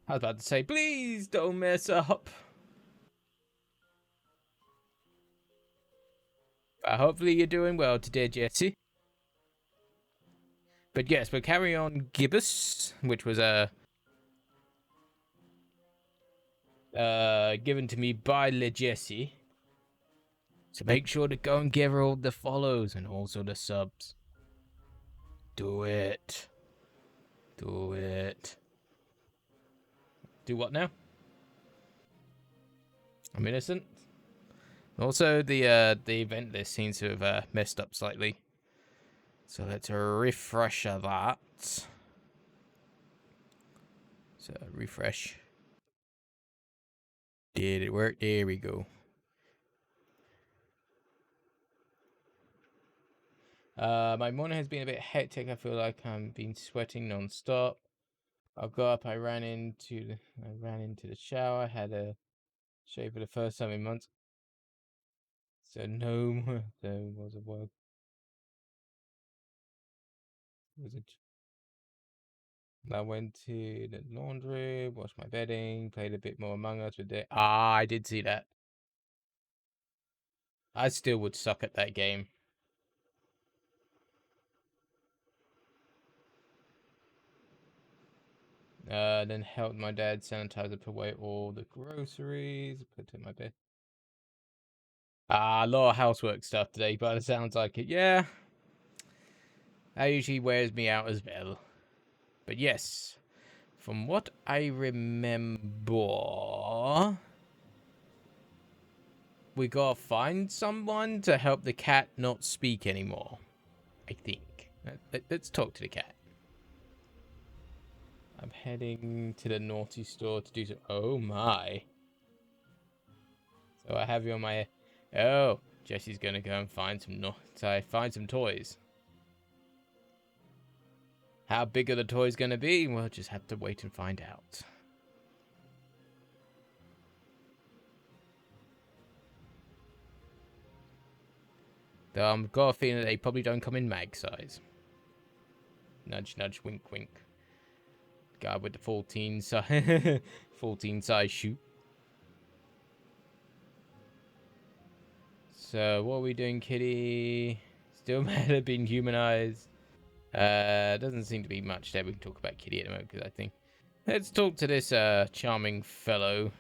I was about to say, please don't mess up. Hopefully you're doing well today, Jesse. But yes, we'll carry on Gibbous, which was given to me by Le Jesse. So make sure to go and give her all the follows and also the subs. Do it. Do it. Do what now? I'm innocent. Also, the event list seems to have messed up slightly. So let's refresh that. So refresh. Did it work? There we go. My morning has been a bit hectic. I feel like I've been sweating non-stop. I got up. I ran into the shower. Had a shave for the first time in months. So no, there was a word. Was it? I went to the laundry, washed my bedding, played a bit more Among Us with it. Ah, I did see that. I still would suck at that game. Then helped my dad sanitize and put away all the groceries. Put in my bed. A lot of housework stuff today, but it sounds like it. Yeah, that usually wears me out as well. But yes, from what I remember, we gotta find someone to help the cat not speak anymore. I think. Let's talk to the cat. I'm heading to the naughty store to do some. Oh my. So I have you on my. Oh, Jesse's gonna go and find some toys. How big are the toys gonna be? We'll just have to wait and find out. Though I've got a feeling that they probably don't come in mag size. Nudge, nudge, wink, wink. Guy with the 14 size, 14 size shoe. So what are we doing, kitty? Still mad at being humanized. Doesn't seem to be much there we can talk about kitty at the moment, because I think. Let's talk to this charming fellow.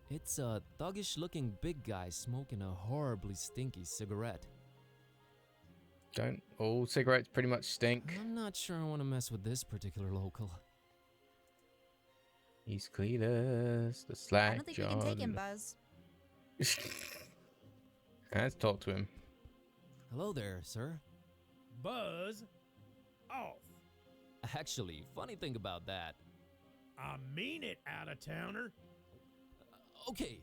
It's a thuggish-looking big guy smoking a horribly stinky cigarette. Don't all cigarettes pretty much stink? I'm not sure I want to mess with this particular local. He's Cletus, the slack I don't think we can take him, Buzz. Let's talk to him. Hello there, sir. Buzz off. Actually, funny thing about that. I mean it, out-of-towner. Okay.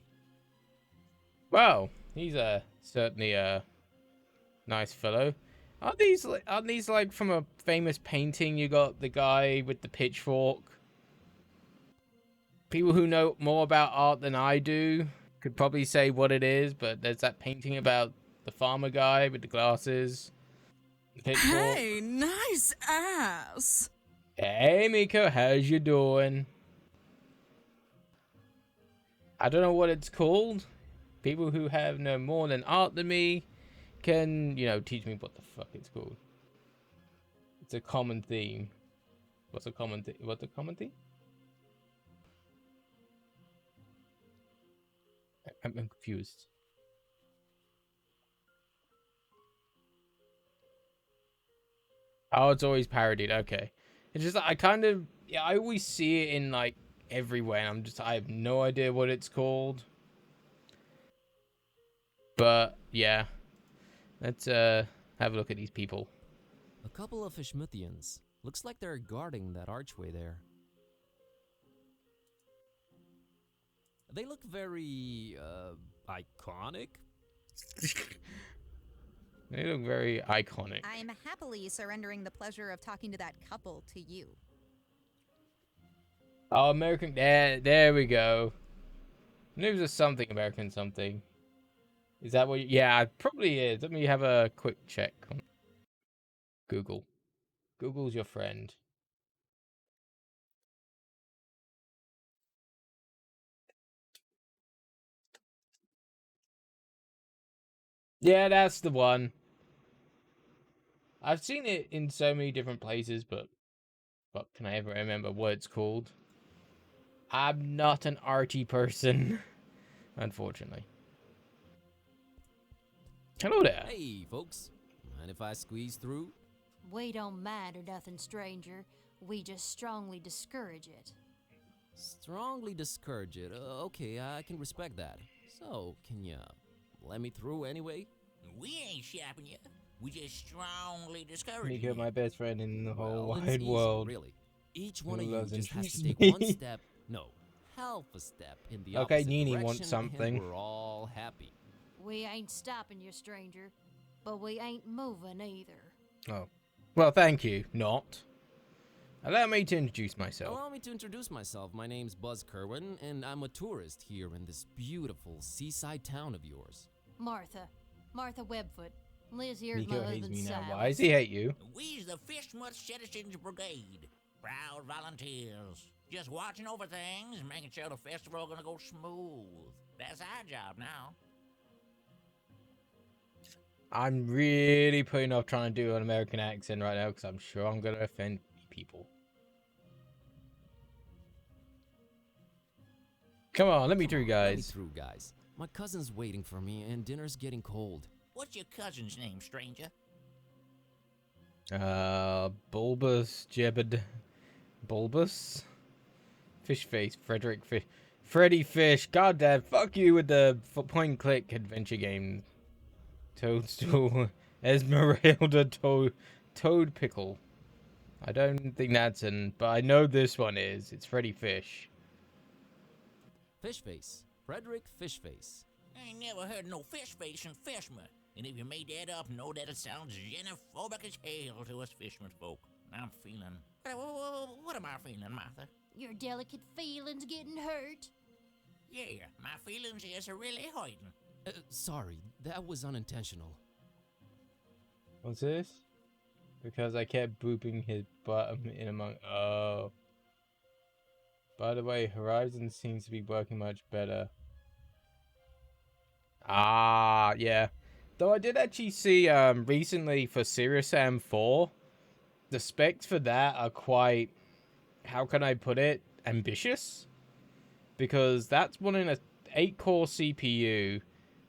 Well, he's certainly a nice fellow. Aren't these like from a famous painting? You got the guy with the pitchfork. People who know more about art than I do could probably say what it is, but there's that painting about the farmer guy with the glasses. The pitchfork. Hey, nice ass. Hey, Miko, how's you doing? I don't know what it's called. People who have no more than art than me can, teach me what the fuck it's called. It's a common theme. What's a common theme? What's a common theme? I'm confused. Oh, it's always parodied. Okay. It's just I always see it in like everywhere, and I have no idea what it's called. But yeah, let's have a look at these people. A couple of Ishmithians. Looks like they're guarding that archway there. They look very, iconic. They look very iconic. I'm happily surrendering the pleasure of talking to that couple to you. Oh, American. There we go. News of something American something. Is that what? Yeah, it probably is. Let me have a quick check on Google. Google's your friend. Yeah, that's the one. I've seen it in so many different places, but can I ever remember what it's called? I'm not an arty person, unfortunately. Hello there. Hey, folks. Mind if I squeeze through? We don't mind or nothing, stranger. We just strongly discourage it. Strongly discourage it. Okay, I can respect that. So, can ya let me through anyway? We ain't shopping you. We just strongly discourage Nico, you. my best friend in the whole Well, it's wide easy, world. really. Each one Who of you loves just has to introducing take one me. step, no, half a step in the Okay, opposite Nini direction, wants something. and we're all happy. We ain't stopping you, stranger. But we ain't moving either. Oh. Well, thank you. Not. Allow me to introduce myself. Allow me to introduce myself. My name's Buzz Kerwin, and I'm a tourist here in this beautiful seaside town of yours. Martha Webfoot. Liz here's Nico my hates husband, me now. Silas. Why does he hate you? We's the Fishmuth Citizens Brigade. Proud volunteers. Just watching over things, making sure the festival gonna go smooth. That's our job now. I'm really putting off trying to do an American accent right now because I'm sure I'm going to offend people. Come on, let me through, Let me guys. through, guys. My cousin's waiting for me, and dinner's getting cold. What's your cousin's name, stranger? Bulbous, Jebed, Bulbous, Fish Face, Frederick Fish, Freddy Fish. Goddamn, fuck you with the point-and-click adventure game. Toadstool, Esmeralda, Toad Pickle. I don't think that's but I know this one is. It's Freddy Fish. Fishface. Frederick Fishface. I ain't never heard no fish face in Fishmuth. And if you made that up, know that it sounds xenophobic as hell to us Fishmuth folk. I'm feeling... What am I feeling, Martha? Your delicate feelings getting hurt. Yeah, my feelings is really hurting. Sorry, that was unintentional. What's this? Because I kept booping his bottom in among. Oh. By the way, Horizon seems to be working much better. Ah, yeah. Though I did actually see recently for Serious Sam 4, the specs for that are quite, how can I put it, ambitious? Because that's running a 8-core CPU,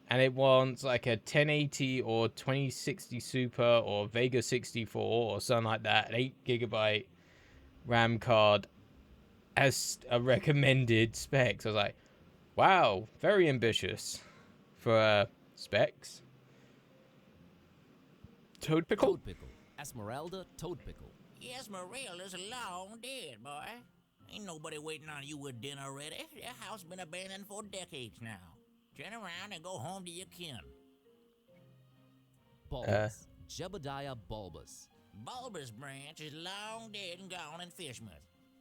and it wants like a 1080 or 2060 Super or Vega 64 or something like that, an 8GB RAM card as a recommended spec. So I was like, wow, very ambitious for specs. Toad Pickle? Toad Pickle. Esmeralda Toad Pickle. Yes, Marilla's long dead, boy. Ain't nobody waiting on you with dinner ready. Their house been abandoned for decades now. Turn around and go home to your kin. Bulbous. Jebediah Bulbous. Bulbous branch is long dead and gone in Fishmuth.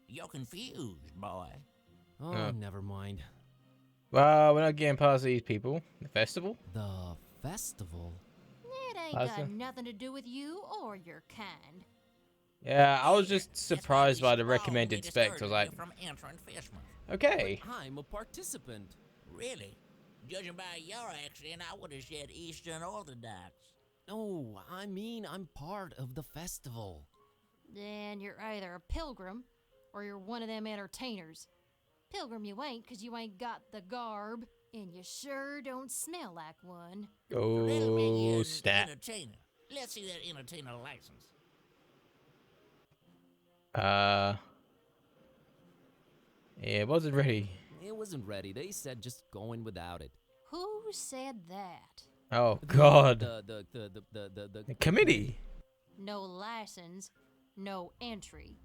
You're confused, boy. Oh, never mind. Well, we're not getting past these people. The festival? The festival? It ain't Pasta? got nothing to do with you or your kind. Yeah, I was just That's why surprised we by the strongly recommended specs. I was discourage like, you from entering Fishmuth. okay. But I'm a participant. Really? Judging by your accent, I would have said Eastern Orthodox. No, I mean I'm part of the festival. Then you're either a pilgrim or you're one of them entertainers. Pilgrim you ain't, 'cause you ain't got the garb, and you sure don't smell like one. That'll make you Oh, an stat. entertainer. Let's see that entertainer license. It wasn't ready. It wasn't ready. They said just go in without it. Who said that? Oh, God. The Committee. No license, no entry.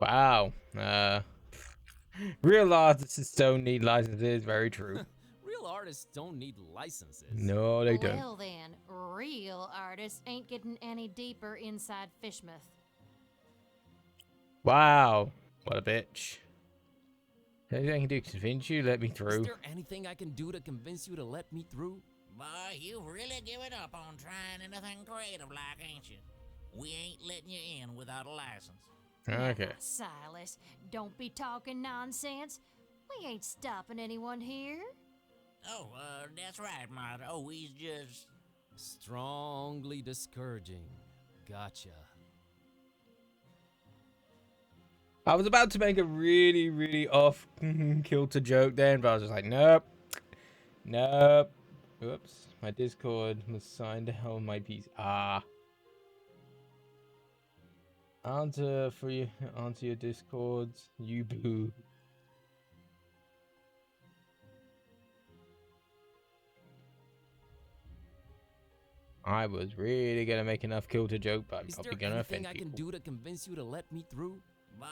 Wow. Real artists don't need licenses. Very true. Real artists don't need licenses. No, they don't. Well then, real artists ain't getting any deeper inside Fishmuth. Wow. What a bitch. Anything I can do to convince you? Let me Is through. there anything I can do to convince you to let me through? Boy, you've really given up on trying anything creative like, ain't you? We ain't letting you in without a license. Okay. Now, Silas, don't be talking nonsense. We ain't stopping anyone here. Oh, that's right, Martha. Oh, he's just... Strongly discouraging. Gotcha. I was about to make a really, really off kilter joke then, but I was just like, nope. Nope. Oops. My Discord was signed out on my piece. Answer your Discords. You boo. I was really gonna make enough kilter joke, but I'm Is probably there gonna offend anything I can people. do to convince you to let me through? Boy,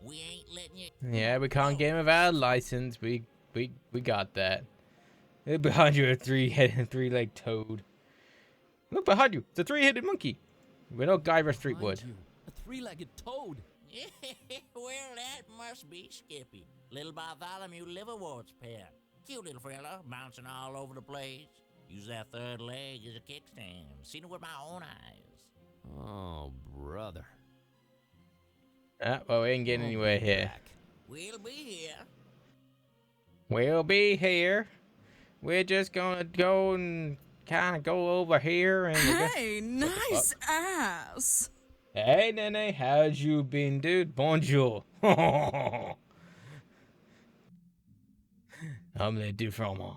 we ain't letting you... Yeah, we can't get him without a license. We got that. Look behind you, a three-legged toad. Look behind you, it's a three-headed monkey. We're not Guyver Streetwood. Mind you, a three-legged toad. Well, that must be Skippy, little Bartholomew Liverwort's pet. Cute little fella, bouncing all over the place. Use that third leg as a kickstand. Seen it with my own eyes. Oh, brother. Well, we ain't getting I'll anywhere be here. back. We'll be here. We'll be here. We're just gonna go and kind of go over here and... Hey, nice ass. Hey, Nene, how'd you been, dude? Bonjour. Omelette du fromage.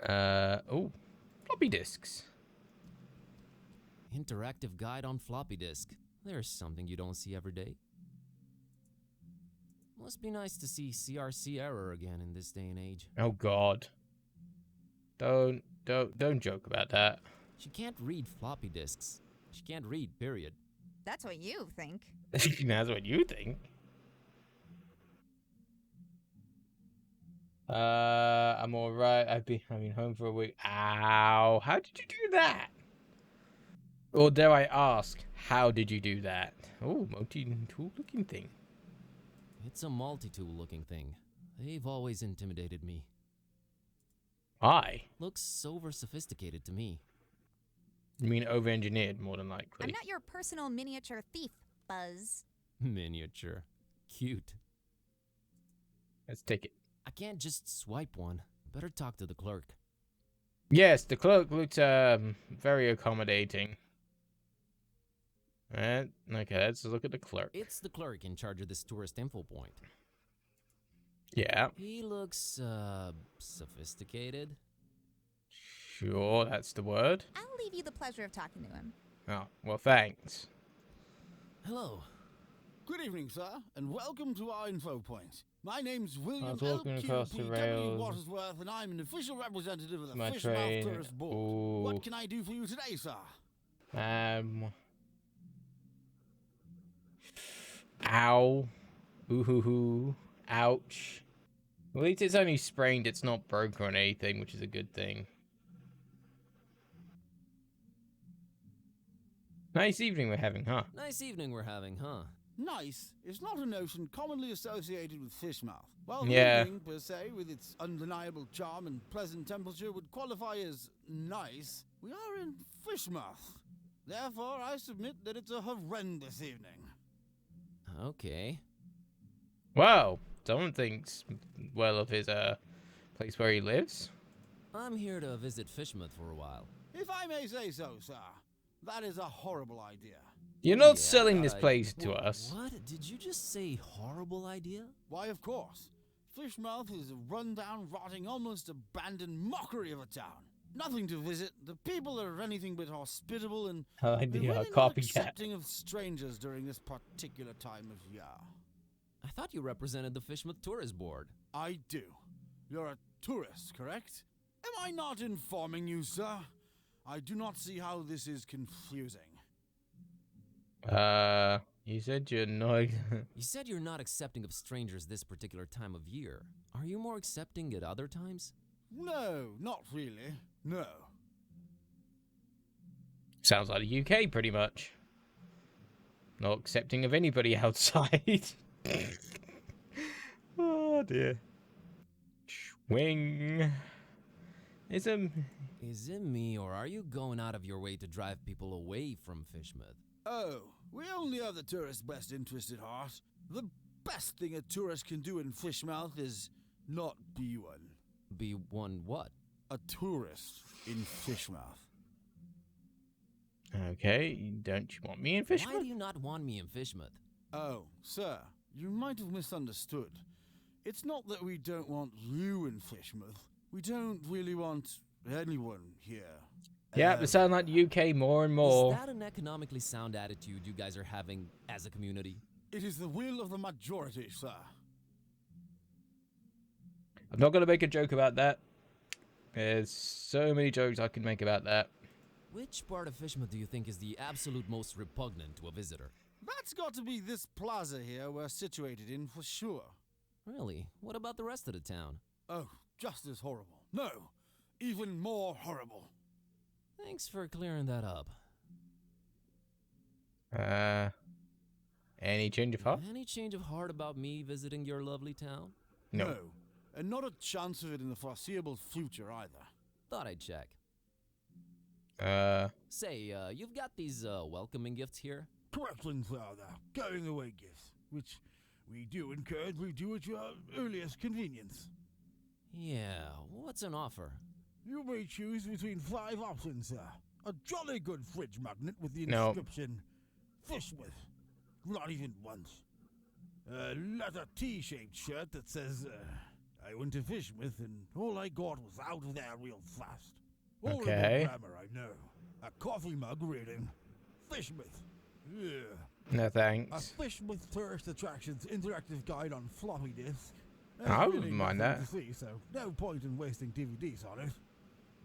Oh, floppy disks. Interactive guide on floppy disk. There's something you don't see every day. Must be nice to see CRC error again in this day and age. Oh God. Don't joke about that. She can't read floppy disks. She can't read, period. That's what you think. That's what you think. I'm alright. I've been home for a week. Ow! How did you do that? Or dare I ask, how did you do that? Oh, multi-tool looking thing. It's a multi-tool looking thing. They've always intimidated me. Why? Looks over sophisticated to me. You mean over-engineered, more than likely. I'm not your personal miniature thief, Buzz. Miniature. Cute. Let's take it. I can't just swipe one. Better talk to the clerk. Yes, the clerk looked very accommodating. Alright, okay, let's look at the clerk. It's the clerk in charge of this tourist info point. Yeah, He looks, sophisticated. sure, that's the word. I'll leave you the pleasure of talking to him. Oh, well, thanks. Hello. Good evening, sir, and welcome to our info point. My name's William walking across the L.Q.P.W. rails. Watersworth, and I'm an official representative of the My Fishmouth train. Tourist Board. Ooh. What can I do for you today, sir? Ow. Ooh hoo hoo. Ouch. At least it's only sprained, it's not broken or anything, which is a good thing. Nice evening we're having, huh? Nice evening we're having, huh? Nice is not a notion commonly associated with Fishmouth. While Yeah. the evening, per se, with its undeniable charm and pleasant temperature, would qualify as nice, we are in Fishmouth. Therefore, I submit that it's a horrendous evening. Okay. Well, someone thinks well of his place where he lives. I'm here to visit Fishmouth for a while. If I may say so, sir, that is a horrible idea. You're not Yeah, selling this I- place to us. What? Did you just say horrible idea? Why, of course. Fishmouth is a run-down, rotting, almost abandoned mockery of a town. Nothing to visit. The people are anything but hospitable, and they're Idea, really not copycat. accepting of strangers during this particular time of year. I thought you represented the Fishmouth Tourist Board. I do. You're a tourist, correct? Am I not informing you, sir? I do not see how this is confusing. You said you're not. You said you're not accepting of strangers this particular time of year. Are you more accepting at other times? No, not really. No. Sounds like the UK, pretty much. Not accepting of anybody outside. Oh dear. Swing. Is it me, or are you going out of your way to drive people away from Fishmouth? Oh, we only have the tourist's best interest at heart. The best thing a tourist can do in Fishmouth is not be one. Be one what? A tourist in Fishmouth. Okay, don't you want me in Why Fishman? do you not want me in Fishmouth? Oh, sir, you might have misunderstood. It's not that we don't want you in Fishmouth. We don't really want anyone here. Yeah, they sound like the UK more and more. Is that an economically sound attitude you guys are having as a community? It is the will of the majority, sir. I'm not going to make a joke about that. There's so many jokes I can make about that. Which part of Fishmouth do you think is the absolute most repugnant to a visitor? That's got to be this plaza here we're situated in for sure. Really? What about the rest of the town? Oh, just as horrible. No, even more horrible. Thanks for clearing that up. Any change of heart? Any change of heart about me visiting your lovely town? No. And not a chance of it in the foreseeable future either. Thought I'd check. Say, you've got these welcoming gifts here? Correctly, Father. Going away gifts, which we do encourage we do at your earliest convenience. Yeah, what's an offer? You may choose between 5 options, sir. A jolly good fridge magnet with the No. inscription Fishmouth. Not even once. A leather T-shaped shirt that says, I went to Fishmouth and all I got was out of there real fast. Horrible Okay. grammar, I know. A coffee mug reading Fishmouth. Yeah. No A thanks. Fishmouth Tourist Attractions interactive guide on floppy disk. I wouldn't mind nothing that. to see, so no point in wasting DVDs on it.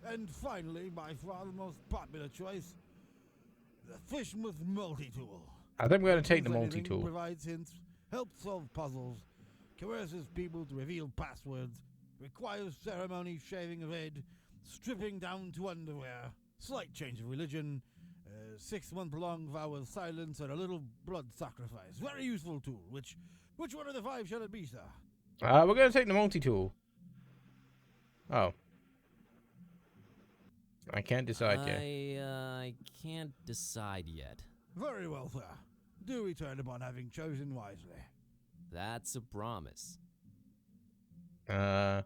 And finally, by far the most popular choice, the Fishmouth Multi-Tool. I think we're going to take the Does anything, multi-tool. Provides hints, helps solve puzzles, coerces people to reveal passwords, requires ceremony, shaving of head, stripping down to underwear, slight change of religion, 6-month-long vow of silence, and a little blood sacrifice. Very useful tool. Which one of the 5 shall it be, sir? We're going to take the multi-tool. Oh. I can't decide yet. I can't decide yet. Very well, sir. Do return upon having chosen wisely. That's a promise. Mr.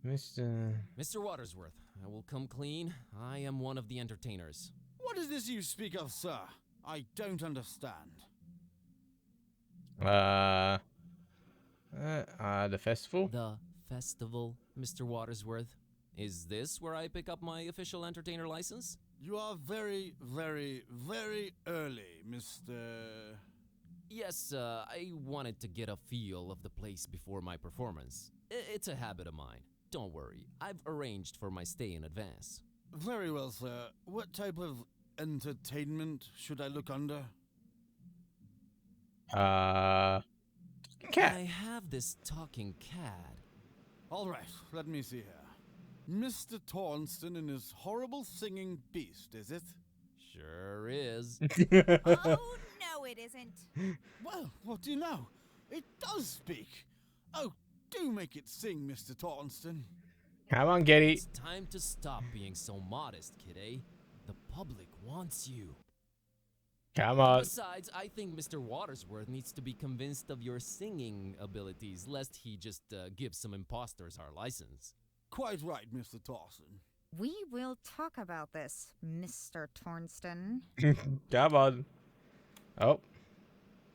Mr. Watersworth, I will come clean. I am one of the entertainers. What is this you speak of, sir? I don't understand. The festival? The festival, Mr. Watersworth. Is this where I pick up my official entertainer license? You are very, very, very early, Mr. Yes, I wanted to get a feel of the place before my performance. It's a habit of mine. Don't worry, I've arranged for my stay in advance. Very well, sir. What type of entertainment should I look under? Cat. I have this talking cat. All right, let me see here. Mr. Tornston and his horrible singing beast, is it? Sure is. Oh, no, it isn't. Well, what do you know? It does speak. Oh, do make it sing, Mr. Tornston. Come on, Getty. It's time to stop being so modest, kid, eh? The public wants you. Come on. Besides, I think Mr. Watersworth needs to be convinced of your singing abilities, lest he just give some imposters our license. Quite right, Mr. Tornston. We will talk about this, Mr. Tornston. Come on. Oh.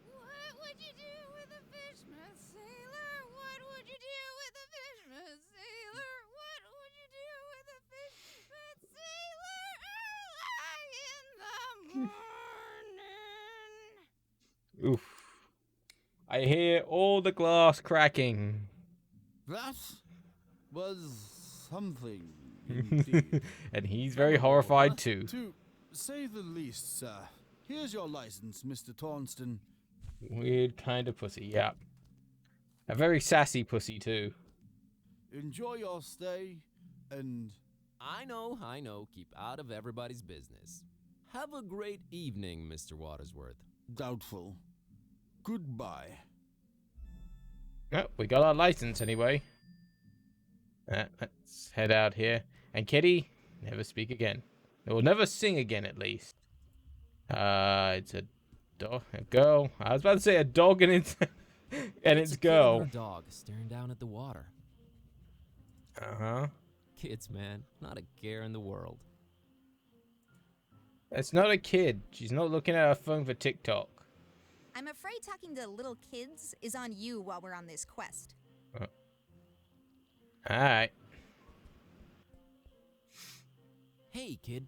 What would you do with a Fishmouth sailor? What would you do with a Fishmouth sailor? What would you do with a Fishmouth sailor early in the morning? Oof. I hear all the glass cracking. That was something, indeed. And he's very horrified too. To say the least, sir. Here's your license, Mr. Tornston. Weird kind of pussy, yeah. A very sassy pussy too. Enjoy your stay, and I know. Keep out of everybody's business. Have a great evening, Mr. Watersworth. doubtful. Goodbye. Oh, we got our license anyway. Let's head out here. And Kitty, never speak again. Or never sing again, at least. It's a dog, a girl. I was about to say a dog and it's and it's a kid and girl. her dog staring down at the water. Uh-huh. Kids, man, not a care in the world. It's not a kid. She's not looking at her phone for TikTok. I'm afraid talking to little kids is on you while we're on this quest. Alright. Hey, kid.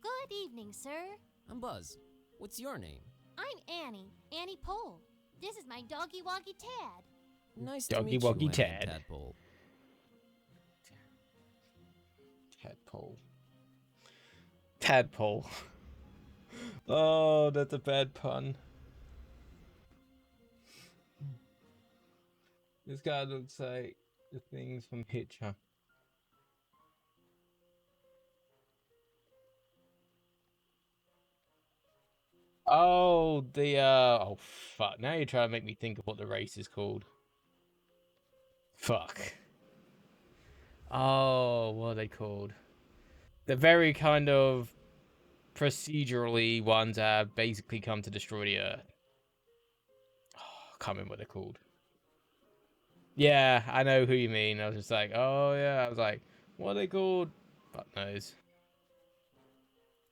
Good evening, sir. I'm Buzz. What's your name? I'm Annie. Annie Pole. This is my doggy woggy Tad. Nice Doggy to meet woggy you, Annie Tad. Tadpole. Tadpole. Tadpole. Oh, that's a bad pun. This guy looks like the things from Hitcher. Oh, oh fuck. Now you're trying to make me think of what the race is called. Fuck. Oh, what are they called? The very kind of procedurally ones that have basically come to destroy the Earth. Oh, I can't remember what they're called. Yeah, I know who you mean. I was just like, oh yeah. I was like, what are they called? Fuck knows.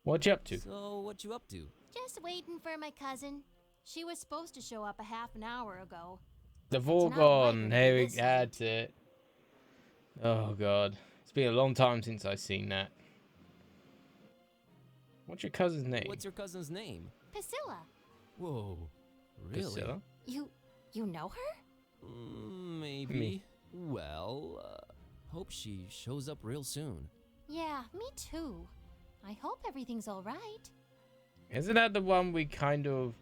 What you up to? So, what you up to? Just waiting for my cousin. She was supposed to show up a half an hour ago. The It's not likely Vorgon. to Here be we this that's it. Oh god. It's been a long time since I've seen that. What's your cousin's name? What's your cousin's name? Priscilla, Whoa, really? Priscilla? you know her? Maybe. Me. Well, hope she shows up real soon. Yeah, me too. I hope everything's all right. Isn't that the one we kind of...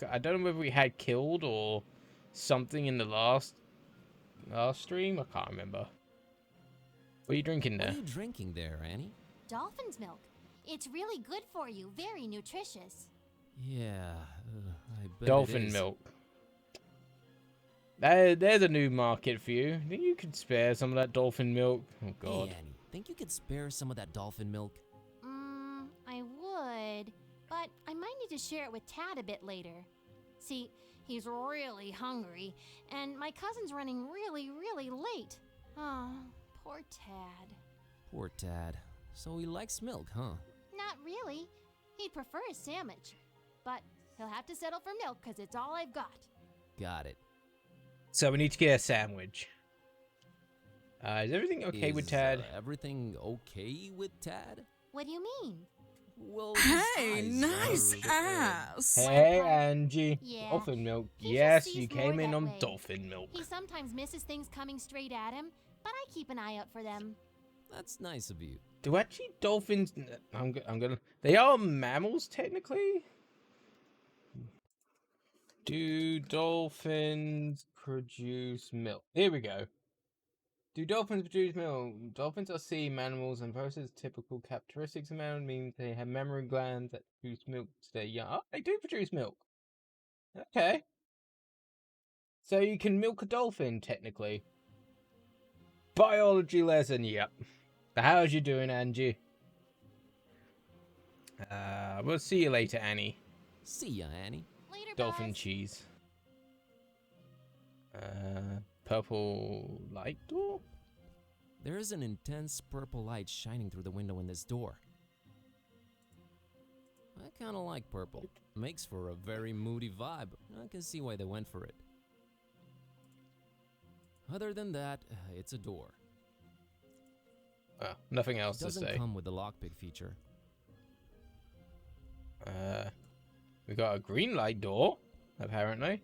I don't know whether we had killed or something in the last stream? I can't remember. What are you drinking What there? are you drinking there, Annie? Dolphin's milk. It's really good for you. Very nutritious. Yeah, I bet Dolphin it is. milk. There's a new market for you. Think you could spare some of that dolphin milk? Oh god. Hey, Annie, think you could spare some of that dolphin milk? I would, but I might need to share it with Tad a bit later. See, he's really hungry, and my cousin's running really, really late. Oh, poor Tad. Poor Tad. So he likes milk, huh? Not really. He'd prefer a sandwich, but he'll have to settle for milk because it's all I've got. Got it. So we need to get a sandwich. Is everything okay with Tad? Everything okay with Tad? What do you mean? Well, Hey, his eyes nice are- ass. Hey, Angie. Yeah. Dolphin milk. He just Yes, sees you more came in that on way. dolphin milk. He sometimes misses things coming straight at him, but I keep an eye out for them. That's nice of you. Do actually dolphins... I'm gonna... They are mammals, technically? Do dolphins produce milk? Here we go. Do dolphins produce milk? Dolphins are sea mammals and possess typical characteristics of mammals, means they have mammary glands that produce milk to their young. Oh, they do produce milk. Okay. So you can milk a dolphin, technically. Biology lesson, yep. How's you doing, Angie? We'll see you later, Annie. See ya, Annie. Later, Dolphin Buzz. cheese. Purple light door? There is an intense purple light shining through the window in this door. I kinda like purple. Makes for a very moody vibe. I can see why they went for it. Other than that, it's a door. Oh, nothing else It to doesn't say. come with the lockpick feature. We got a green light door, apparently.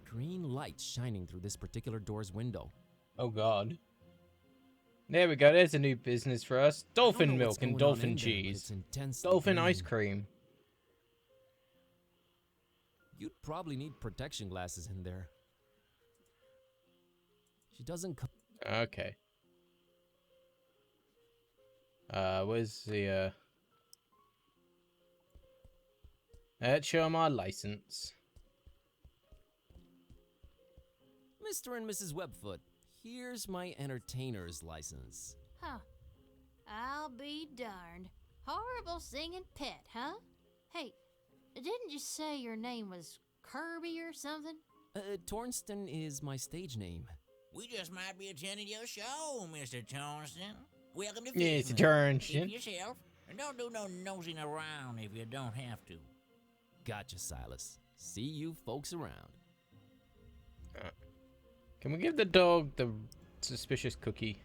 Green light shining through this particular door's window. Oh god. There we go, there's a new business for us. I don't Dolphin know what's milk and going on dolphin in there, but cheese. it's intensely Dolphin ice green. cream. You'd probably need protection glasses in there. She doesn't come. Okay. Where's the, let's show my license. Mr. and Mrs. Webfoot, here's my entertainer's license. Huh. I'll be darned. Horrible singing pet, huh? Hey, didn't you say your name was Kirby or something? Tornston is my stage name. We just might be attending your show, Mr. Tornston. Welcome to Yeah, it's a Fishman. turn. Keep yourself, and don't do no nosing around if you don't have to. Gotcha, Silas. See you folks around. Can we give the dog the suspicious cookie?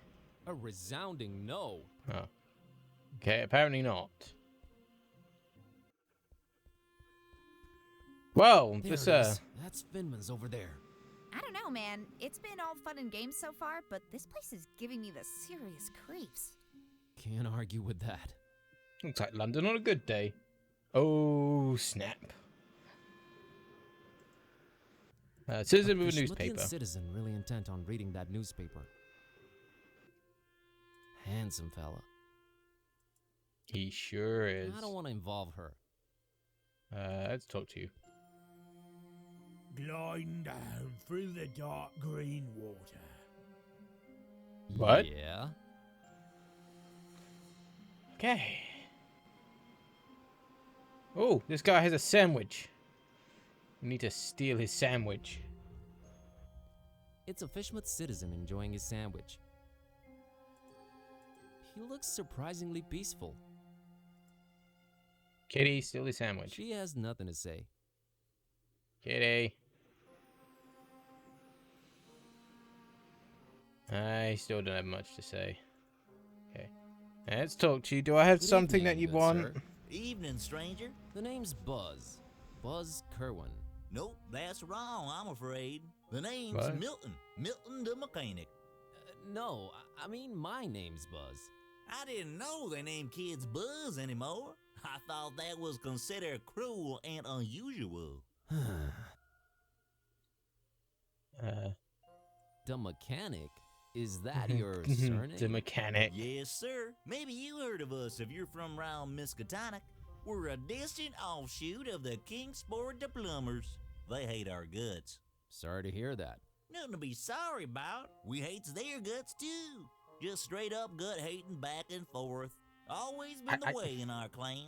A resounding no. Oh. Okay, apparently not. Well, There this it is. That's Finman's over there. I don't know, man. It's been all fun and games so far, but this place is giving me the serious creeps. Can't argue with that. looks like London on a good day. Oh, snap. Citizen with a newspaper. Citizen really intent on reading that newspaper. Handsome fella. He sure is. I don't want to involve her. Let's talk to you. Gliding down through the dark green water. What? Yeah. Okay. Oh, this guy has a sandwich. We need to steal his sandwich. It's a Fishmouth citizen enjoying his sandwich. He looks surprisingly peaceful. Kitty, steal his sandwich. She has nothing to say. Kitty. I still don't have much to say. Okay. Let's talk to you. Do I have Good something evening, that you good want? sir. Evening, stranger. The name's Buzz. Buzz Kerwin. Nope, that's wrong, I'm afraid. The name's What? Milton. Milton the mechanic. No, I mean my name's Buzz. I didn't know they named kids Buzz anymore. I thought that was considered cruel and unusual. The mechanic? Is that your surname? The mechanic. Yes, sir. Maybe you heard of us if you're from round Miskatonic. We're a distant offshoot of the Kingsport the Plumbers. They hate our guts. Sorry to hear that. Nothing to be sorry about. We hates their guts too. Just straight up gut hating back and forth. Always been the way in our clan.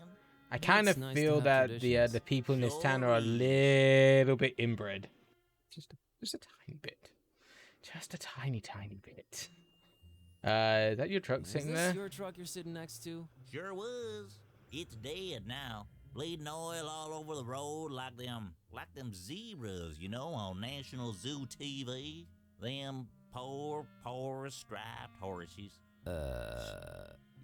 I kind of It's nice to feel have that traditions. the people in this town are a Sure is. little bit inbred. Just a tiny bit. Just a tiny bit. Is that your truck Is sitting this there? your truck you're sitting next to? Sure was. It's dead now. Bleeding oil all over the road like them zebras, you know, on National Zoo TV. Them poor striped horses.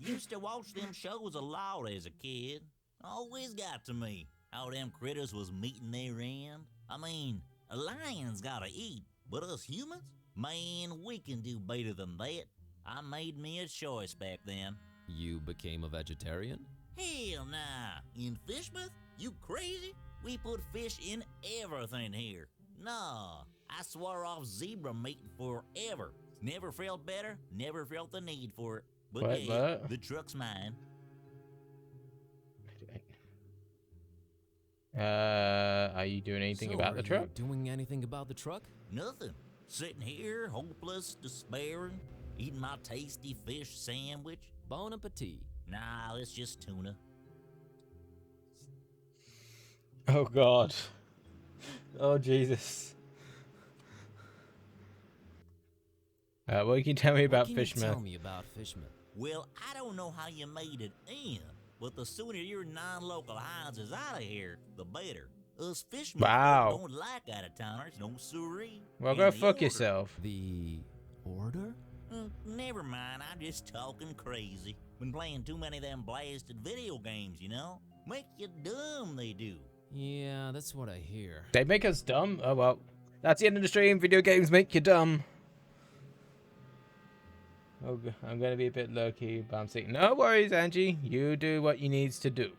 Used to watch them shows a lot as a kid. Always got to me how them critters was meeting their end. I mean, a lion's gotta eat, but us humans? Man, we can do better than that. I made me a choice back then. You became a vegetarian? Hell nah. In Fishmouth? You crazy? We put fish in everything here. Nah, I swore off zebra meat forever. Never felt better, never felt the need for it. But What, yeah, what? the truck's mine. Are you doing anything So about are the you truck? doing anything about the truck? Nothing. Sitting here, hopeless, despairing, eating my tasty fish sandwich. Bon appetit. Nah, it's just tuna. Oh God. Oh Jesus. What can you tell me about What can you Fishmouth? tell me about Fishmouth? Well, I don't know how you made it in, but the sooner your non-local hides is out of here, the better. Us fishmen Wow. don't like out-of-towners, no siree. Well, And go the fuck order- yourself. The order? Never mind, I'm just talking crazy. Been playing too many of them blasted video games, you know? Make you dumb, they do. Yeah, that's what I hear. They make us dumb? Oh well. That's the end of the stream. Video games make you dumb. Oh, I'm gonna be a bit low-key, but I'm saying no worries, Angie. You do what you needs to do.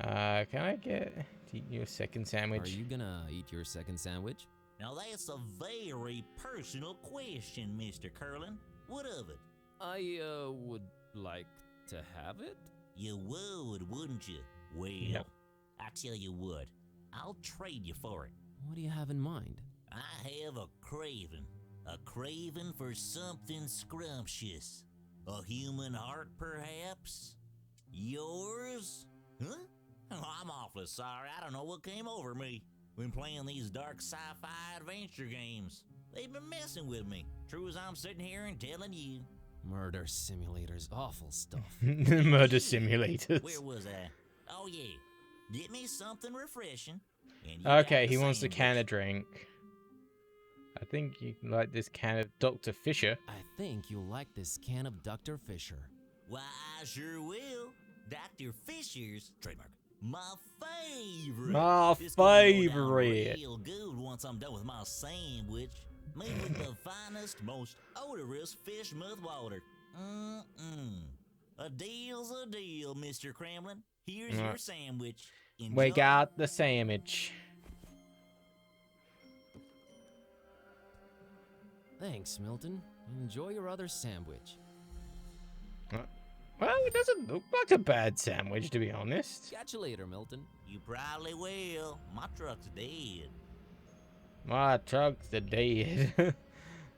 Can I get to eat you a second Are sandwich? you gonna eat your second sandwich? Now that's a very personal question, Mr. Curlin. What of it? I, would like to have it? You would, wouldn't you? Well, Yep. I tell you what, I'll trade you for it. What do you have in mind? I have a craving for something scrumptious. A human heart, perhaps? Yours? Huh? Oh, I'm awfully sorry. I don't know what came over me when playing these dark sci-fi adventure games. They've been messing with me. True as I'm sitting here and telling you. Murder simulators, awful stuff. Murder Yeah. simulators. Where was I? Oh, yeah. Get me something refreshing. And you Okay, got the he wants a can sandwich. of drink. I think you like this can of Dr. Fisher. I think you'll like this can of Dr. Fisher. Why, I sure will. Dr. Fisher's trademark. My favorite. My This gonna go down favorite. real good once I'm done with my sandwich. Made with the finest, most odorous fish mouth water. A deal's a deal, Mr. Kremlin. Here's your sandwich. Enjoy. We got the sandwich. Thanks, Milton. Enjoy your other sandwich. Well, it doesn't look like a bad sandwich, to be honest. Catch you later, Milton. You probably will. My truck's dead. My truck's dead.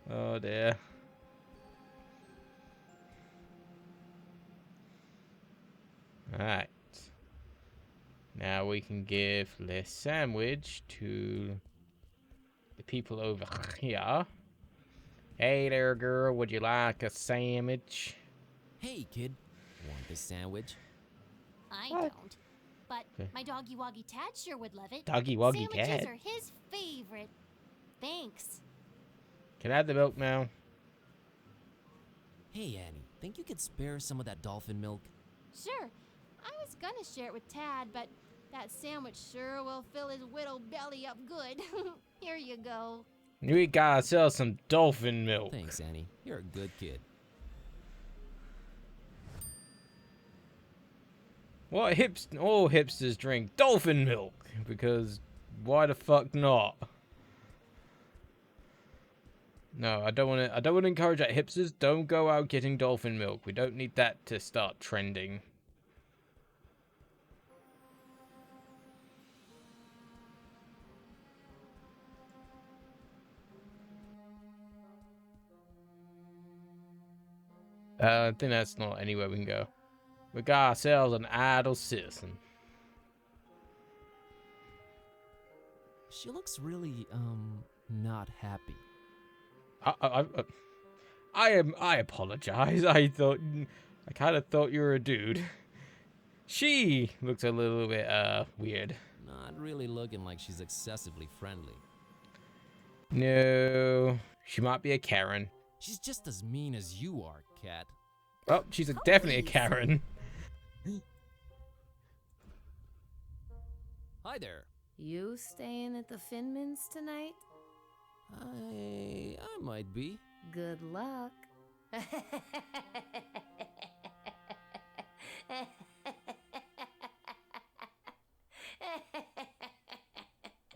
Oh dear. Alright. Now we can give this sandwich to the people over here. Hey there, girl. Would you like a sandwich? Hey, kid. Want this sandwich? I What? don't. But Okay. my doggy woggy Tad sure would love it. Doggy woggy Sandwiches Tad. are his favorite. Thanks. Can I have the milk now? Hey, Annie. Think you could spare some of that dolphin milk? Sure. I was gonna share it with Tad, but that sandwich sure will fill his little belly up good. Here you go. We gotta sell some dolphin milk. Thanks, Annie. You're a good kid. What all hipsters drink dolphin milk, because why the fuck not? No, I don't want to encourage that. Hipsters, don't go out getting dolphin milk. We don't need that to start trending. I think that's not anywhere we can go. We got ourselves an idle citizen. She looks really, not happy. I apologize. I kind of thought you were a dude. She looks a little bit weird. Not really looking like she's excessively friendly. No, she might be a Karen. She's just as mean as you are, cat. Oh, she's definitely a Karen. Hi there. You staying at the Finmans tonight? I might be. Good luck.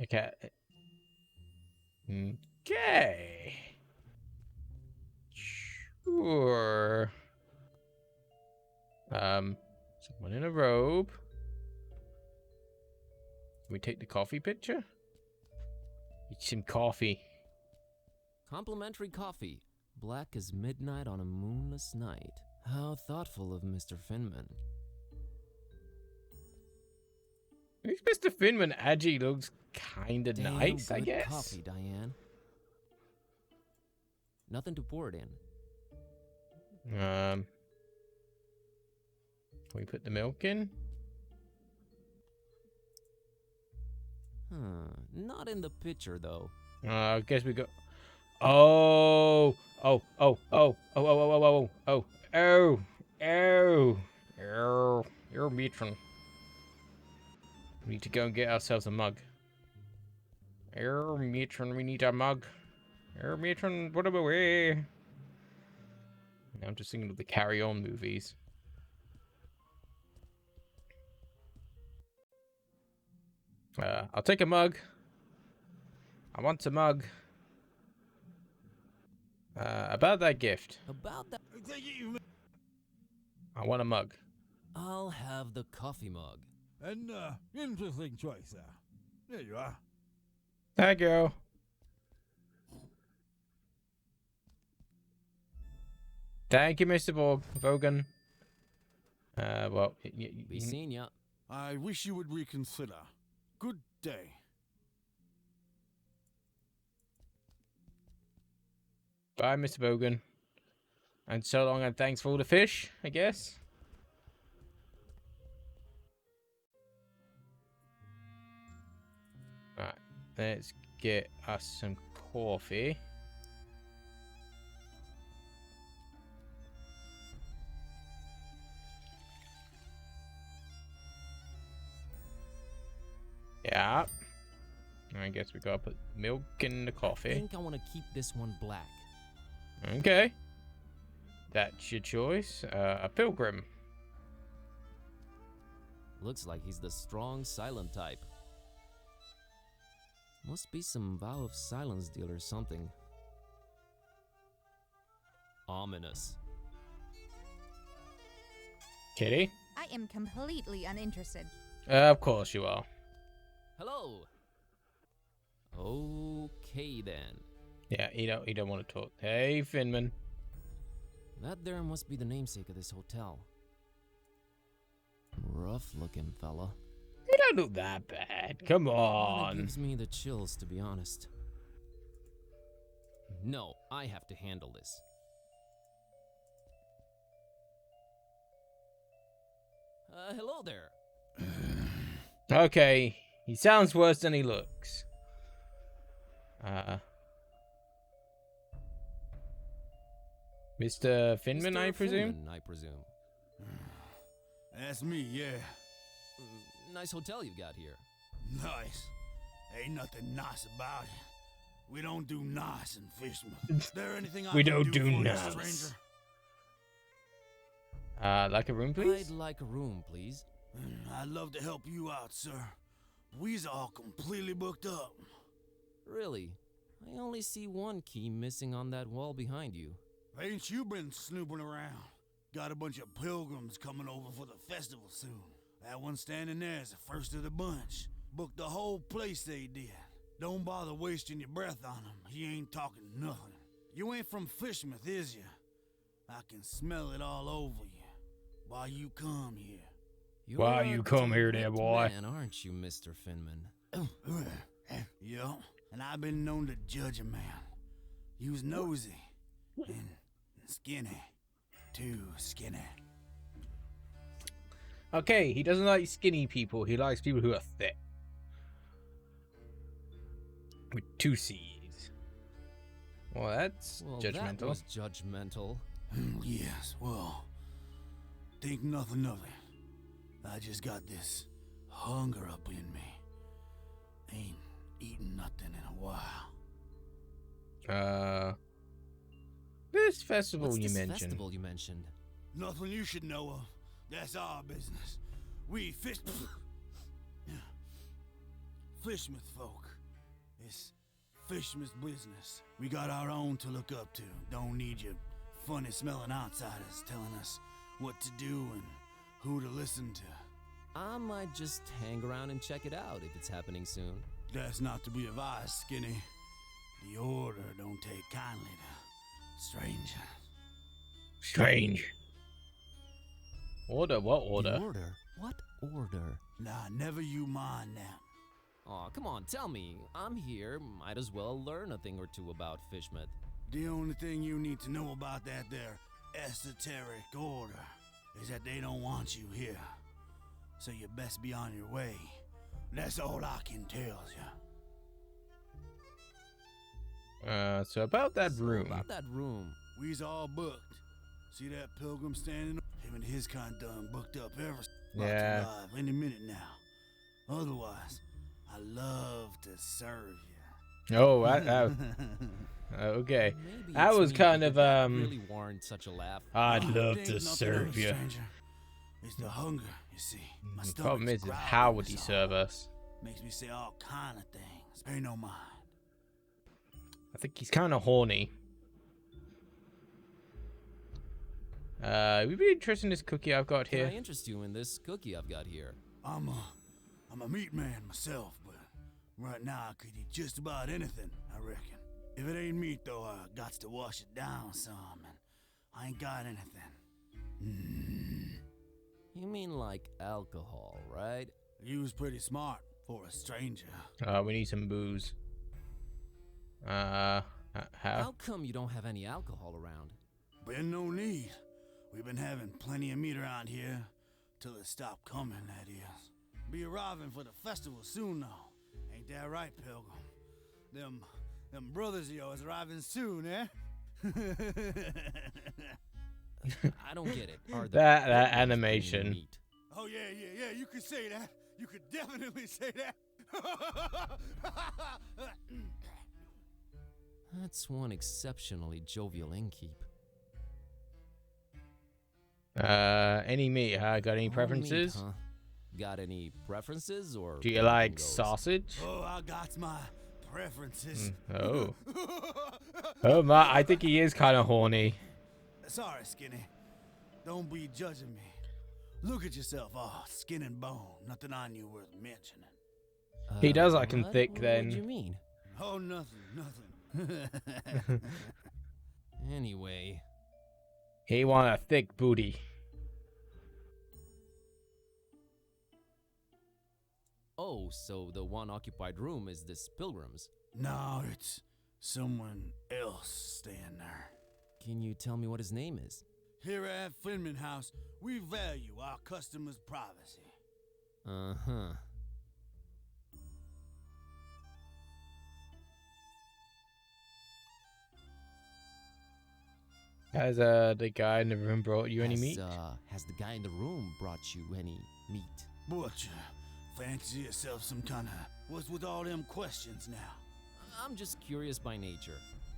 Okay. Okay. Sure. Someone in a robe. Can we take the coffee picture? Eat some coffee. Complimentary coffee. Black as midnight on a moonless night. How thoughtful of Mr. Finman. At least Mr. Finman actually looks kind of Damn nice, I good guess. coffee, Diane. Nothing to pour it in. Can we put the milk in? Not in the pitcher, though. I guess we go. Oh, oh, oh, oh, oh, oh, oh, oh, oh, oh, oh, oh, you're matron. We need to go and get ourselves a mug. Matron, we need a mug. Matron, put him away. Now I'm just thinking of the Carry On movies. I'll take a mug. I want a mug. About that gift. About that, I take it you've I want a mug. I'll have the coffee mug. An interesting choice there. There you are. Thank you. Thank you, Mr. Vogan. Well, Be seeing ya. I wish you would reconsider. Good day. Bye, Mr. Bogan. And so long and thanks for all the fish, I guess. Right, let's get us some coffee. Yeah. I guess we gotta put milk in the I coffee. think I want to keep this one black. Okay. That's your choice. A pilgrim. Looks like he's the strong, silent type. Must be some vow of silence deal or something. Ominous. Kitty? I am completely uninterested. Of course you are. Hello. Okay then. Yeah, you don't want to talk. Hey, Finman. That there must be the namesake of this hotel. Rough looking fella. You don't look that bad. Come Kinda on. gives me the chills, to be honest. No, I have to handle this. Hello there. Okay, he sounds worse than he looks. Mr. Finman, Mr. I presume? Finman, I presume. That's me, yeah. Nice hotel you got here. Nice. Ain't nothing nice about it. We don't do nice in Fishman. Is there anything I We can don't do for you, nice. stranger? Like a room, please? I'd like a room, please. I'd love to help you out, sir. We's all completely booked up. Really? I only see one key missing on that wall behind you. Ain't you been snooping around? Got a bunch of pilgrims coming over for the festival soon. That one standing there is the first of the bunch. Booked the whole place, they did. Don't bother wasting your breath on him. He ain't talking nothing. You ain't from Fishmouth, is you? I can smell it all over you. Why you come here? You're Why a you come here there, direct boy? Man, aren't you, Mr. Finman? Yeah, and I've been known to judge a man. He was nosy and skinny. Too skinny. Okay, he doesn't like skinny people. He likes people who are thick. With 2 C's. Well, that's judgmental. That was judgmental. Yes, well, think nothing of it. I just got this hunger up in me. Ain't eaten nothing in a while. This festival What's you this mentioned. festival you mentioned? Nothing you should know of. That's our business. We Fishmouth folk. It's Fishmouth business. We got our own to look up to. Don't need your funny smelling outsiders telling us what to do and who to listen to. I might just hang around and check it out if it's happening soon. That's not to be advised, Skinny. The order don't take kindly to strangers. Strange. Order? What order? The order? What order? Nah, never you mind that. Aw, come on, tell me. I'm here. Might as well learn a thing or two about Fishmouth. The only thing you need to know about that there esoteric order is that they don't want you here. So you best be on your way. That's all I can tell you. So about that room. About that room. We's all booked. See that pilgrim standing? Him and his kind done booked up ever Yeah. to live any minute now. Otherwise, I love to serve you. Oh, okay. Maybe That it's was me, kind but of that really warrant such a laugh. I'd Oh, love it to ain't nothing serve else, you. stranger. It's the hunger, you see. My The stomach's problem is, growling, how would he is all. serve us? Makes me say all kind of things. Pay no mind. I think he's kind of horny. We'd be interested in this cookie I've got Can here. I interest you in this cookie I've got here? I'm a meat man myself, but right now I could eat just about anything, I reckon. If it ain't meat, though, I got to wash it down some, and I ain't got anything. You mean like alcohol, right? You was pretty smart for a stranger. We need some booze. How How? How come you don't have any alcohol around? Been no need. We've been having plenty of meat around here. Till it stopped coming, that is. Be arriving for the festival soon, though. Ain't that right, Pilgrim? Them brothers of yours arriving soon, eh? I don't get it. Are the That Pilgrims bringing animation. meat? Oh, yeah, you could say that. You could definitely say that. That's one exceptionally jovial innkeep. Any meat, huh? Got any All preferences? meat, huh? Got any preferences or? Do you anything like goes? sausage? Oh, I got my preferences. Oh. Oh my, I think he is kind of horny. Sorry, Skinny. Don't be judging me. Look at yourself, all skin and bone. Nothing on you worth mentioning. He does like him What? thick What then. do you mean? Oh, nothing. Anyway, He want a thick booty. oh, so the one occupied room is this Pilgrim's. No, it's someone else staying there. Can you tell me what his name is? Here at Finman House, we value our customers' privacy. Uh-huh. Has the guy in the room brought you any meat? Has the guy in the room brought you any meat? Butcher, fancy yourself some kind of... What's with all them questions now? I'm just curious by nature.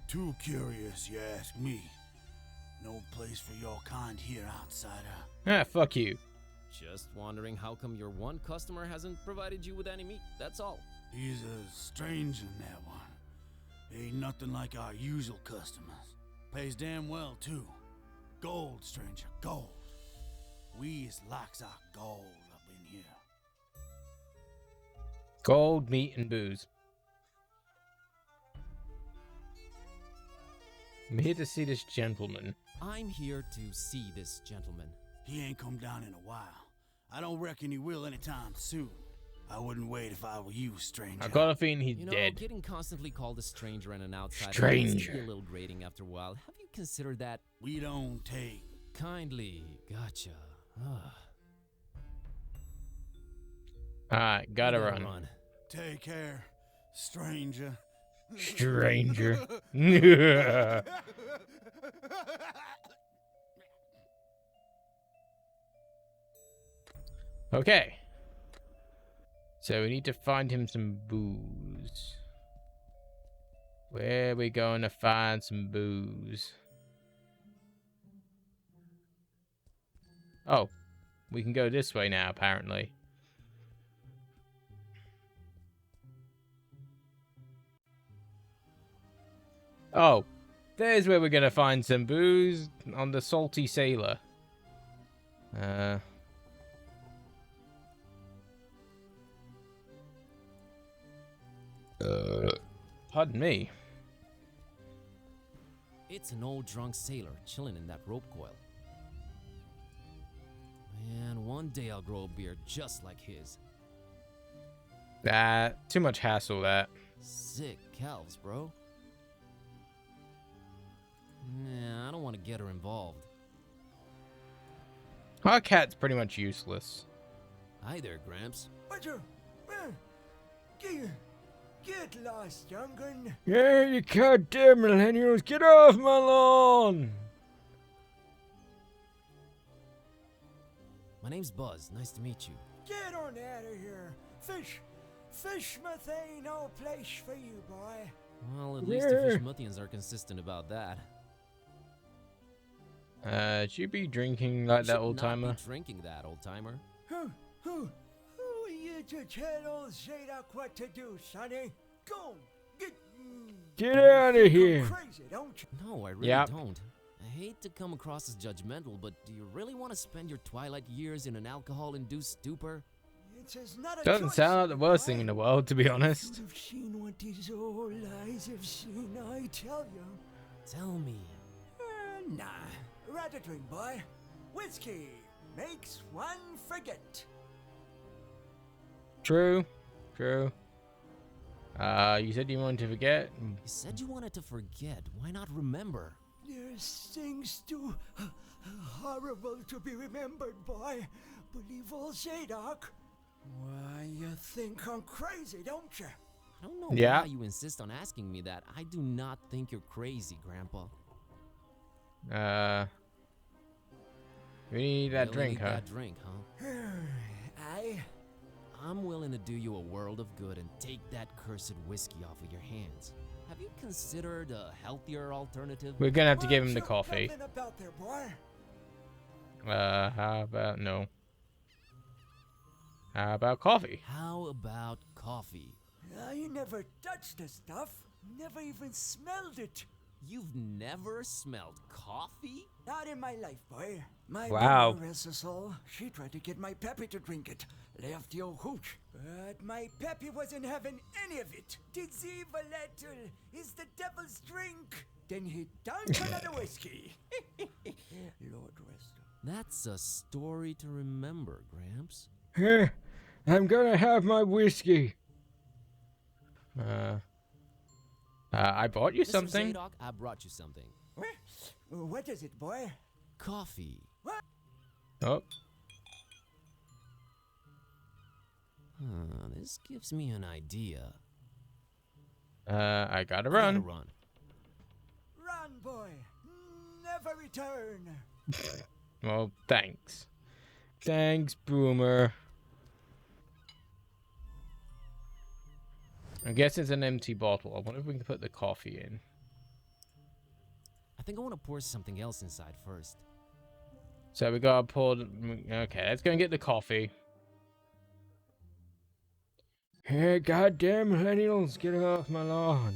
Too curious, you ask me. No place for your kind here, outsider. Ah, fuck you. Just wondering how come your one customer hasn't provided you with any meat, that's all. He's a stranger in that one. Ain't nothing like our usual customers. Pays damn well, too. Gold, stranger, gold. We is likes our gold up in here. Gold, meat, and booze. I'm here to see this gentleman. I'm here to see this gentleman. He ain't come down in a while. I don't reckon he will anytime soon. I wouldn't wait if I were you, stranger. I got a feeling he's You know, dead. getting constantly called a stranger and an outsider Stranger. makes it be a little grating after a while. Have you considered that? We don't take... Kindly, gotcha. Alright, gotta Gotta run. Take care, stranger. Stranger. Okay. So we need to find him some booze. Where are we going to find some booze? Oh, we can go this way now, apparently. Oh, there's where we're going to find some booze, on the Salty Sailor. Pardon me. It's an old drunk sailor chilling in that rope coil. Man, one day I'll grow a beard just like his. Too much hassle, that. Sick calves, bro. Nah, I don't want to get her involved. Our cat's pretty much useless. Hi there, Gramps. Butcher, get lost, young'un. Yeah, you goddamn millennials, get off my lawn! My name's Buzz. Nice to meet you. Get on out of here. Fishmouth ain't no place for you, boy. Well, at least the Fishmuthians are consistent about that. Should you be drinking like that Should old not timer? be drinking that, old timer. Who are you to tell old Zadok what to do, sonny? Go, Get out of here! crazy, don't you? No, I really Yep. don't. I hate to come across as judgmental, but do you really want to spend your twilight years in an alcohol-induced stupor? It's not a Doesn't choice, sound like the worst boy. thing in the world, to be honest. You've seen what these old eyes have seen, I tell you. Tell me. Nah, rather drink, boy. Whiskey makes one forget. True. You said you wanted to forget. You said you wanted to forget. Why not remember? There's things too horrible to be remembered, boy. Believe old Zadok. Why, you think I'm crazy, don't you? I don't know Yeah. why you insist on asking me that. I do not think you're crazy, Grandpa. We need that Really drink, need huh? that drink, huh? I'm willing to do you a world of good and take that cursed whiskey off of your hands. Have you considered a healthier alternative? We're gonna have to give him the What you coffee. babbling about there, boy? How about no? How about coffee? How about coffee? I never touched the stuff. Never even smelled it. You've never smelled coffee? Not in my life, boy. My Wow. mother, rest her soul, she tried to get my Peppy to drink it. Left the old hooch. But my Peppy wasn't having any of it. It's evil, little. It's the devil's drink. Then he dunked another whiskey. Lord rest her. That's a story to remember, Gramps. Here, I'm gonna have my whiskey. I bought you Mr. something. Zadok, I brought you something. What is it, boy? Coffee. Oh, This gives me an idea. I gotta I gotta run. run. Run, boy. Never return. Well, thanks. Thanks, Boomer. I guess it's an empty bottle. I wonder if we can put the coffee in. I think I want to pour something else inside first. So we gotta pour. Okay, let's go and get the coffee. Hey, goddamn millennials, get off my lawn.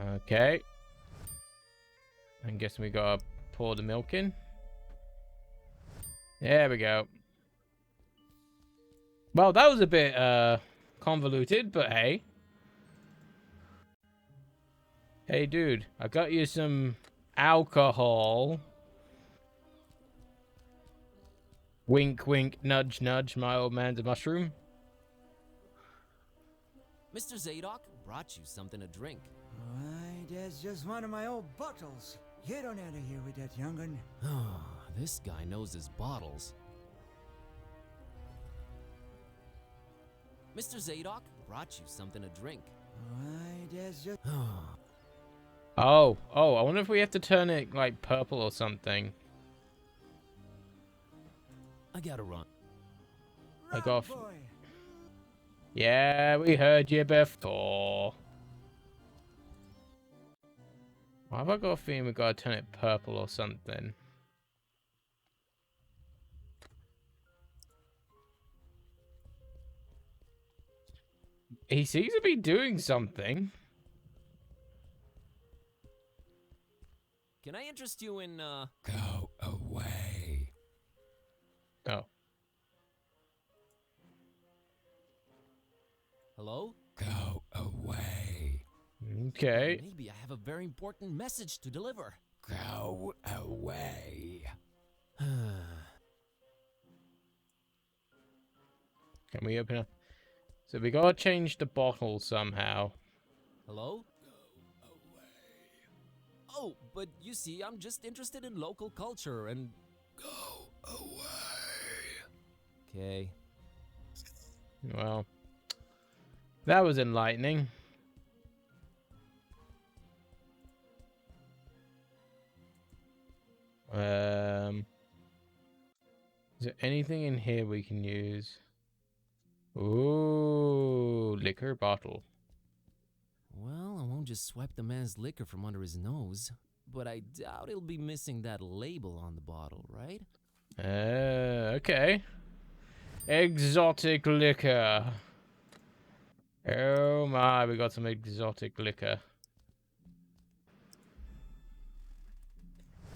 Okay. I'm guessing we gotta pour the milk in. There we go. Well, that was a bit convoluted, but hey. Hey, dude, I got you some alcohol. Wink, wink, nudge, nudge, my old man's a mushroom. Mr. Zadok brought you something to drink. Why, that's just one of my old bottles. Get on out of here with that young'un. This guy knows his bottles. Mr. Zadok brought you something to drink. Why, that's just... Oh, I wonder if we have to turn it like purple or something. I gotta run. I Run, got. boy. Yeah, we heard you before. Why have I got a feeling we gotta turn it purple or something? He seems to be doing something. Can I interest you in, Go away. Oh. Hello? Go away. Okay. Maybe I have a very important message to deliver. Go away. Can we open up? So we gotta change the bottle somehow. Hello? Oh, but you see, I'm just interested in local culture and... Go away. Okay. Well, that was enlightening. Is there anything in here we can use? Ooh, liquor bottle. Well, I won't just swipe the man's liquor from under his nose. But I doubt he'll be missing that label on the bottle, right? Okay. Exotic liquor. Oh my, we got some exotic liquor.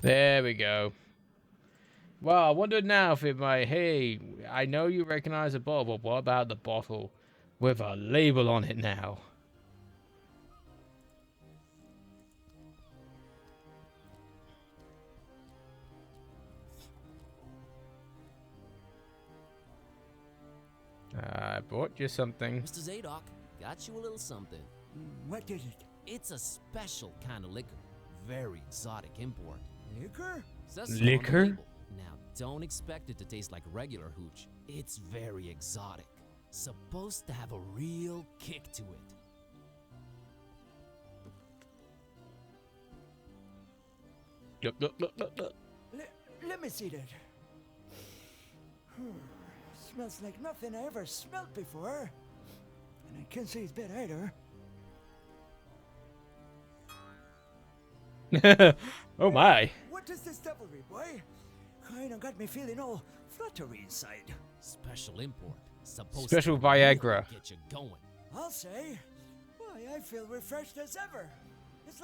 There we go. Well, I wondered now if it might... Hey, I know you recognize a bottle, but what about the bottle with a label on it now? I brought you something. Mr. Zadok, got you a little something. What is it? It's a special kind of liquor. Very exotic import. Liquor? Says so on the Liquor? label. Now, don't expect it to taste like regular hooch. It's very exotic. Supposed to have a real kick to it. Let me see that. Smells like nothing I ever smelled before. And I can't say it's bad either. Oh my. What is this devilry, boy? Kinda got me feeling all fluttery inside. Special import. Supposed Special to really Viagra. get you going. I'll say. Why, I feel refreshed as ever. It's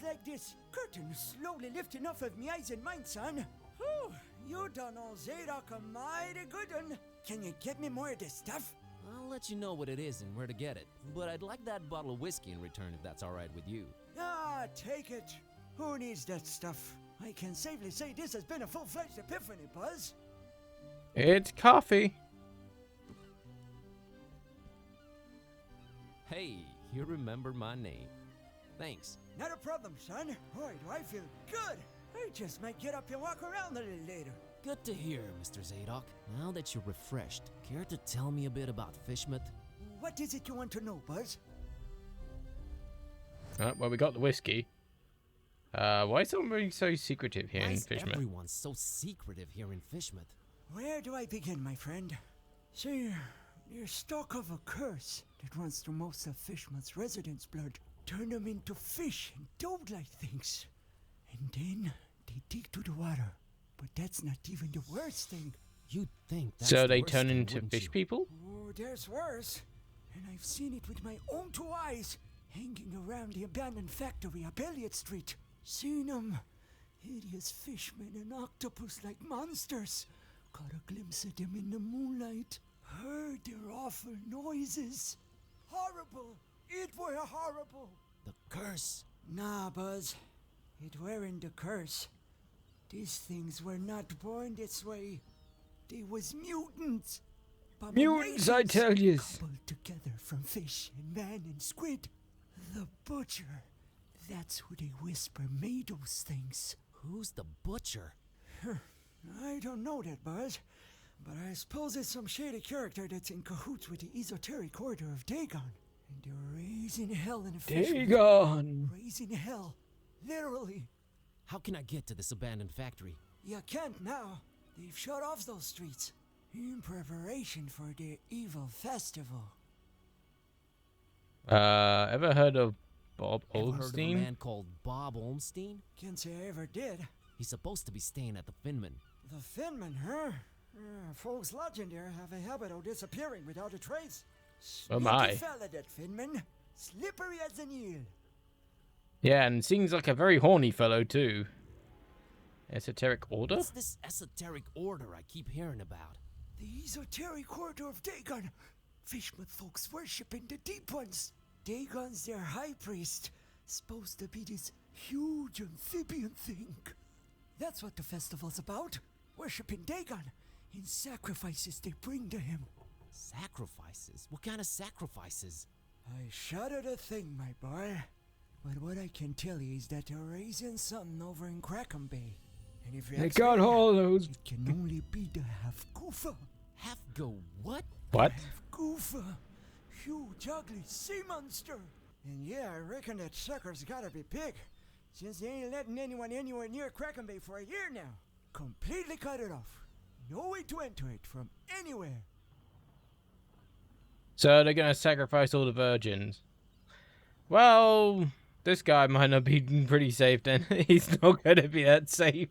like this curtain slowly lifting off of me eyes and mind, son. Whew, you done all Zadok a mighty good one. Can you get me more of this stuff? I'll let you know what it is and where to get it. But I'd like that bottle of whiskey in return if that's alright with you. Ah, take it. Who needs that stuff? I can safely say this has been a full-fledged epiphany, Buzz. It's coffee. Hey, you remember my name. Thanks. Not a problem, son. Boy, do I feel good. I just might get up and walk around a little later. Good to hear, Mr. Zadok. Now that you're refreshed, care to tell me a bit about Fishmouth? What is it you want to know, Buzz? Well, we got the whiskey. Why is everyone being so secretive here Why in is Fishman? everyone so secretive here in Fishmouth? Where do I begin, my friend? See, there's talk of a curse that runs through most of Fishmouth's residents' blood. Turn them into fish and toad-like things. And then they dig to the water. But that's not even the worst thing. You'd think that's So the they worst turn thing, into wouldn't fish you? people? Oh, there's worse. And I've seen it with my own two eyes, hanging around the abandoned factory up Elliott Street. Seen them. Hideous fishmen and octopus-like monsters. Caught a glimpse of them in the moonlight. Heard their awful noises. Horrible. It were horrible. The curse. Nah, Buzz. It weren't the curse. These things were not born this way. They was mutants. Mutants, I tell yous. Coupled together from fish and man and squid. The butcher. That's who they whisper made those things. Who's the butcher? I don't know that, Buzz. But I suppose it's some shady character that's in cahoots with the esoteric order of Dagon. And they're raising hell in a fish. Dagon! Raising hell. Literally. How can I get to this abandoned factory? You can't now. They've shut off those streets. In preparation for their evil festival. Ever heard of Bob Ever heard of a Oldstein? man called Bob Olmstein? Can't say I ever did. He's supposed to be staying at the Finman. The Finman, huh? Folks lodging there have a habit of disappearing without a trace. Oh my. Sneaky fella, that Finman. Slippery as an eel. Yeah, and seems like a very horny fellow too. Esoteric order? What's this esoteric order I keep hearing about? The esoteric order of Dagon. Fishmouth folks worshiping the deep ones. Dagon's their high priest. Supposed to be this huge amphibian thing. That's what the festival's about. Worshipping Dagon in sacrifices they bring to him. Sacrifices? What kind of sacrifices? I shudder to think, my boy. But what I can tell you is that they're raising something over in Crackham Bay. And if you They ask got me, all those. it can only be the half-goofa. Half-go what? What? Half-goofa. Huge, ugly sea monster. And yeah, I reckon that sucker's gotta be big. Since they ain't letting anyone anywhere near Crackham Bay for a year now. Completely cut it off. No way to enter it from anywhere. So they're gonna sacrifice all the virgins. Well, this guy might not be pretty safe then. He's not gonna be that safe.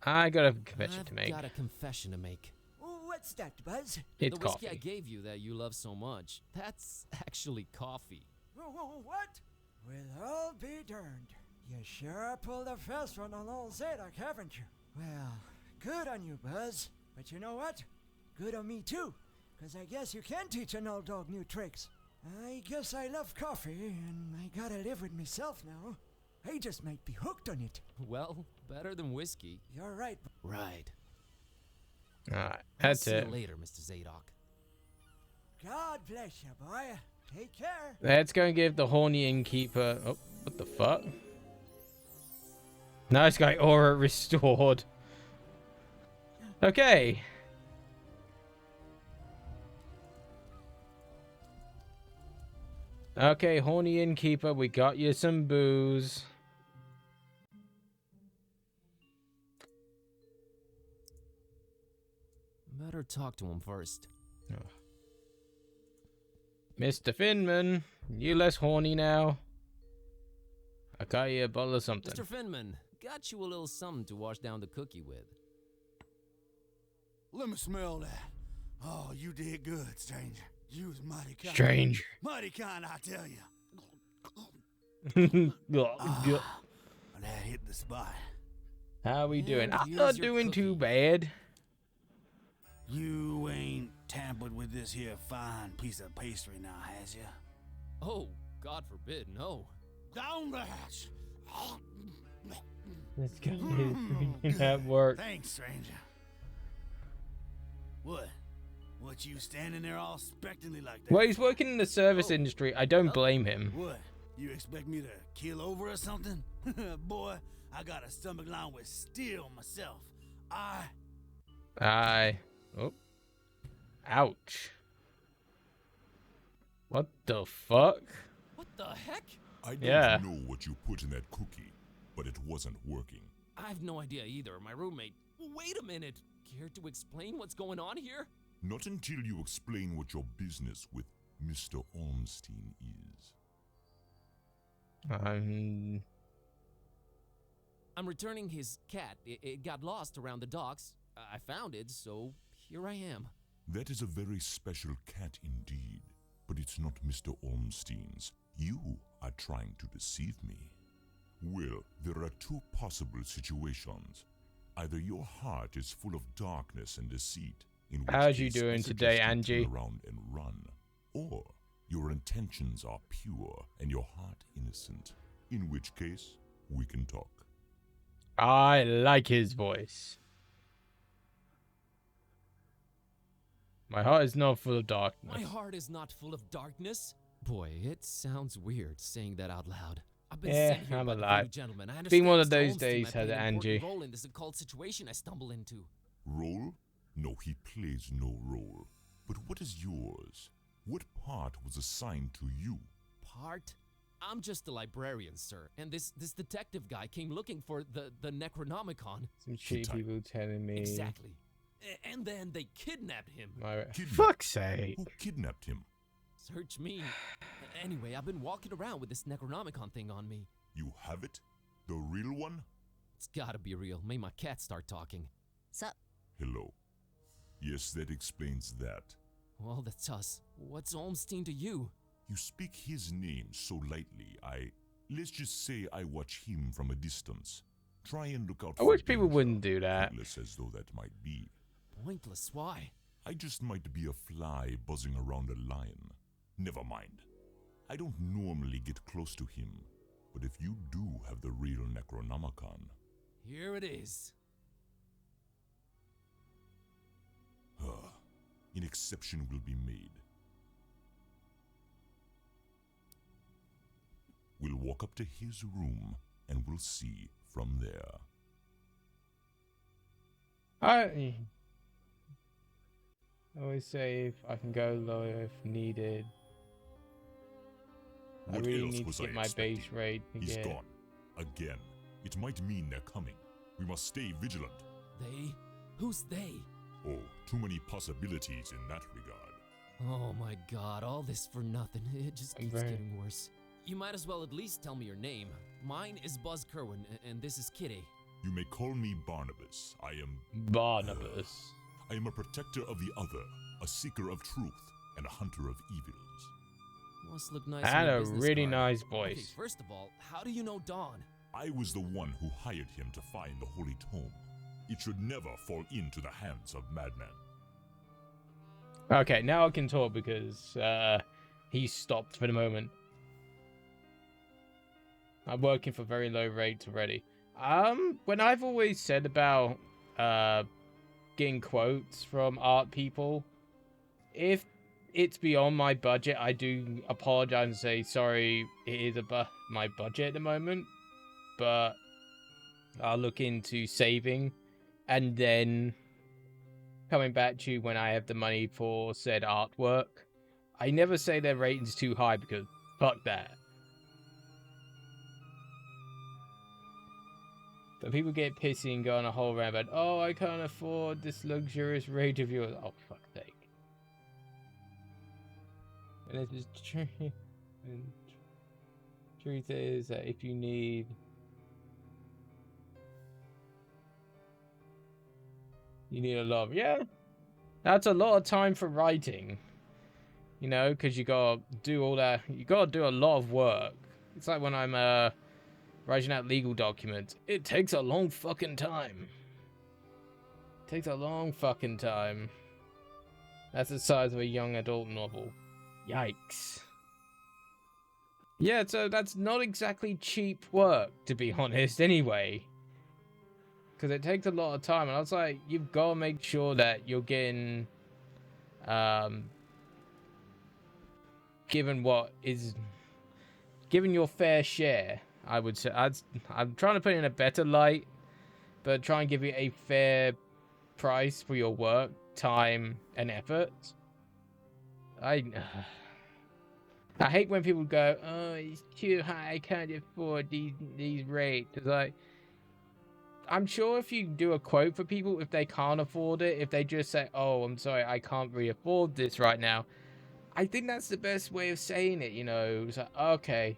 I got a confession to make. I've got a confession to make. What's that, Buzz? It's the whiskey coffee. I gave you that you love so much, that's actually coffee. What? Well, I'll be darned. You sure pulled a fast one on old Zadok, haven't you? Well, good on you, Buzz. But you know what? Good on me, too. Because I guess you can teach an old dog new tricks. I guess I love coffee, and I gotta live with myself now. I just might be hooked on it. Well, better than whiskey. You're right. Right. Alright, I'll that's see it. you later, Mr. Zadok. God bless you, boy. Take care. Let's go and give the horny innkeeper... Oh, what the fuck? Nice guy, aura restored. Okay. Okay, horny innkeeper, we got you some booze. Better talk to him first. Mr. Finman, you less horny now? I got you a bottle of something. Mr. Finman, got you a little something to wash down the cookie with. Let me smell that. Oh, you did good, stranger. You was mighty kind. Strange. Mighty kind, I tell you. That hit the spot. How we doing? And I'm here's not your doing too cookie. bad. You ain't tampered with this here fine piece of pastry now, has ya? Oh, God forbid, no. Down the hatch. This guy is freaking at work. Thanks, stranger. What? What, you standing there all expectantly like that? Well, he's working in the service industry. I don't blame him. What? You expect me to keel over or something? Boy, I got a stomach line with steel myself. Oh. Ouch. What the fuck? What the heck? I don't Yeah. know what you put in that cookie, but it wasn't working. I have no idea either. My roommate. Wait a minute. Care to explain what's going on here? Not until you explain what your business with Mr. Ormstein is. I'm returning his cat. It got lost around the docks. I found it, so here I am. That is a very special cat indeed, but it's not Mr. Ormstein's. You are trying to deceive me. Well, there are two possible situations. Either your heart is full of darkness and deceit, in which How's you case doing I today, suggest you Angie? turn around and run, or your intentions are pure and your heart innocent, in which case we can talk. I like his voice. My heart is not full of darkness. My heart is not full of darkness. Boy, it sounds weird saying that out loud. I've been Yeah, sent here I'm by the alive. voodoo gentleman. I Been one of understand those Mr. Olmstein days, might play has it, an important Angie? role in this occult situation I stumble into. Role? No, he plays no role. But what is yours? What part was assigned to you? Part? I'm just a librarian, sir, and this detective guy came looking for the Necronomicon. Some cheap people telling me. Exactly. And then they kidnapped him. Fuck's sake. Who kidnapped him? Search me. Anyway, I've been walking around with this Necronomicon thing on me. You have it? The real one? It's gotta be real. Made my cat start talking. Sup? Hello. Yes, that explains that. Well, that's us. What's Olmstein to you? You speak his name so lightly, let's just say I watch him from a distance. Try and look out I for wish people danger, wouldn't do that. pointless as though that might be. Pointless, why? I just might be a fly buzzing around a lion. Never mind. I don't normally get close to him, but if you do have the real Necronomicon... Here it is. An exception will be made. We'll walk up to his room, and we'll see from there. I always say if I can go low if needed. I What really else need was to I get my expecting? base rate to He's get. gone. Again. It might mean they're coming. We must stay vigilant. They? Who's they? Oh, too many possibilities in that regard. Oh my god, all this for nothing. It just keeps getting worse. You might as well at least tell me your name. Mine is Buzz Kerwin, and this is Kitty. You may call me Barnabas. I am... Barnabas. I am a protector of the other, a seeker of truth, and a hunter of evils. Must look nice. And on your a business really card. nice Okay, voice. first of all, how do you know Dawn? I was the one who hired him to find the Holy Tome. It should never fall into the hands of madmen. Okay, now I can talk because he stopped for the moment. I'm working for very low rates already. When I've always said about getting quotes from art people, if it's beyond my budget, I do apologize and say sorry. It is above my budget at the moment, but I'll look into saving and then coming back to you when I have the money for said artwork. I never say their rating's too high because fuck that. But people get pissy and go on a whole rant about, oh, I can't afford this luxurious rate of yours. Oh, fuck's sake. And this is true. And truth is that if you need... You need a lot. Yeah. That's a lot of time for writing. You know, because you gotta do all that. You gotta do a lot of work. It's like when I'm, writing out legal documents. It takes a long fucking time. It takes a long fucking time. That's the size of a young adult novel. Yikes. Yeah, so that's not exactly cheap work, to be honest, anyway. Because it takes a lot of time, and I was like, you've got to make sure that you're getting, given your fair share. I would say I'm trying to put it in a better light, but try and give you a fair price for your work, time, and effort. I hate when people go, "Oh, it's too high. I can't afford these rates." It's like, I'm sure if you do a quote for people, if they can't afford it, if they just say, "Oh, I'm sorry, I can't really afford this right now," I think that's the best way of saying it. You know, it's like, okay.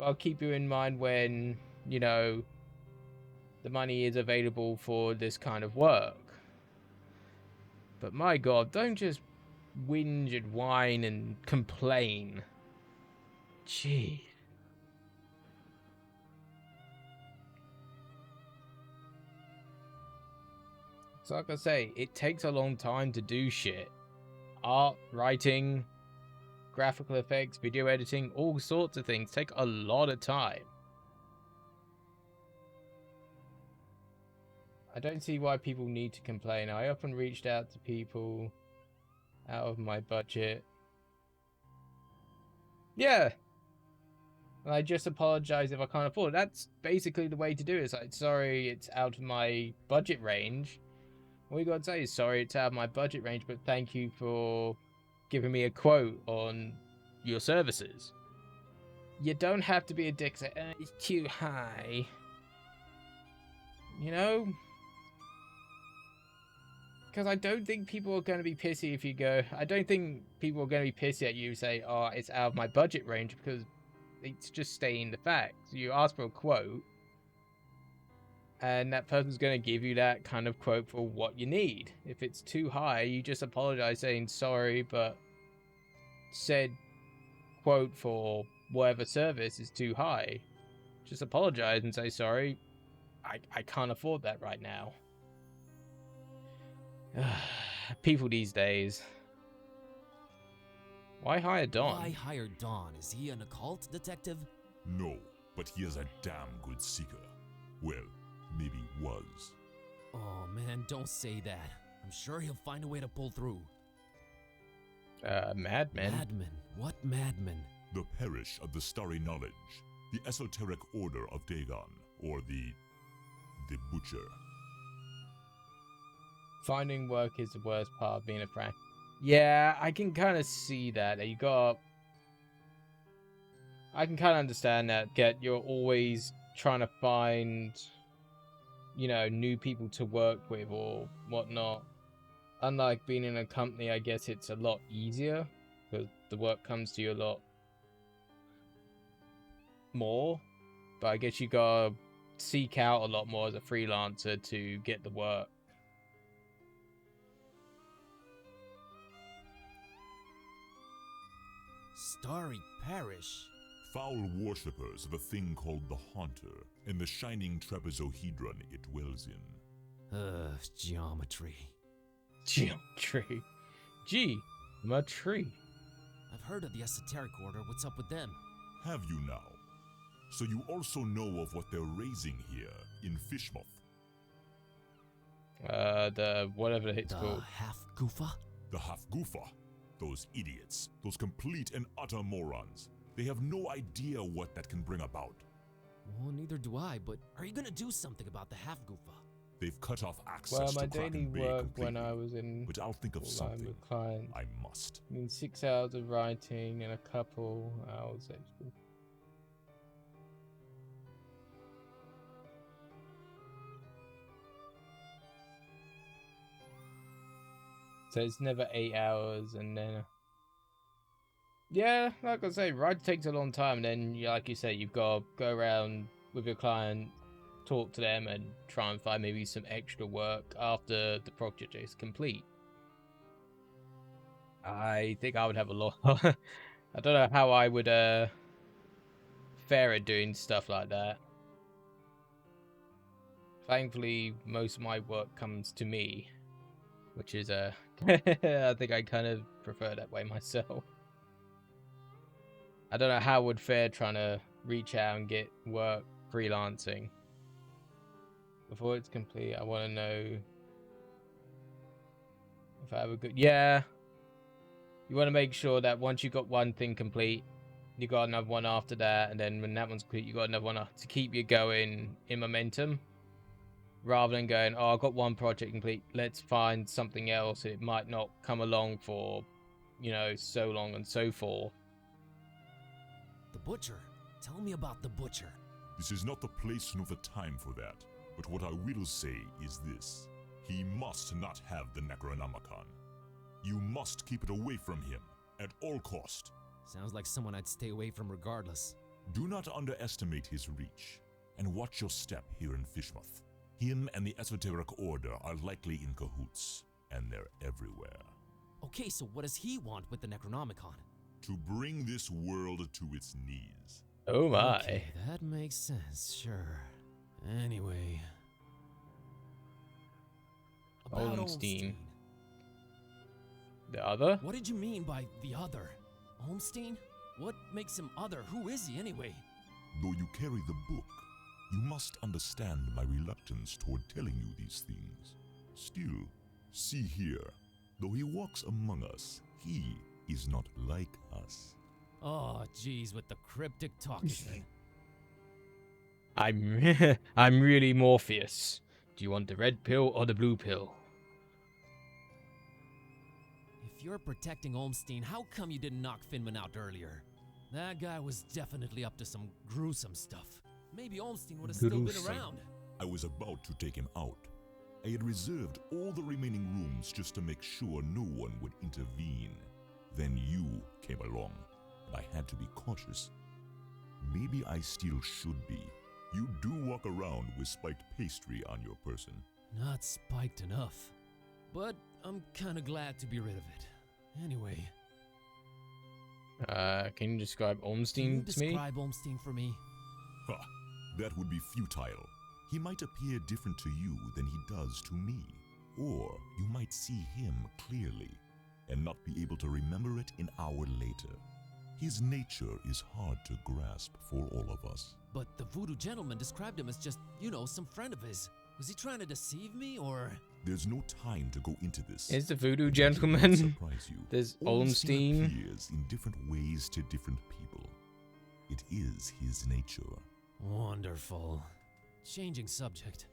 I'll keep you in mind when, you know, the money is available for this kind of work. But my god, don't just whinge and whine and complain. Gee. So like I say, it takes a long time to do shit. Art, writing, graphical effects, video editing, all sorts of things take a lot of time. I don't see why people need to complain. I often reached out to people out of my budget. Yeah. And I just apologize if I can't afford it. That's basically the way to do it. It's like, sorry, it's out of my budget range. All you gotta say is, sorry, it's out of my budget range, but thank you for giving me a quote on your services. You don't have to be a dick, say, it's too high. You know? Because I don't think people are going to be pissy if you go... I don't think people are going to be pissy at you say, oh, it's out of my budget range, because it's just stating the facts. You ask for a quote, and that person's going to give you that kind of quote for what you need. If it's too high, you just apologize saying, sorry, but said quote for whatever service is too high. Just apologize and say, sorry, I can't afford that right now. People these days. Why hire Don? Why hire Don? Is he an occult detective? No, but he is a damn good seeker. Well, maybe was. Oh man, don't say that. I'm sure he'll find a way to pull through. Madmen? Madmen? What madmen? The Parish of the Starry Knowledge, the Esoteric Order of Dagon, or the Butcher. Finding work is the worst part of being a frank. Yeah, I can kind of see that. I can kind of understand that. You're always trying to find, you know, new people to work with or whatnot. Unlike being in a company, I guess it's a lot easier because the work comes to you a lot more. But I guess you gotta seek out a lot more as a freelancer to get the work. Starry Parish? Foul worshippers of a thing called the Haunter, and the shining trapezohedron it dwells in. Geometry. Geometry. Geometry. I've heard of the Esoteric Order. What's up with them? Have you now? So you also know of what they're raising here in Fishmouth? The whatever it's The called. half-goofa? The Half-Goofa. Those idiots. Those complete and utter morons. They have no idea what that can bring about. Well, neither do I, but are you gonna do something about the half-goofa? They've cut off access Well, my to Kraken daily Bay work completely. when I was in But I'll think of full-time something. with clients. I must. I mean, 6 hours of writing and a couple hours extra. So it's never 8 hours, and then yeah, like I say, writing takes a long time. And then, like you say, you've got to go around with your client, talk to them, and try and find maybe some extra work after the project is complete. I think I would have a lot. I don't know how I would fare at doing stuff like that. Thankfully, most of my work comes to me, which is I think I kind of prefer that way myself. I don't know how I would fare trying to reach out and get work freelancing. Before it's complete, I want to know if I have a good... Yeah. You want to make sure that once you've got one thing complete, you got another one after that, and then when that one's complete, you got another one to keep you going in momentum. Rather than going, oh, I've got one project complete, let's find something else. It might not come along for, so long and so forth. The butcher. Tell me about the butcher. This is not the place nor the time for that. But what I will say is this. He must not have the Necronomicon. You must keep it away from him, at all cost. Sounds like someone I'd stay away from regardless. Do not underestimate his reach, and watch your step here in Fishmouth. Him and the Esoteric Order are likely in cahoots, and they're everywhere. Okay, so what does he want with the Necronomicon? To bring this world to its knees. Oh my. Okay, that makes sense, sure. Anyway... About Olmstein. The other? What did you mean by the other? Olmstein? What makes him other? Who is he anyway? Though you carry the book, you must understand my reluctance toward telling you these things. Still, see here, though he walks among us, he is not like us. Oh, geez, with the cryptic talk again. I'm really Morpheus. Do you want the red pill or the blue pill? If you're protecting Olmstein, how come you didn't knock Finman out earlier? That guy was definitely up to some gruesome stuff. Maybe Olmstein would have still been around. I was about to take him out. I had reserved all the remaining rooms just to make sure no one would intervene. Then you came along, and I had to be cautious. Maybe I still should be. You do walk around with spiked pastry on your person. Not spiked enough. But I'm kinda glad to be rid of it. Anyway. Can you describe Olmstein to me? Describe Olmstein for me? Ha! That would be futile. He might appear different to you than he does to me. Or you might see him clearly, and not be able to remember it an hour later. His nature is hard to grasp for all of us. But the voodoo gentleman described him as just, some friend of his. Was he trying to deceive me, or...? There's no time to go into this. Is the voodoo gentleman? Surprise you. There's Olmstein. Appears in different ways to different people. It is his nature. Wonderful. Changing subject.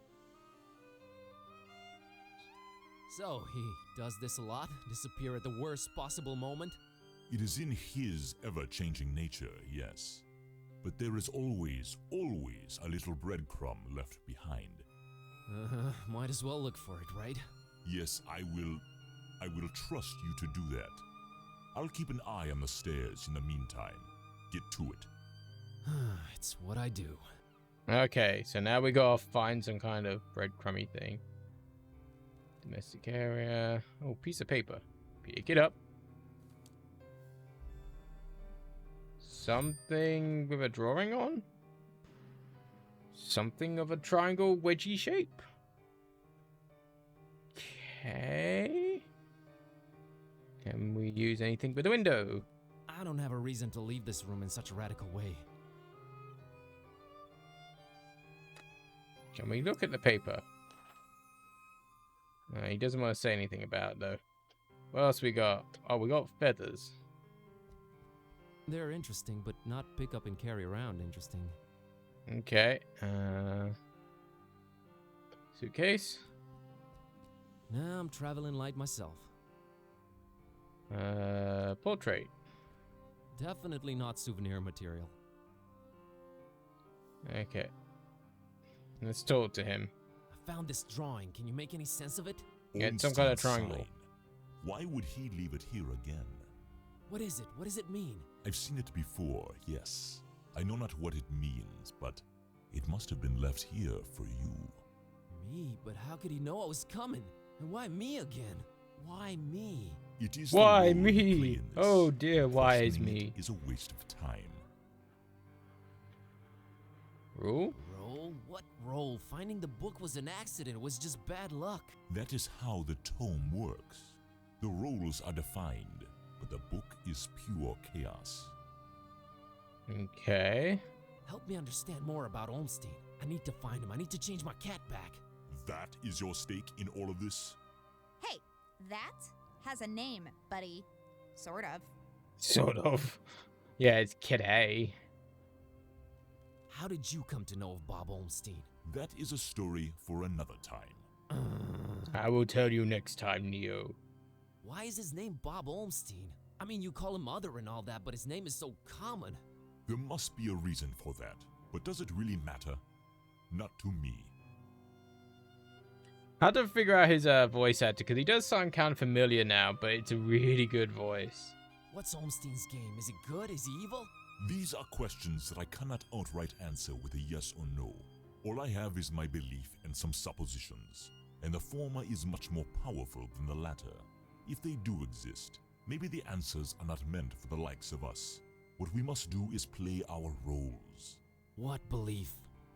So, he does this a lot? Disappear at the worst possible moment? It is in his ever-changing nature, yes. But there is always a little breadcrumb left behind. Might as well look for it, right? Yes, I will trust you to do that. I'll keep an eye on the stairs in the meantime. Get to it. It's what I do. Okay, so now we gotta find some kind of breadcrumby thing. Domestic area. Oh, piece of paper. Pick it up. Something with a drawing on? Something of a triangle wedgy shape. Okay. Can we use anything with a window? I don't have a reason to leave this room in such a radical way. Can we look at the paper? He doesn't want to say anything about it, though. What else we got? Oh, we got feathers. They're interesting, but not pick up and carry around interesting. Okay. Suitcase. Nah, I'm traveling light myself. Portrait. Definitely not souvenir material. Okay. Let's talk to him. I found this drawing. Can you make any sense of it? Yeah, some kind of Ormstein's triangle. sign. Why would he leave it here again? What is it? What does it mean? I've seen it before, yes. I know not what it means, but it must have been left here for you. Me? But how could he know I was coming? And why me again? Why me? It is Why the role you play me? in this. Oh dear, why is Questioning me? it is a waste of time. Rule? Roll? What roll? Finding the book was an accident. It was just bad luck. That is how the tome works. The roles are defined, but the book is pure chaos. Okay. Help me understand more about Olmstein. I need to find him. I need to change my cat back. That is your stake in all of this? Hey, that has a name, buddy. Sort of. Sort of. Yeah, it's Kid A. How did you come to know of Bob Olmstein? That is a story for another time. I will tell you next time, Neo. Why is his name Bob Olmstein? I mean, you call him Mother and all that, but his name is so common. There must be a reason for that. But does it really matter? Not to me. I had to figure out his voice actor, because he does sound kind of familiar now, but it's a really good voice. What's Olmstein's game? Is it good? Is he evil? These are questions that I cannot outright answer with a yes or no. All I have is my belief and some suppositions, and the former is much more powerful than the latter. If they do exist, maybe the answers are not meant for the likes of us. What we must do is play our roles. What belief?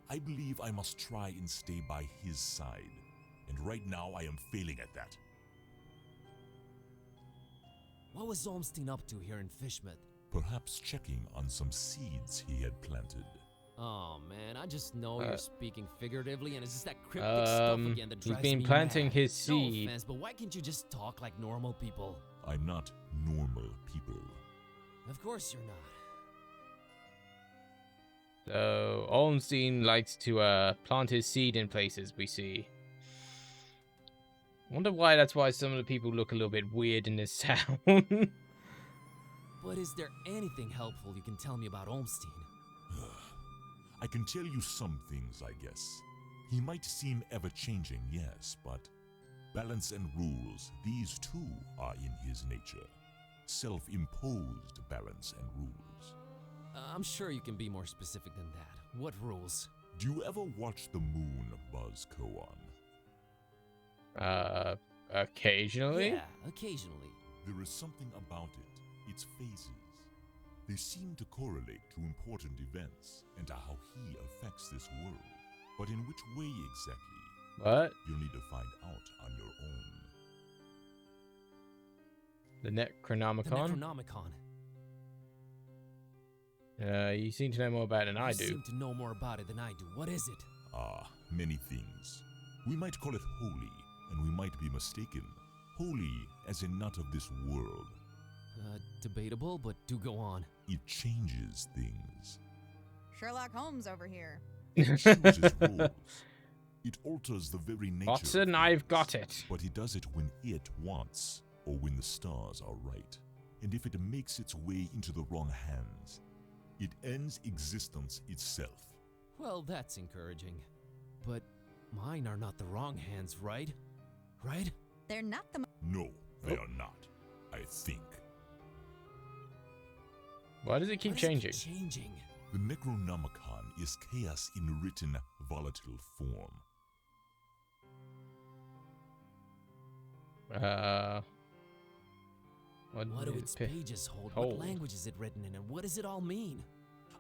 I believe I must try and stay by his side, and right now I am failing at that. What was Olmstein up to here in Fishmouth? Perhaps checking on some seeds he had planted. Oh man, I just know you're speaking figuratively, and it's just that cryptic stuff again that drives He's been me planting mad. his seed. No offense, but why can't you just talk like normal people? I'm not normal people. Of course you're not. So, Olmstein likes to plant his seed in places, we see. Wonder why that's why some of the people look a little bit weird in this town. But is there anything helpful you can tell me about Olmstein? I can tell you some things, I guess. He might seem ever-changing, yes, but balance and rules, these too are in his nature. Self-imposed balance and rules. I'm sure you can be more specific than that. What rules? Do you ever watch the moon buzz koan? Occasionally? Yeah, occasionally. There is something about it, its phases. They seem to correlate to important events and to how he affects this world. But in which way exactly? What? You'll need to find out on your own. The Necronomicon? The Necronomicon. You seem to know more about it than I You do. seem to know more about it than I do. What is it? Many things. We might call it holy, and we might be mistaken. Holy as in not of this world. Debatable, but do go on. It changes things. Sherlock Holmes over here. It chooses roles. It alters the very nature. Watson, I've got it. But it does it when it wants, or when the stars are right. And if it makes its way into the wrong hands, it ends existence itself. Well, that's encouraging. But mine are not the wrong hands, right? Right? They're not the. No, they are not. I think. Why does it keep changing? Changing. The Necronomicon is chaos in written, volatile form. What do its pages hold? What language is it written in, and what does it all mean?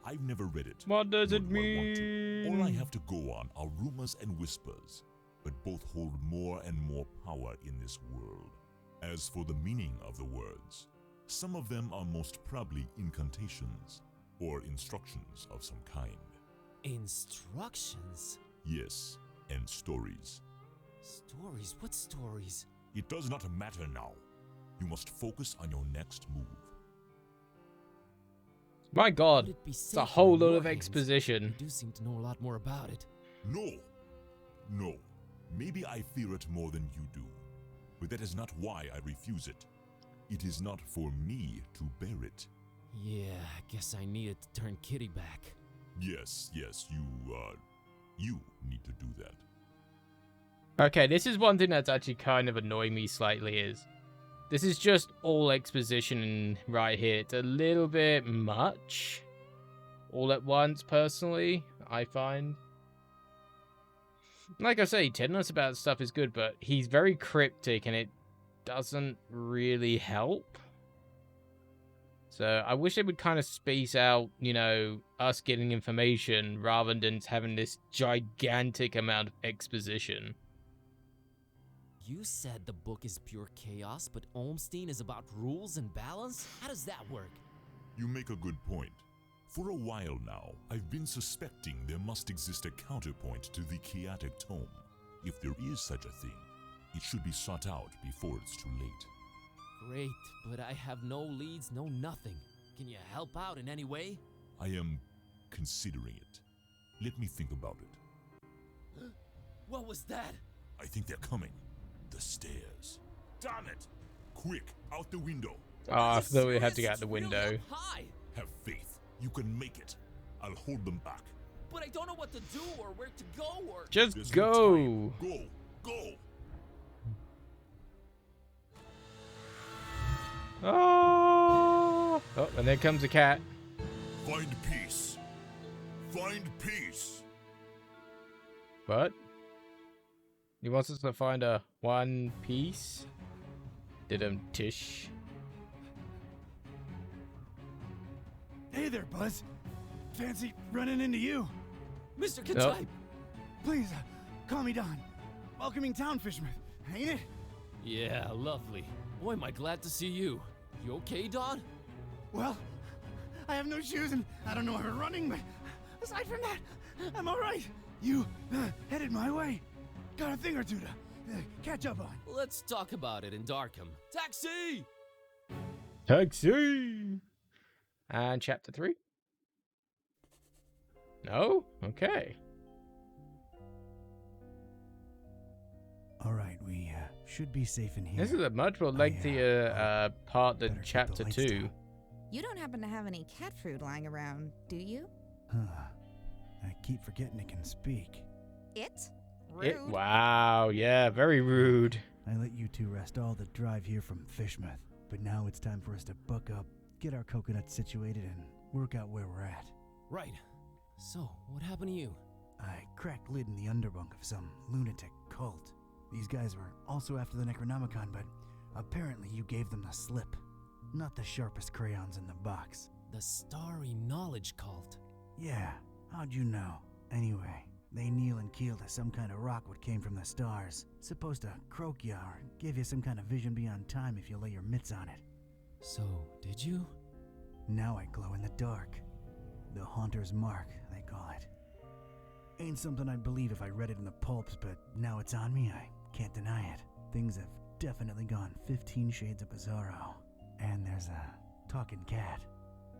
I've never read it. What does nor it do I want to. mean? All I have to go on are rumors and whispers, but both hold more and more power in this world. As for the meaning of the words, some of them are most probably incantations or instructions of some kind. Instructions? Yes, and stories. Stories? What stories? It does not matter now. You must focus on your next move. My god, Would it be it's a safer whole in lot your of hands? exposition. You do seem to know a lot more about it. No. Maybe I fear it more than you do. But that is not why I refuse it. It is not for me to bear it. Yeah, I guess I needed to turn Kitty back. Yes, you need to do that. Okay, this is one thing that's actually kind of annoying me slightly is this is just all exposition right here. It's a little bit much all at once, personally, I find. Like I say, telling us about stuff is good, but he's very cryptic and it doesn't really help. So I wish they would kind of space out, you know, us getting information rather than having this gigantic amount of exposition. You said the book is pure chaos, but Olmstein is about rules and balance? How does that work? You make a good point. For a while now, I've been suspecting there must exist a counterpoint to the chaotic tome. If there is such a thing, it should be sought out before it's too late. Great, but I have no leads, no nothing. Can you help out in any way? I am considering it. Let me think about it. What was that? I think they're coming. The stairs. Damn it! Quick, out the window. Oh, I thought we had to get out the window. Really up high. Have faith. You can make it. I'll hold them back. But I don't know what to do or where to go or... Just There's go. no time. Go. Oh, and there comes a cat. Find peace. Find peace. What? He wants us to find a one piece? Tish. Hey there, Buzz. Fancy running into you. Mr. Contype! Please, call me Don. Welcoming town, Fishman, ain't it? Yeah, lovely. Boy, am I glad to see you. You okay, Don? Well, I have no shoes and I don't know how to running, but aside from that, I'm all right. You headed my way. Got a thing or two to catch up on. Let's talk about it in Darkham. Taxi! Taxi! And chapter 3? No? Okay. All right, we should be safe in here. This is a much more lengthier part than chapter 2. You don't happen to have any cat food lying around, do you? I keep forgetting it can speak. It? Rude. Wow, yeah, very rude. I let you two rest all the drive here from Fishmouth, but now it's time for us to buck up, get our coconuts situated, and work out where we're at. Right. So, what happened to you? I cracked lid in the underbunk of some lunatic cult. These guys were also after the Necronomicon, but apparently you gave them the slip. Not the sharpest crayons in the box. The Starry Knowledge Cult. Yeah, how'd you know? Anyway, they kneel and keel to some kind of rock what came from the stars. Supposed to croak ya or give you some kind of vision beyond time if you lay your mitts on it. So, did you? Now I glow in the dark. The Haunter's Mark, they call it. Ain't something I'd believe if I read it in the pulps, but now it's on me, I can't deny it. Things have definitely gone 15 shades of bizarro. And there's a talking cat.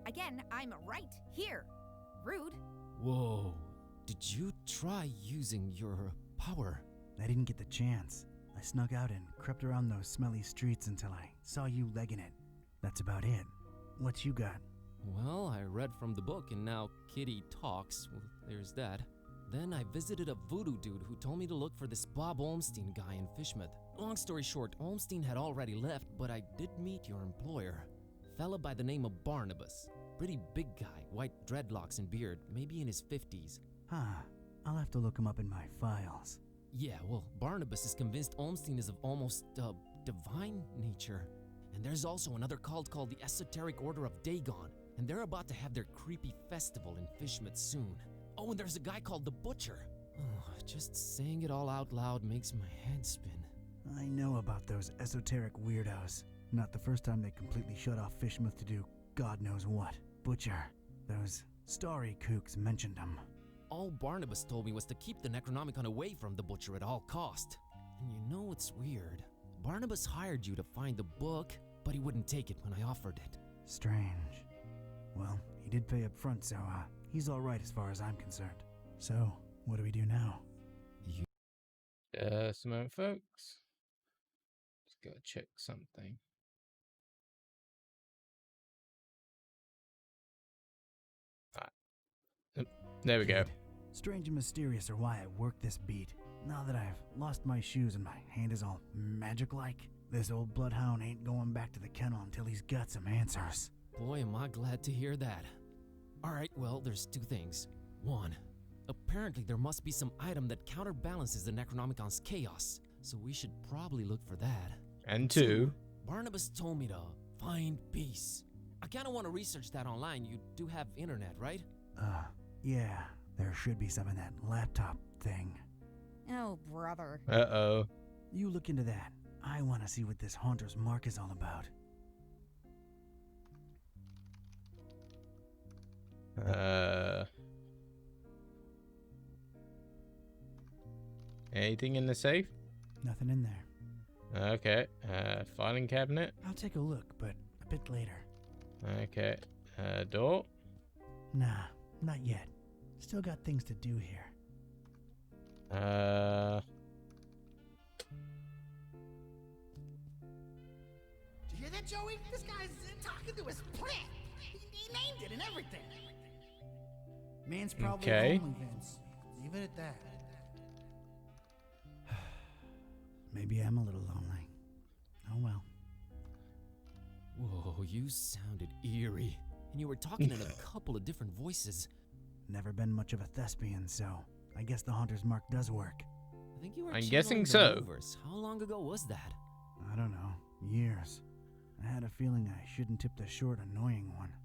Again, I'm right here. Rude. Whoa. Did you try using your power? I didn't get the chance. I snuck out and crept around those smelly streets until I saw you legging it. That's about it. What you got? Well, I read from the book and now Kitty talks. Well, there's that. Then I visited a voodoo dude who told me to look for this Bob Olmstein guy in Fishmouth. Long story short, Olmstein had already left, but I did meet your employer. Fella by the name of Barnabas. Pretty big guy, white dreadlocks and beard, maybe in his 50s. Huh. I'll have to look him up in my files. Yeah, well, Barnabas is convinced Olmstein is of almost, divine nature. And there's also another cult called the Esoteric Order of Dagon, and they're about to have their creepy festival in Fishmouth soon. Oh, and there's a guy called the Butcher. Oh, just saying it all out loud makes my head spin. I know about those esoteric weirdos. Not the first time they completely shut off Fishmouth to do God knows what. Butcher. Those starry kooks mentioned them. All Barnabas told me was to keep the Necronomicon away from the butcher at all cost. And you know what's weird? Barnabas hired you to find the book, but he wouldn't take it when I offered it. Strange. Well, he did pay up front, so he's all right as far as I'm concerned. So, what do we do now? Just a moment, folks. Just gotta check something. Alright. There we go. Strange and mysterious are why I work this beat. Now that I've lost my shoes and my hand is all magic-like, this old bloodhound ain't going back to the kennel until he's got some answers. Boy, am I glad to hear that. Alright, well, there's two things. One, apparently there must be some item that counterbalances the Necronomicon's chaos, so we should probably look for that. And two, Barnabas told me to find peace. I kinda want to research that online. You do have internet, right? Yeah, there should be some in that laptop thing. Oh, brother. uh-oh. You look into that. I want to see what this Haunter's Mark is all about. Anything in the safe? Nothing in there. Okay. Filing cabinet? I'll take a look, but a bit later. Okay. Door? Nah, not yet. Still got things to do here. Did you hear that, Joey? This guy's talking to his plant. He named it and everything. Man's probably Okay. lonely, Vince. Leave it at that. Maybe I'm a little lonely. Oh well. Whoa, you sounded eerie. And you were talking in a couple of different voices. Never been much of a thespian, so I guess the Haunter's Mark does work. I think you were I'm channeling guessing the so. Movers. How long ago was that? I don't know. Years. I had a feeling I shouldn't tip the short, annoying one.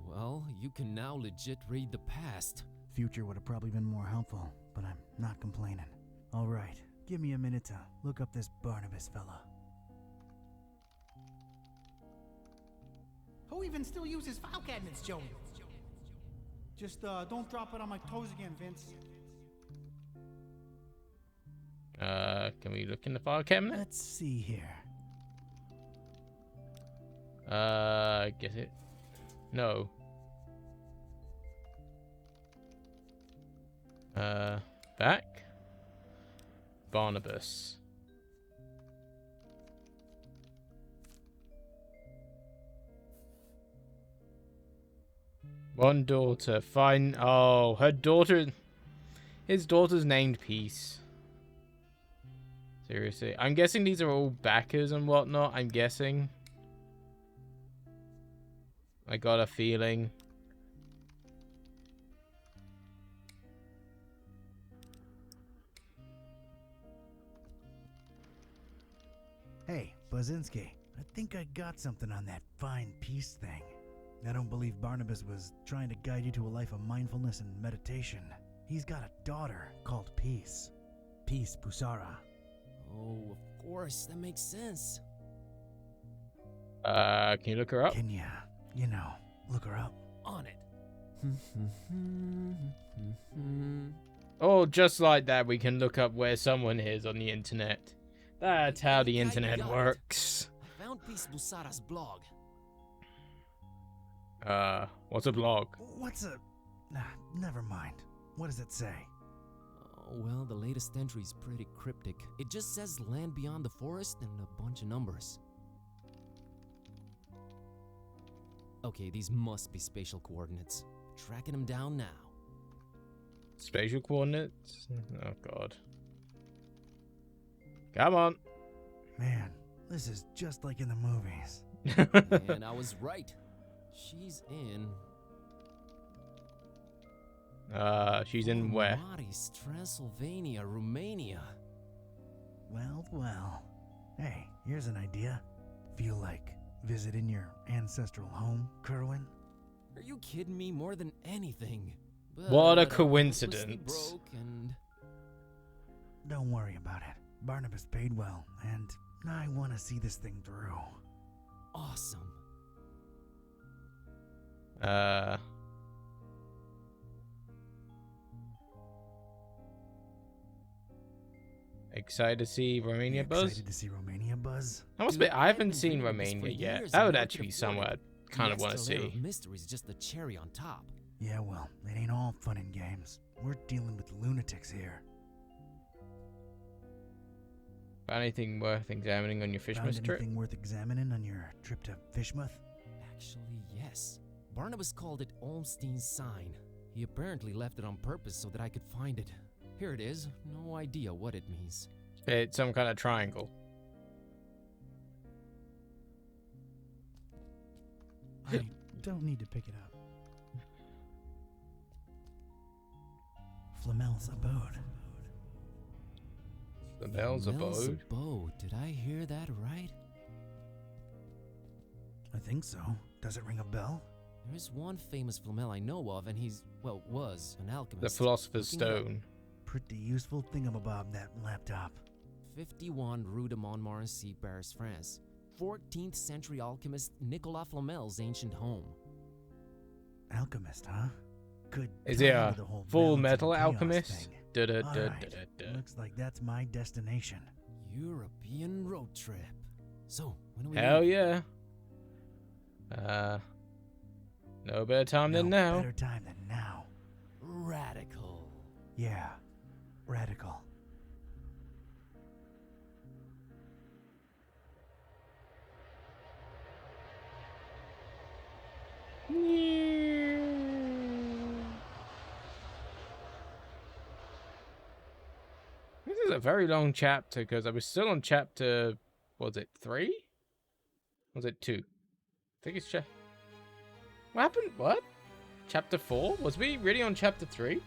Well, you can now legit read the past. Future would have probably been more helpful, but I'm not complaining. All right, give me a minute to look up this Barnabas fella. Who even still uses file cabinets, Joey? Just don't drop it on my toes again, Vince. Can we look in the file cabinet? Let's see here. Get it? No. Back? Barnabas. One daughter. Fine. Oh, her daughter. His daughter's named Peace. Seriously. I'm guessing these are all backers and whatnot. I'm guessing. I got a feeling. Hey, Bazinski, I think I got something on that fine peace thing. I don't believe Barnabas was trying to guide you to a life of mindfulness and meditation. He's got a daughter called Peace. Peace Pusara. Oh, of course, that makes sense. Can you look her up? Can ya, look her up? On it. Oh, just like that, we can look up where someone is on the internet. That's how the internet works. I found Peace Busara's blog. What's a blog? What's a... never mind. What does it say? Oh, well, the latest entry's pretty cryptic. It just says land beyond the forest and a bunch of numbers. Okay, these must be spatial coordinates. Tracking them down now. Spatial coordinates? Oh, God. Come on. Man, this is just like in the movies. And I was right. She's in... she's in where? Maris, Transylvania, Romania. Well. Hey, here's an idea. Feel like visiting your ancestral home, Kerwin? Are you kidding me? More than anything. What a I hopelessly coincidence. broke and... Don't worry about it. Barnabas paid well, and I want to see this thing through. Awesome. Excited to see Romania You Buzz? excited to see Romania Buzz? I must Dude, admit, I I've been haven't seen dreaming of this for Romania yet. years That and would never actually be could afford somewhere it. I'd kind of The want to extra layer see. of mystery is just the cherry on top. Yeah, well, it ain't all fun and games. We're dealing with lunatics here. Found anything worth examining on your Found Fishmas trip? anything worth examining on your trip to Fishmouth? Actually, yes. Barnabas called it Olmstein's sign. He apparently left it on purpose so that I could find it. Here it is. No idea what it means. It's some kind of triangle. I don't need to pick it up. Flamel's abode. Flamel's abode? Did I hear that right? I think so. Does it ring a bell? There's one famous Flamel I know of, and he's, well, was an alchemist. The Philosopher's Looking it up, Stone. Pretty useful thingamabob, that laptop. 51 Rue de Montmorency, Paris, France. 14th century alchemist Nicolas Flamel's ancient home. Alchemist, huh? Good. Is it plan a to the whole full balance and metal chaos alchemist? thing. Da-da-da-da-da-da. Alright, looks like that's my destination. European road trip. So, when are we Hell leaving? yeah. No better time than No now. better time than now. Radical. Yeah, radical. This is a very long chapter because I was still on chapter, was it 3? Was it 2? I think it's what happened? What? Chapter 4? Was we really on chapter 3?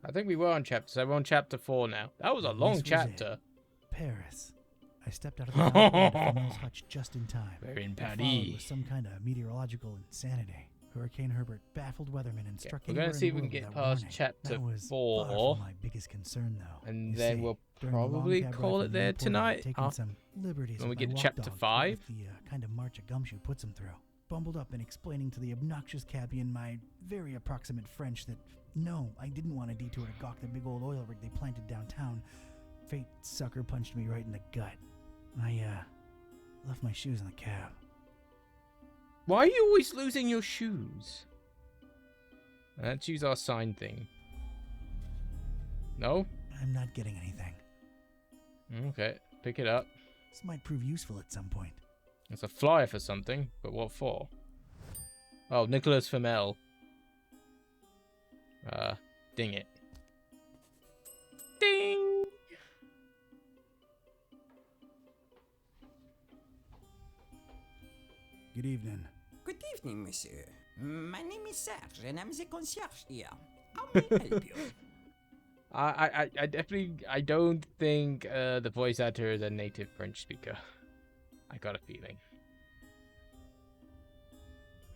I think we were on chapter, so we're on chapter 4 now. That was a long This was chapter. it. Paris. I stepped out of the balcony of Flamel's hutch just in time. We're in What followed Paris. was some kind of meteorological insanity. Hurricane Herbert baffled weathermen and struck we're gonna anywhere in see the if we can world get without past warning. chapter That was 4. far from my biggest concern, though. And You then see, we'll during the long probably cab ride call from it the there airport, I'd tonight. taken some liberties When we with get my to walk chapter dog, 5. with the kind of march a gumshoe puts him through. Bumbled up and explaining to the obnoxious cabbie in my very approximate French that no, I didn't want a detour to gawk the big old oil rig they planted downtown. Fate sucker punched me right in the gut. I left my shoes in the cab. Why are you always losing your shoes? Let's use our sign thing. No? I'm not getting anything. Okay, pick it up. This might prove useful at some point. It's a flyer for something, but what for? Oh, Nicholas Flamel. Ding it. Ding! Good evening. Good evening, monsieur. My name is Serge, and I'm the concierge here. How may I help you? I definitely, I don't think the voice actor is a native French speaker. I got a feeling.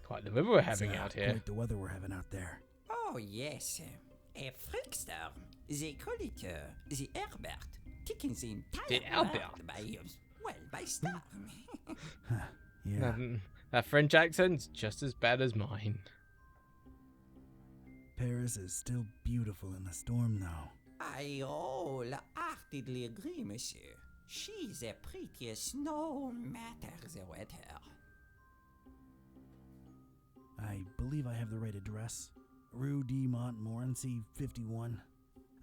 Quite the weather we're having It's, out here. Quite the weather we're having out there. Oh, yes. A freakstar. They call it the Herbert. Taking the entire The world Herbert. by storm. Yeah. That French accent's just as bad as mine. Paris is still beautiful in the storm, though. I wholeheartedly agree, monsieur. She's the prettiest no matter the weather. I believe I have the right address. Rue de Montmorency, 51.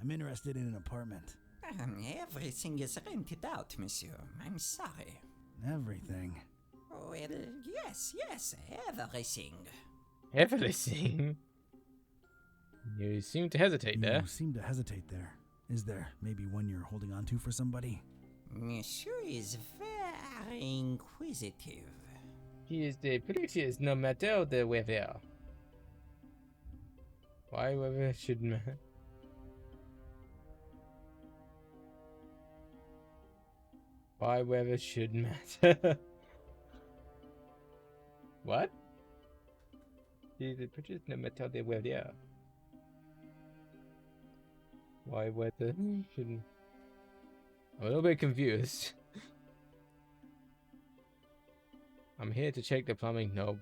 I'm interested in an apartment. Everything is rented out, monsieur. I'm sorry. Everything. Well, yes, everything. Everything? You seem to hesitate there. You seem to hesitate there. Is there maybe one you're holding on to for somebody? Monsieur is very inquisitive. He is the prettiest no matter the weather. Why weather should matter? Why weather should matter? What? He is the prettiest no matter the weather. Why weather shouldn't? I'm a little bit confused. I'm here to check the plumbing. No.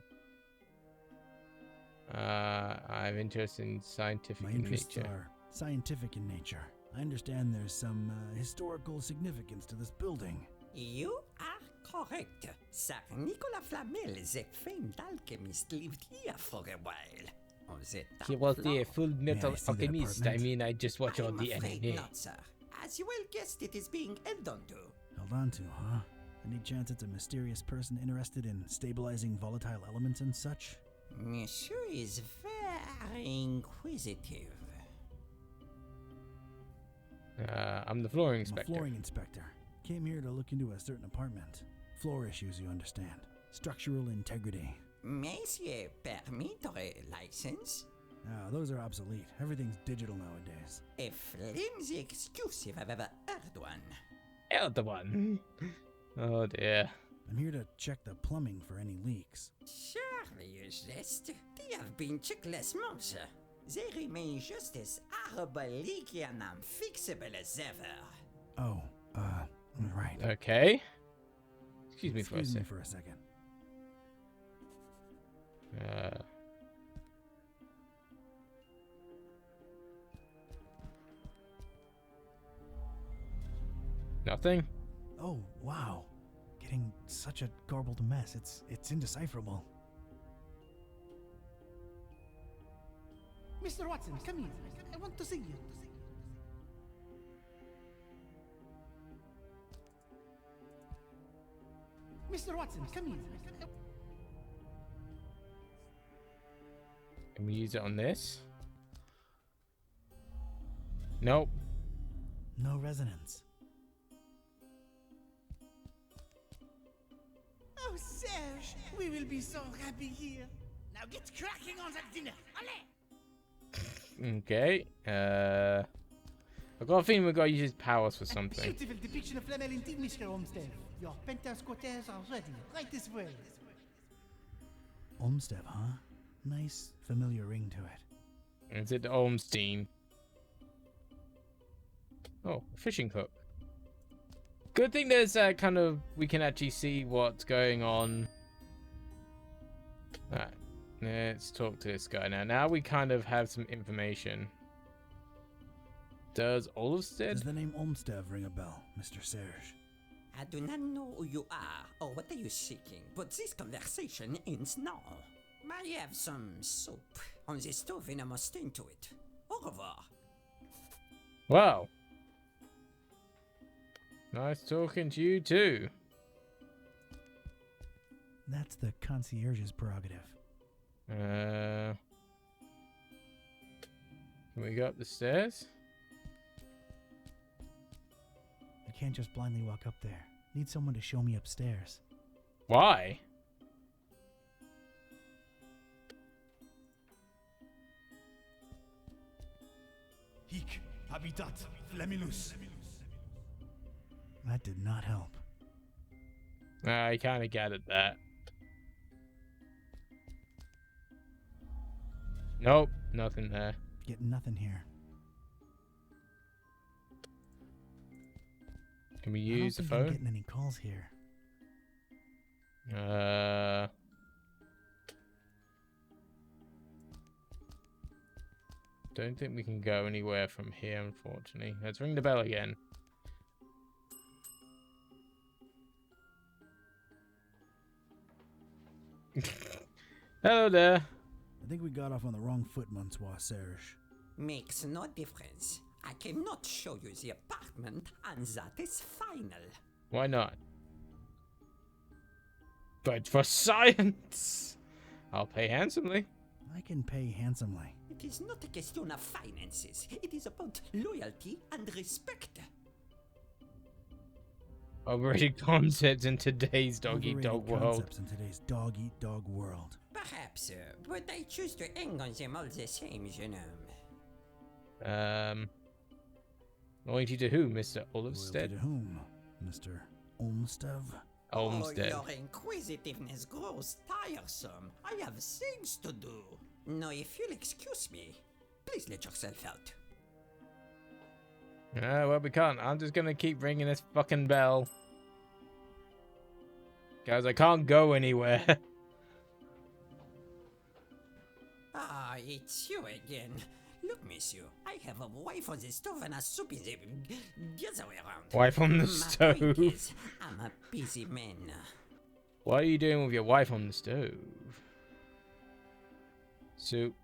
I have interest in scientific My in interests nature. are scientific in nature. I understand there's some historical significance to this building. You are correct. Sir Nicolas Flamel, the famed alchemist, lived here for a while. On the top He was floor. the full metal I see that alchemist. I apartment? mean, I just watch all I'm the afraid anime. not, sir. As you well guessed, it is being held onto. Held on to, huh? Any chance it's a mysterious person interested in stabilizing volatile elements and such? Monsieur is very inquisitive. I'm the flooring I'm a inspector. flooring inspector. Came here to look into a certain apartment. Floor issues, you understand. Structural integrity. Monsieur, permettre license? Those are obsolete. Everything's digital nowadays. A flimsy excuse if I've ever heard one. Elder one. Oh dear. I'm here to check the plumbing for any leaks. Surely you jest. They have been checked last month, sir. They remain just as horrible, leaky, and unfixable as ever. Oh, right. Okay. Excuse me Excuse me for for a second. Nothing. Oh, wow. Getting such a garbled mess. It's indecipherable. Mr. Watson, come here. I want to see you. Mr. Watson, come here. Can we use it on this? Nope. No resonance. Oh, Serge, we will be so happy here. Now get cracking on that dinner. Allez! Okay. I've got a feeling we've got to use his powers for something. Beautiful depiction of Flamel indeed, Mr. Olmsted. Your penthouse quarters are ready. Right this way. Olmsted, huh? Nice, familiar ring to it. Is it the Olmstein? Oh, a fishing hook. Good thing there's kind of, we can actually see what's going on. Alright, let's talk to this guy now. Now we kind of have some information. Does Olmsted? Does the name Olmsted ring a bell, Mr. Serge? I do not know who you are or what are you seeking, but this conversation ends now. I have some soup on the stove and I must tend to it. Au revoir. Wow. Nice talking to you too. That's the concierge's prerogative. Can we go up the stairs? I can't just blindly walk up there. Need someone to show me upstairs. Why? Hic habitat flamilus. That did not help. I kind of gathered that. Nope, nothing there. Getting nothing here. Can we use the I'm phone? getting any calls here. Don't think we can go anywhere from here, unfortunately. Let's ring the bell again. Hello there. I think we got off on the wrong foot, Monsieur Serge. Makes no difference. I cannot show you the apartment, and that is final. Why not? But for science, I'll pay handsomely. I can pay handsomely. It is not a question of finances. It is about loyalty and respect. Overrated concepts in today's dog-eat-dog Overrated world. concepts in today's dog-eat-dog world. Perhaps, but I choose to hang on them all the same, jeune homme. Loyalty to who, Mr. Olmsted? Loyalty to whom, Mr. Olmsted? Olmsted. Oh, your inquisitiveness grows tiresome. I have things to do. Now, if you'll excuse me, please let yourself out. Well, we can't. I'm just gonna keep ringing this fucking bell. Guys, I can't go anywhere. Ah, it's you again. Look, monsieur, I have a wife on the stove and a soup in the other way around. Wife on the My stove. point is, I'm a busy man. What are you doing with your wife on the stove? Soup.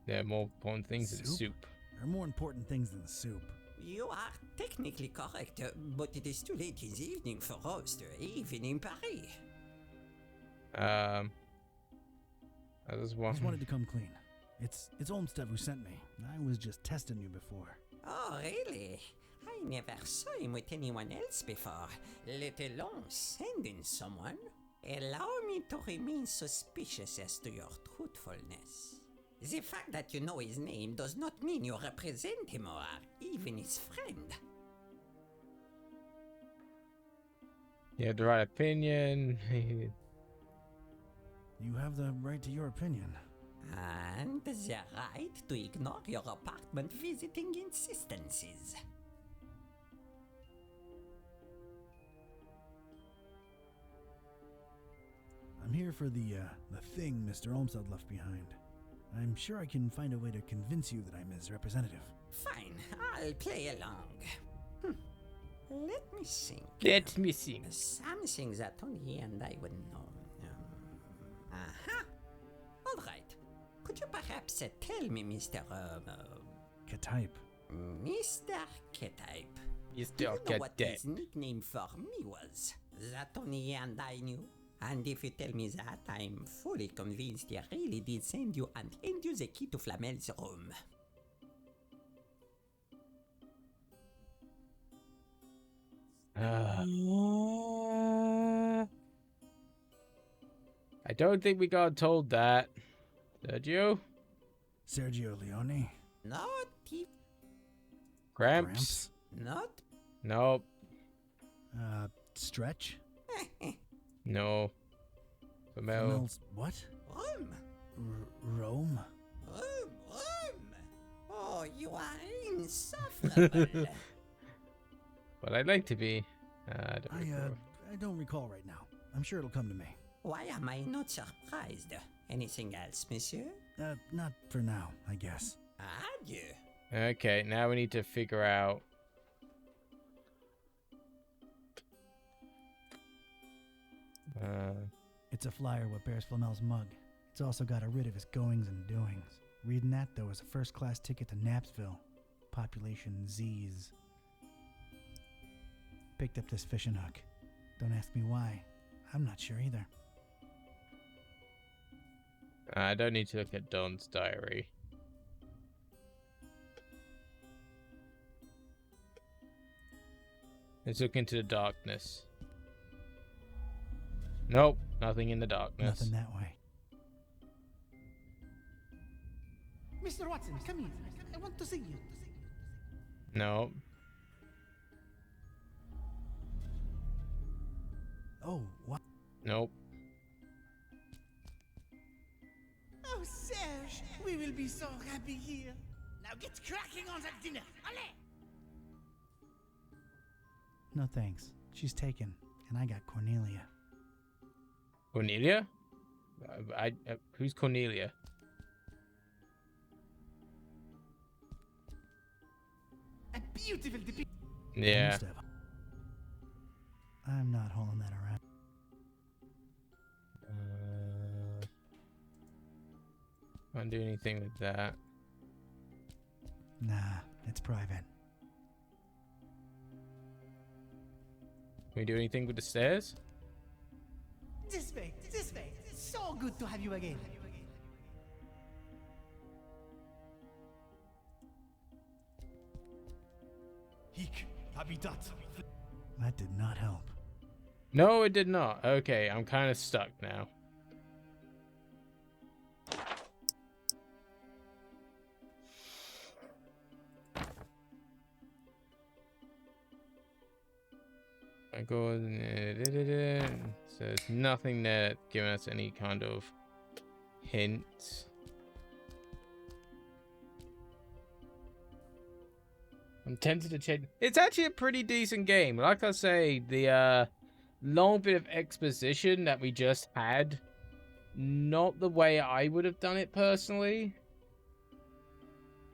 There are more important things than soup. There are more important things than soup. You are technically correct, but it is too late in the evening for roast, even in Paris. I just wanted to come clean. It's Olmsted who sent me. I was just testing you before. Oh, really? I never saw him with anyone else before, let alone sending someone. Allow me to remain suspicious as to your truthfulness. The fact that you know his name does not mean you represent him or are even his friend. You have the right opinion. You have the right to your opinion. And the right to ignore your apartment visiting insistences. I'm here for the thing Mr. Olmsted left behind. I'm sure I can find a way to convince you that I'm his representative. Fine, I'll play along. Let me think. Let me think. Something that only he and I would know. Aha! All right. Could you perhaps tell me, Mr. K-type. Mr. K-type. Mr. Do you know what K-type. his nickname for me was? That only he and I knew. And if you tell me that, I'm fully convinced he really did send you and hand you the key to Flamel's room. I don't think we got told that. Sergio? Sergio Leone? Not he. Gramps? Not. Nope. Stretch? No. Famel. What? Rome. Rome? Rome. Oh, you are insufferable. But I'd like to be. I don't recall right now. I'm sure it'll come to me. Why am I not surprised? Anything else, monsieur? Not for now, I guess. Adieu. Okay, now we need to figure out. It's a flyer what bears Flamel's mug. It's also got a writ of his goings and doings. Reading that, though, is a first-class ticket to Knapsville. Population Z's. Picked up this fishing hook. Don't ask me why. I'm not sure either. I don't need to look at Don's diary. Let's look into the darkness. Nope, nothing in the darkness. Nothing that way. Mr. Watson, come here. I want to see you. No. Oh, what? Nope. Oh, Serge, we will be so happy here. Now get cracking on that dinner. Allez! No thanks. She's taken, and I got Cornelia. Cornelia? Who's Cornelia? A beautiful depiction. Yeah. I'm not hauling that around. Can't do anything with that. Nah, it's private. Can we do anything with the stairs? This way, this way. It's so good to have you again. Hic habitat. That did not help. No, it did not. Okay, I'm kind of stuck now. I go. So there's nothing there giving us any kind of hint. I'm tempted to check. It's actually a pretty decent game. Like I say, the long bit of exposition that we just had, not the way I would have done it personally.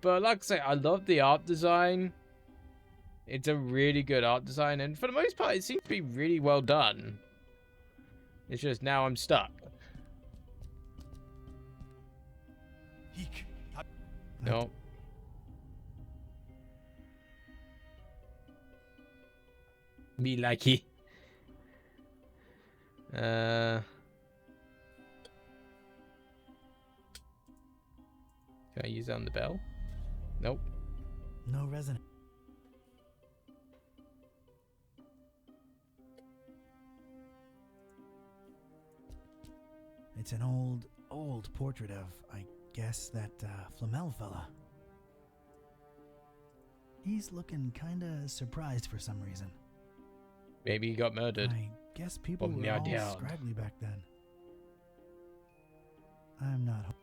But like I say, I love the art design. It's a really good art design, and for the most part, it seems to be really well done. It's just now I'm stuck. No. Me likey. Can I use it on the bell? Nope. No resonance. It's an old portrait of, I guess, that Flamel fella. He's looking kinda surprised for some reason. Maybe he got murdered. I guess people were all scraggly back then. I'm not...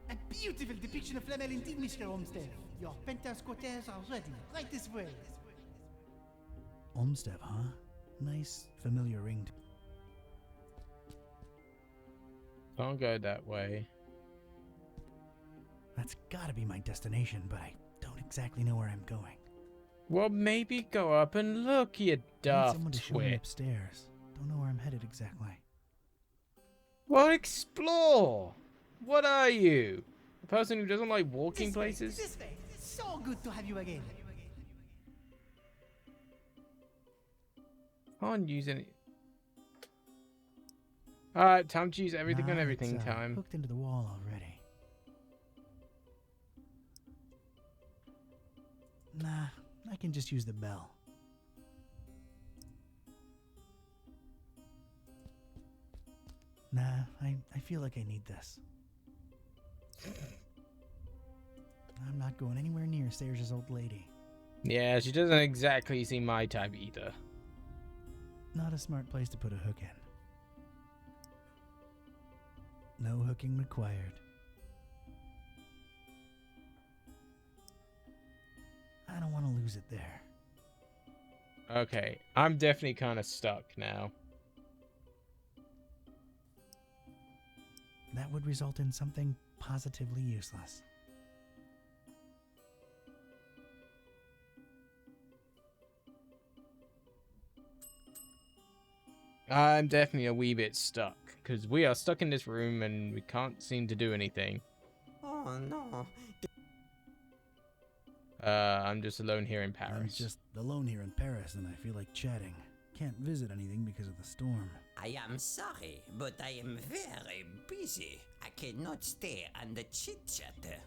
A beautiful depiction of Flamel indeed, Mr. Olmsted. Your penthouse cotters are ready. Right this way. Olmsted, huh? Nice, familiar ring. Can't go that way. That's gotta be my destination, but I don't exactly know where I'm going. Well, maybe go up and look, you I need daft someone to show me twit. upstairs. Don't know where I'm headed exactly. Well, explore! What are you? A person who doesn't like walking This way, places? this way. It's so good to have you again. Can't use any... Alright, time to use everything on Nah, everything it's, time. Hooked into the wall already. Nah, I can just use the bell. Nah, I feel like I need this. I'm not going anywhere near Serge's old lady. Yeah, she doesn't exactly seem my type either. Not a smart place to put a hook in. No hooking required. I don't want to lose it there. Okay, I'm definitely kind of stuck now. That would result in something positively useless. I'm definitely a wee bit stuck, because we are stuck in this room and we can't seem to do anything. Oh no. I'm just alone here in Paris. I'm just alone here in Paris and I feel like chatting. Can't visit anything because of the storm. I am sorry, but I am very busy. I cannot stay and chit-chat.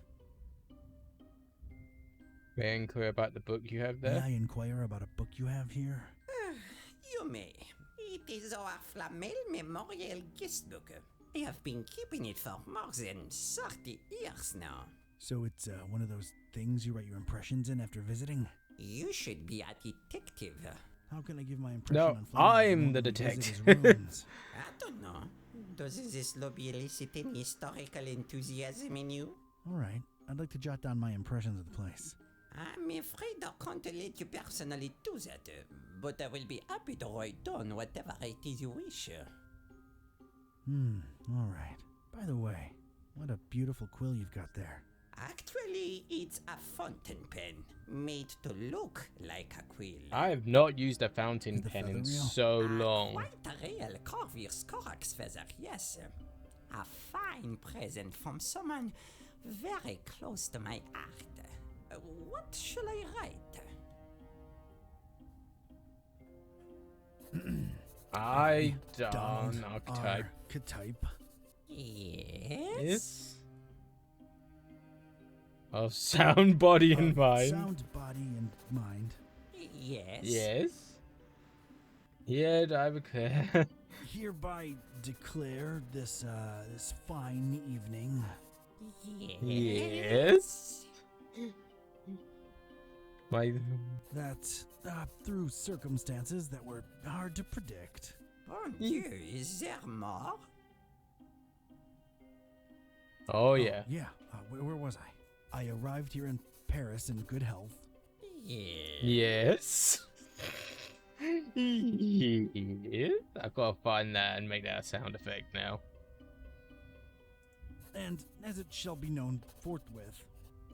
May I inquire about the book you have May there? I inquire about a book you have here? You may. It is our Flamel Memorial Guest Book. I have been keeping it for more than 30 years now. So it's one of those things you write your impressions in after visiting? You should be a detective. How can I give my impression No, on Flamel if I I'm won't the let me visit detective. his rooms? I don't know. Does this lobby elicit any historical enthusiasm in you? Alright, I'd like to jot down my impressions of the place. I'm afraid I can't let you personally do that, but I will be happy to write down whatever it is you wish. Alright. By the way, what a beautiful quill you've got there. Actually, it's a fountain pen, made to look like a quill. I have not used a fountain Is the pen feather in real? so long. Quite a real Corvus Corax feather, yes. A fine present from someone very close to my heart. What shall I write? I Donald don't archetype. Archetype. Yes? Of sound, body, and mind. Sound, body, and mind. Yes. Yes. Yeah, I declare. Hereby declare this fine evening. Yes. My. That through circumstances that were hard to predict. Bon Dieu, is there more? Oh yeah. Yeah. Where was I? I arrived here in Paris in good health. Yes. Yes. I've got to find that and make that a sound effect now. and as it shall be known forthwith.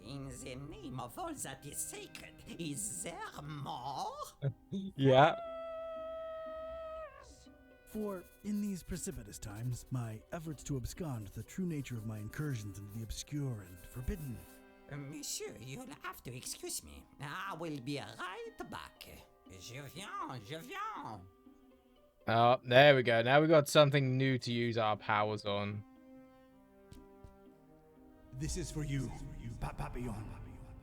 In the name of all that is sacred, is there more? Yeah. For in these precipitous times, my efforts to abscond the true nature of my incursions into the obscure and forbidden. Monsieur, you'll have to excuse me. I will be right back. Je viens. Oh, there we go. Now we got something new to use our powers on. This is for you, Papillon.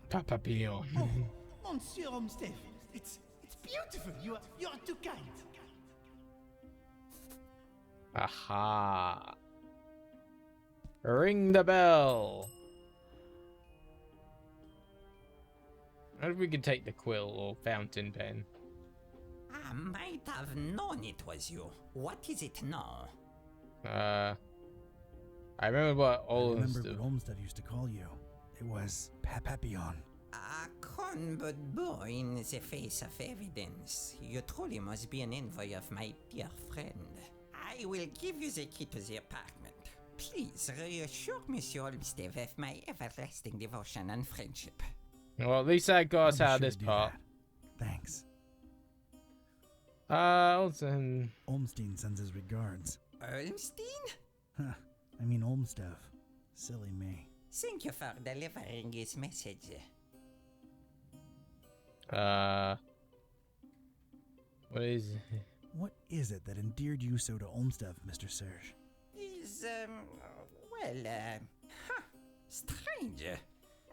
Papillon. Oh, Monsieur Olmsted, it's beautiful. You're too kind. Aha. Ring the bell. I wonder if we could take the quill or fountain pen. I might have known it was you. What is it now? I remember what Olmsted used to call you. It was Papillon. A con but boy in the face of evidence. You truly must be an envoy of my dear friend. I will give you the key to the apartment. Please reassure Monsieur Olmsted of my everlasting devotion and friendship. Well, at least that got us out of this part. Thanks. Olsen. Olmstein sends his regards. Olmstein? Huh. I mean Olmstev. Silly me. Thank you for delivering his message. What is it that endeared you so to Olmstev, Mr. Serge? He's, strange.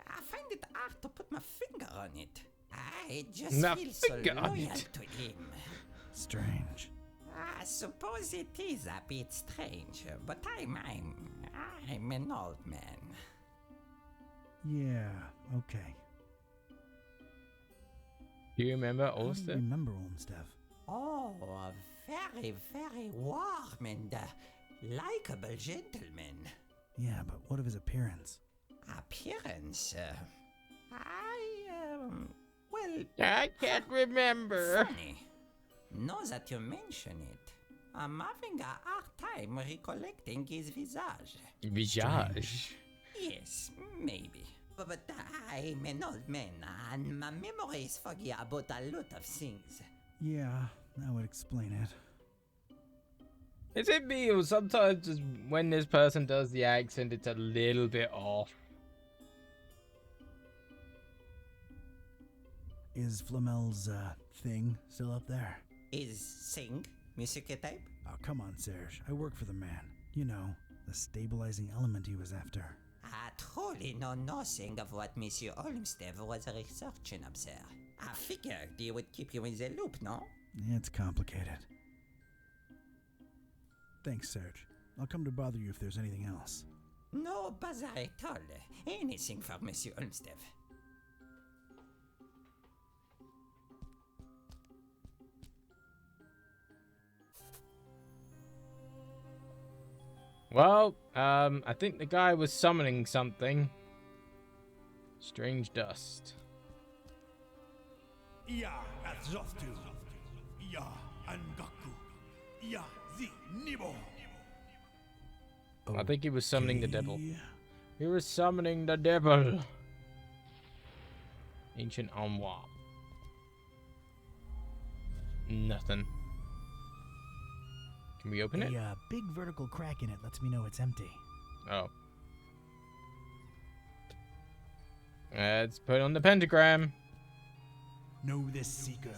I find it hard to put my finger on it. I just feel so loyal to him. Strange. I suppose it is a bit strange, but I'm an old man. Yeah, okay. Do you remember How do you Olmsted? remember Olmstev? Oh, a very, very warm and likable gentleman. Yeah, but what of his appearance? Appearance? I can't remember. Funny. Now that you mention it, I'm having a hard time recollecting his visage. Visage? Yes, maybe. But I'm an old man, and my memory is foggy about a lot of things. Yeah, that would explain it. Is it me or sometimes just when this person does the accent, it's a little bit off? Is Flamel's, thing still up there? Is sing music type? Oh, come on, Serge. I work for the man. You know, the stabilizing element he was after. I truly know nothing of what Monsieur Olmsted was researching up there. I figured he would keep you in the loop, no? It's complicated. Thanks, Serge. I'll come to bother you if there's anything else. No bother at all. Anything for Monsieur Olmsted. Well, I think the guy was summoning something. Strange dust. Ya Azroftu. Ya Angaku. Ya Zi Nibo. I think he was summoning the devil. He was summoning the devil. Ancient armoire. Nothing. Can we open it? A big vertical crack in it lets me know it's empty. Oh. Let's put on the pentagram. Know this, seeker.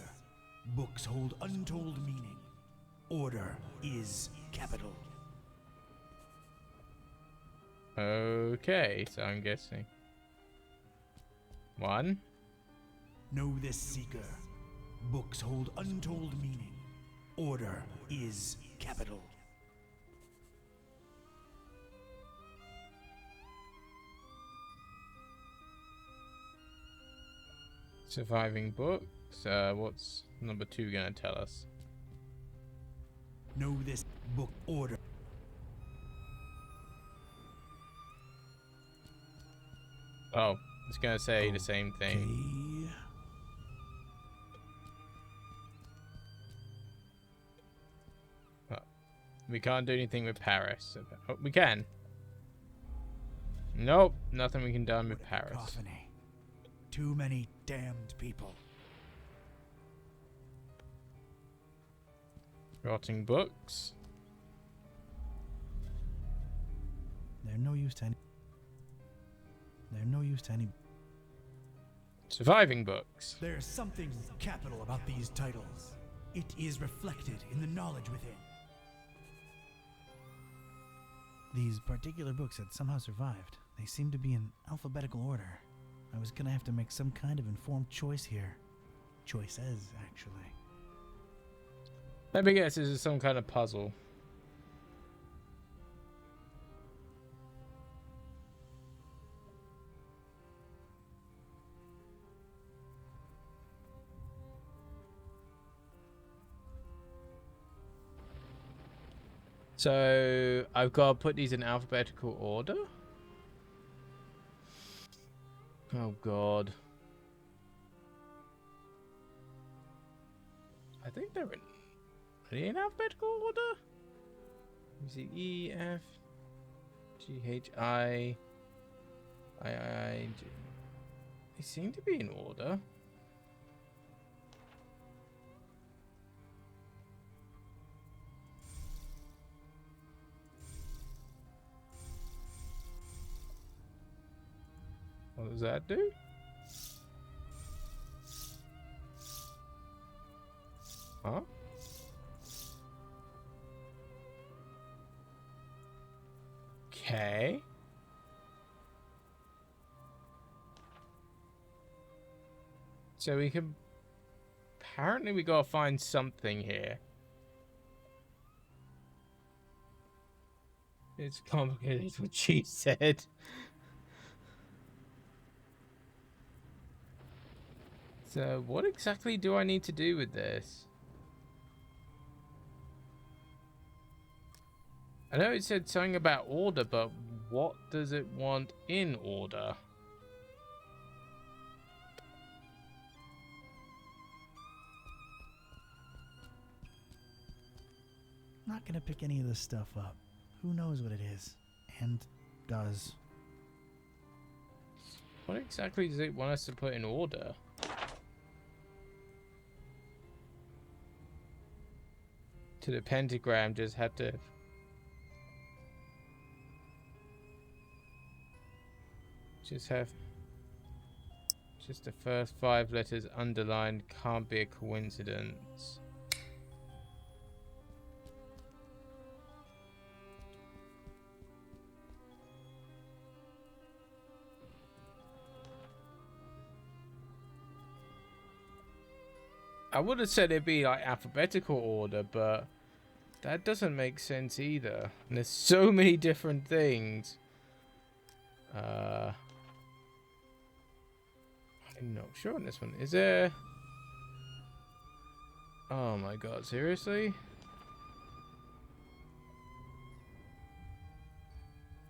Books hold untold meaning. Order is capital. Okay, so I'm guessing. 1. Know this, seeker. Books hold untold meaning. Order is capital. Surviving books. What's number 2 gonna tell us? Know this book order. Oh, it's gonna say the same thing. Oh, we can't do anything with Paris. Oh, we can. Nope, nothing we can done with What a Paris. cacophony. Too many damned people. Rotting books. They're no use to any. They're no use to any. Surviving books. There's something capital about these titles. It is reflected in the knowledge within. These particular books had somehow survived. They seem to be in alphabetical order. I was gonna have to make some kind of informed choice here. Choices, actually. Let me guess, this is some kind of puzzle. So I've got to put these in alphabetical order. Oh God. I think they're in. Are they in alphabetical order? Let me see. E, F, G, H, I, J. They seem to be in order. What does that do? Huh? Okay. So we can... Apparently we gotta find something here. It's complicated, what she said. So what exactly do I need to do with this? I know it said something about order, but what does it want in order? Not gonna pick any of this stuff up. Who knows what it is? And does. What exactly does it want us to put in order? To the pentagram, just had to... Just the first 5 letters underlined, can't be a coincidence. I would have said it'd be like alphabetical order, but that doesn't make sense either. And there's so many different things. I'm not sure on this one. Is there... Oh my god, seriously?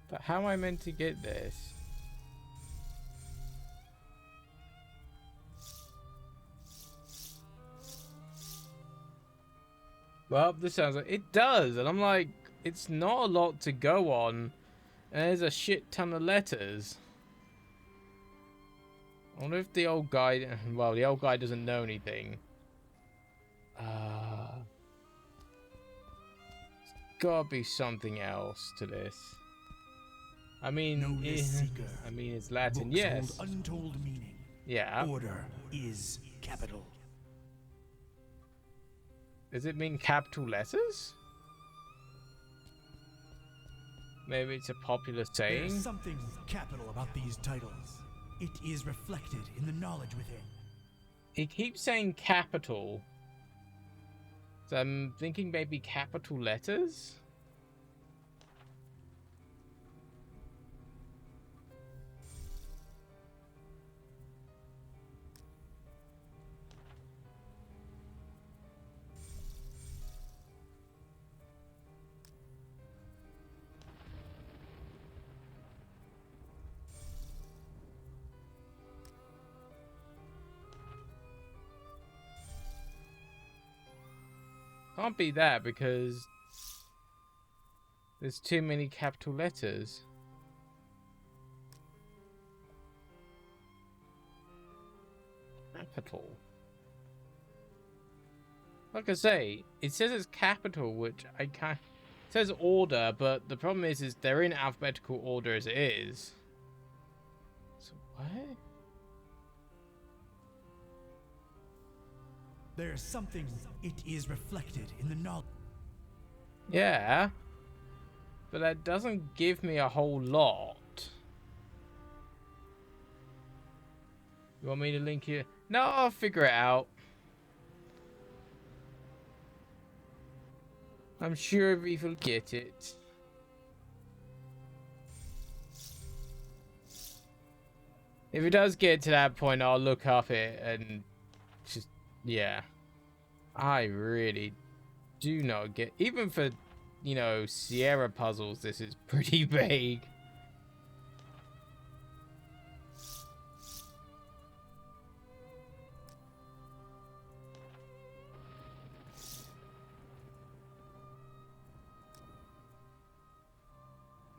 But how am I meant to get this? Well, this sounds like it does, and I'm like, it's not a lot to go on, and there's a shit ton of letters. I wonder if the old guy, well, the old guy doesn't know anything. There's gotta be something else to this. I mean, I mean, it's Latin, Books yes. hold untold meaning. Yeah. Order is capital. Does it mean capital letters? Maybe it's a popular saying. There's something capital about these titles. It is reflected in the knowledge within. He keeps saying capital. So I'm thinking maybe capital letters? Can't be that because there's too many capital letters. capital. Like I say, it says it's capital, which I can't... It says order, but the problem is they're in alphabetical order as it is. So what? There's something. It is reflected in the knowledge. Yeah. But that doesn't give me a whole lot. You want me to link it? No, I'll figure it out. I'm sure Reeve will get it. If it does get to that point, I'll look up it and just, yeah. I really do not get, even for, you know, Sierra puzzles, this is pretty vague.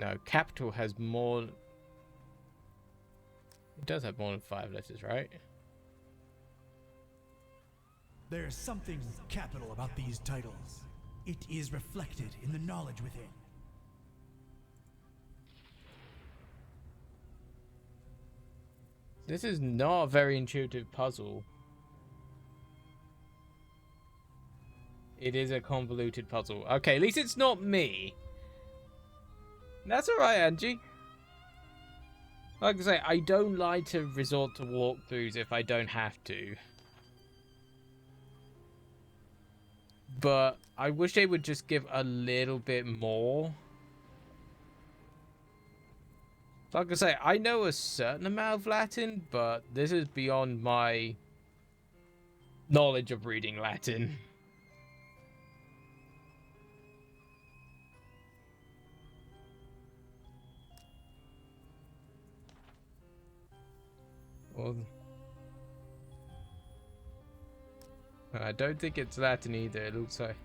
No, capital has more... It does have more than 5 letters, right? There's something capital about these titles. It is reflected in the knowledge within. This is not a very intuitive puzzle. It is a convoluted puzzle. Okay, at least it's not me. That's alright, Angie. Like I say, I don't like to resort to walkthroughs if I don't have to. But I wish they would just give a little bit more. Like I say, I know a certain amount of Latin, but this is beyond my knowledge of reading Latin. Well, I don't think it's Latin either, it looks like.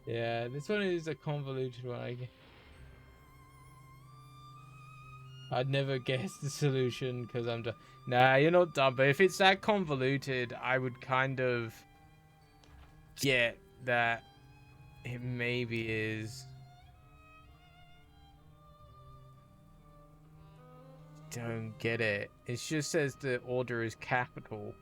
Yeah, this one is a convoluted one. I'd never guess the solution because I'm done. Nah, you're not dumb. But if it's that convoluted, I would kind of get that it maybe is. Don't get it. It just says the order is capital.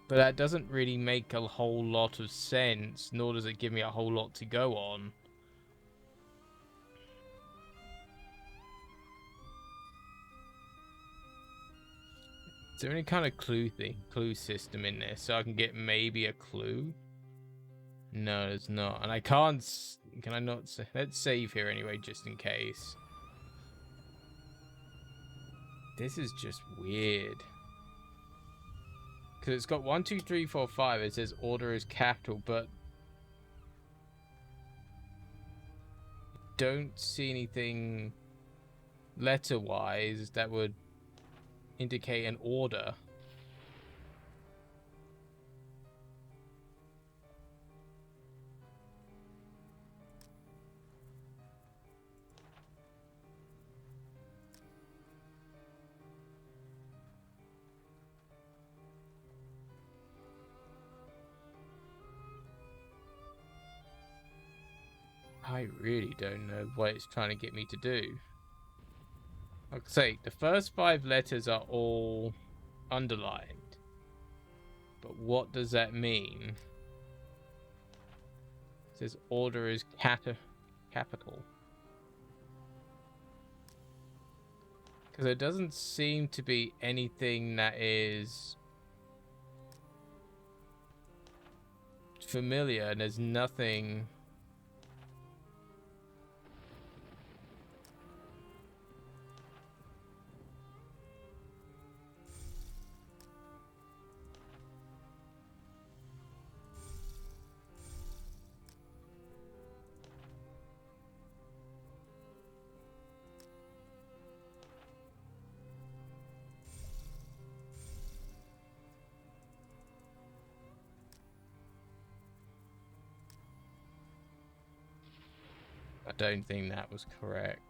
But that doesn't really make a whole lot of sense, nor does it give me a whole lot to go on. Is there any kind of clue system in this so I can get maybe a clue? No, there's not. And I can't... Can I not... Let's save here anyway, just in case. This is just weird. Because it's got 1, 2, 3, 4, 5. It says order is capital, but don't see anything letter-wise that would indicate an order. I really don't know what it's trying to get me to do. Like I say, the first 5 letters are all underlined. But what does that mean? It says order is capital. Because there doesn't seem to be anything that is familiar, and there's nothing... I don't think that was correct.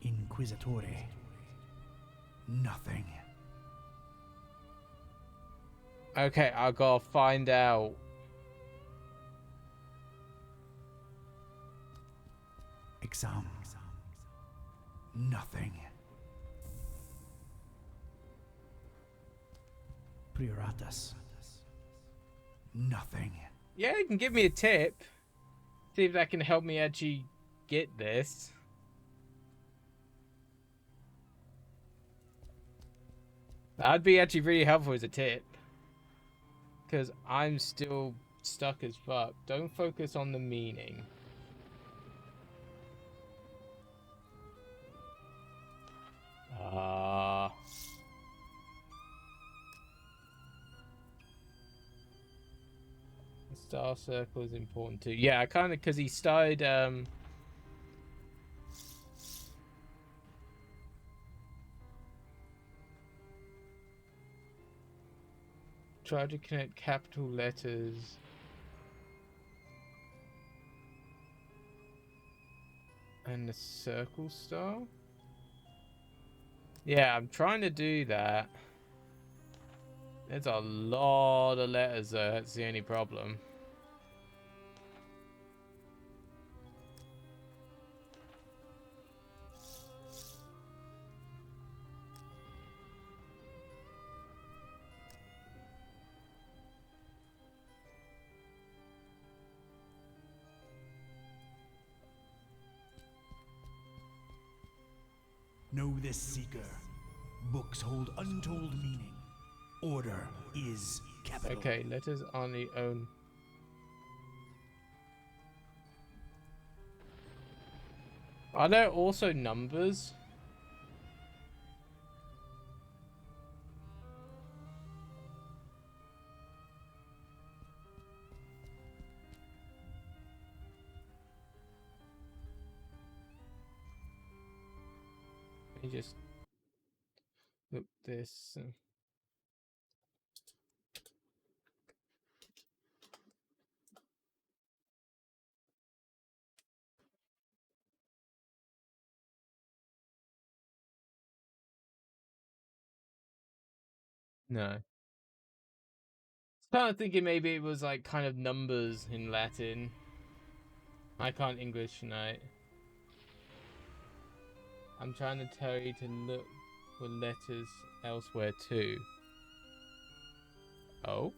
Inquisitore. Nothing. Okay, I gotta find out. Exam. Nothing. Prioratus. Nothing. Yeah, you can give me a tip. See if that can help me actually get this. That'd be actually really helpful as a tip. Because I'm still stuck as fuck. Don't focus on the meaning. The star circle is important too. Yeah, I kind of, because he started, try to connect capital letters. And the circle star? Yeah, I'm trying to do that. There's a lot of letters though, that's the only problem. Know this, Seeker. Books hold untold meaning. Order is capital. Okay, letters on the own. Are there also numbers? Let me just look this. No. Kind of thinking maybe it was like kind of numbers in Latin. I can't English tonight. I'm trying to tell you to look for letters elsewhere too. Oh?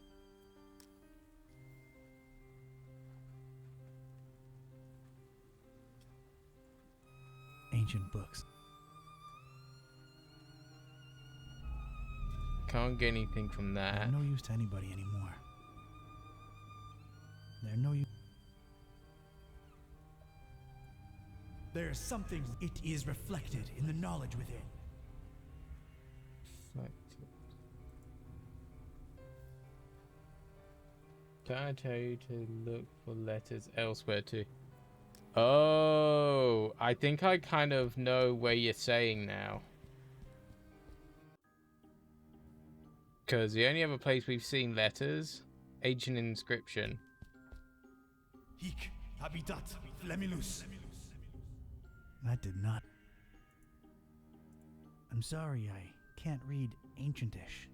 Ancient books. Can't get anything from that. They're no use to anybody anymore. They're no use. There's something. It is reflected in the knowledge within. Can I tell you to look for letters elsewhere too? Oh, I think I kind of know where you're saying now. Because the only other place we've seen letters, ancient inscription. Hic habitat flamilus. That did not. I'm sorry, I can't read ancientish.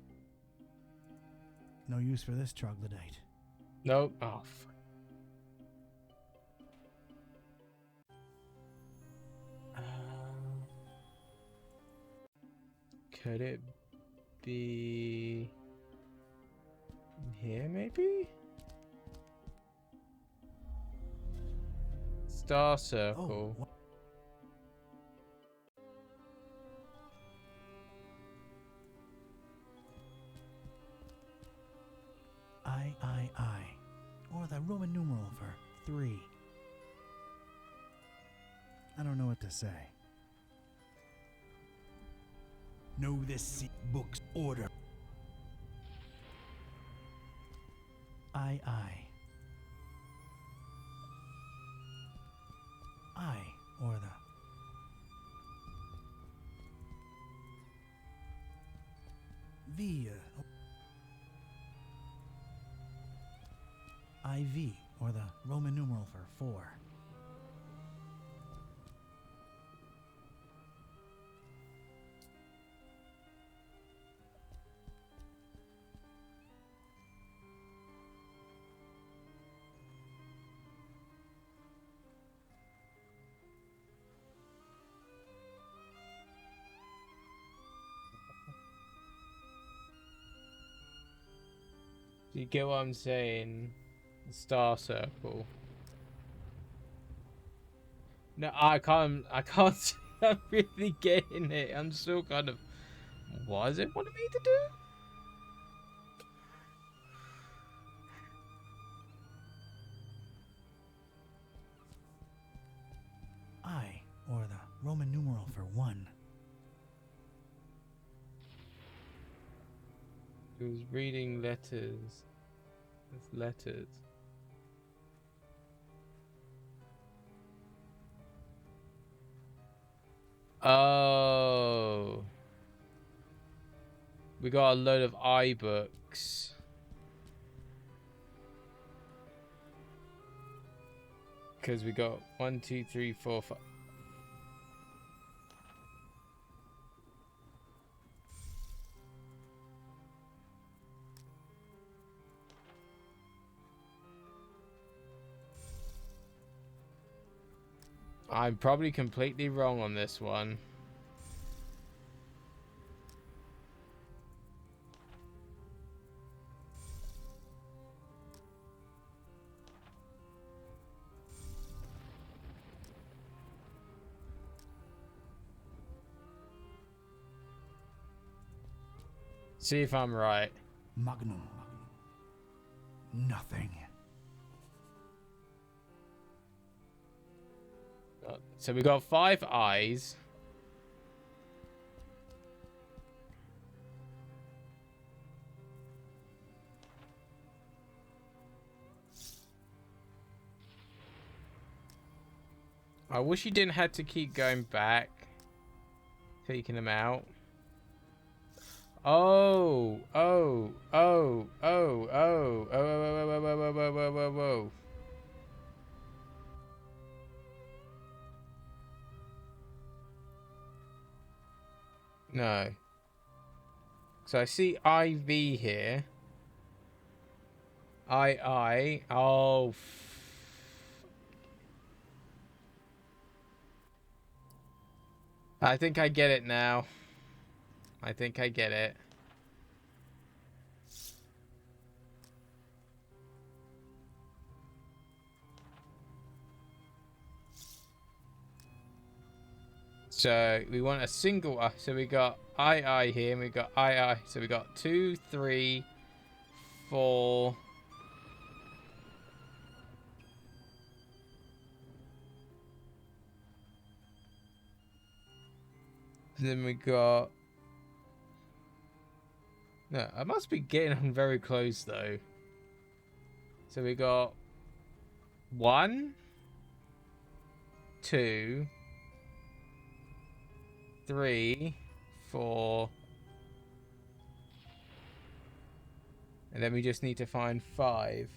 No use for this troglodyte. Nope. Oh, fuck. Could it be here maybe? Star circle. Oh, I. Or the Roman numeral for 3. I don't know what to say. Know this book's order. I. Or the V. IV. or the Roman numeral for 4. Do you get what I'm saying? The star circle. No, I can't see I'm really getting it. I'm still kind of... What does it want me to do? I, or the Roman numeral for 1. It was reading letters. It's letters. Oh. We got a load of iBooks. Because we got 1, 2, 3, 4, 5. I'm probably completely wrong on this one. See if I'm right. Magnum. Nothing. So we got 5 eyes. I wish you didn't have to keep going back, taking them out. Oh, oh, oh, oh, oh, oh, oh, oh, oh, oh, oh, oh, oh, oh. No. So I see IV here. I. Oh. I think I get it now. I think I get it. So we want a single so we got I here and we got I. So we got 2, 3, 4. Then we got... No, I must be getting on very close though. So we got 1, 2, 3, 4. And then we just need to find 5.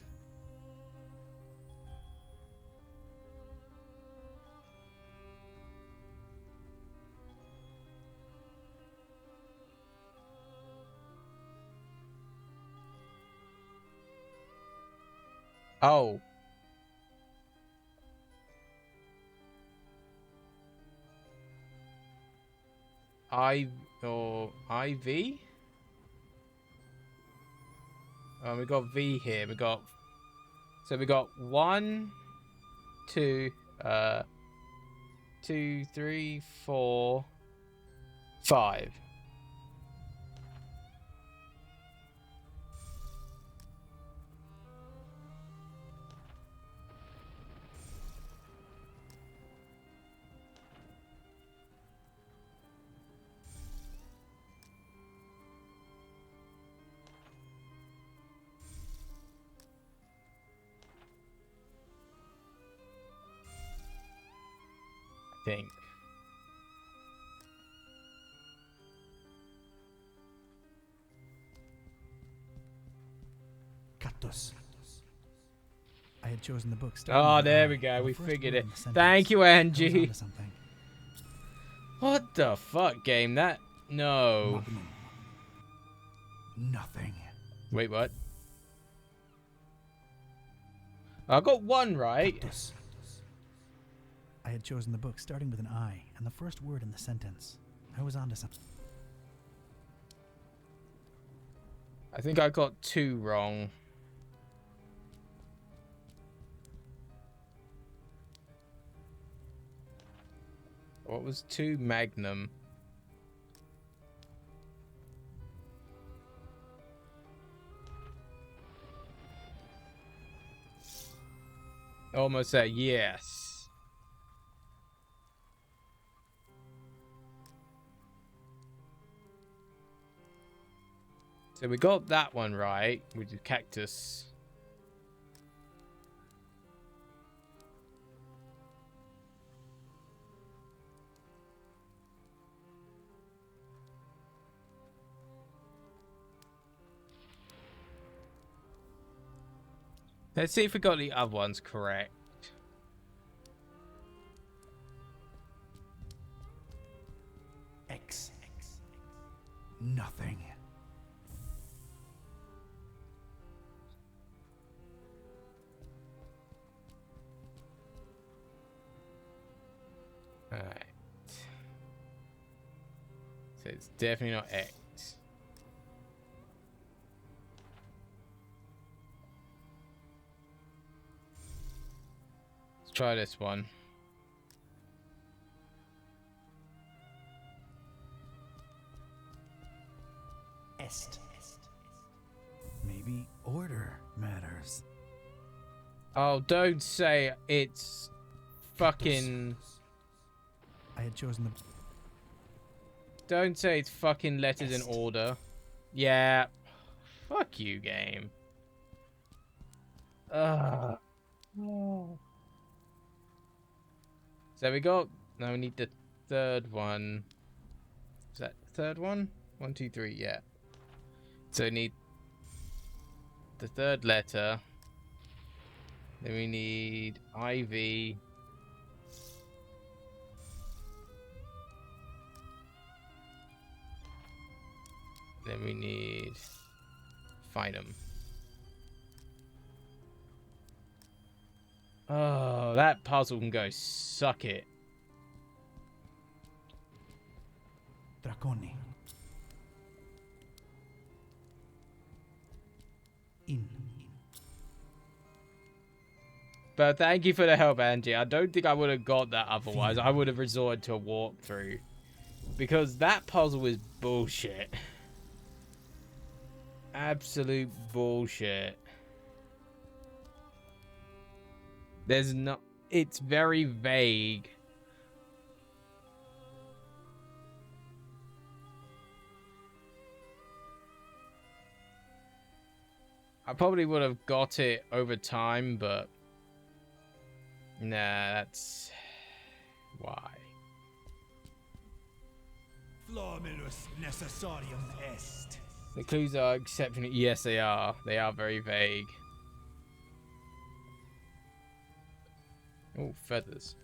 Oh. Or IV? Oh, we got V here. We got... So we got 1, 2, 2, 3, 4, 5. Think. Cactus. I had chosen the book. Oh, there we go. We figured it. Thank you, Angie. What the fuck, game? No. Nothing. Wait, what? I got one right. I had chosen the book starting with an I and the first word in the sentence. I was onto something. I think I got 2 wrong. What was 2? Magnum. Almost there, yes. So we got that one right, which is cactus. Let's see if we got the other ones correct. X. Nothing. Alright. So it's definitely not X. Let's try this one. Est. Maybe order matters. Oh, don't say it's fucking... I had chosen the... Don't say it's fucking letters in order. Yeah. Fuck you, game. Ugh. So we got... Now we need the third one. Is that the third one? 1, 2, 3, yeah. So we need the third letter. Then we need IV. Then we need Finum. Oh, that puzzle can go suck it. Draconi. In. But thank you for the help, Angie. I don't think I would have got that otherwise. I would have resorted to a walkthrough. Because that puzzle is bullshit. Absolute bullshit. There's not... It's very vague. I probably would have got it over time, but... Nah, that's... Why? Flormilus necessarium est. The clues are exceptionally... Yes, they are. They are very vague. Oh, feathers.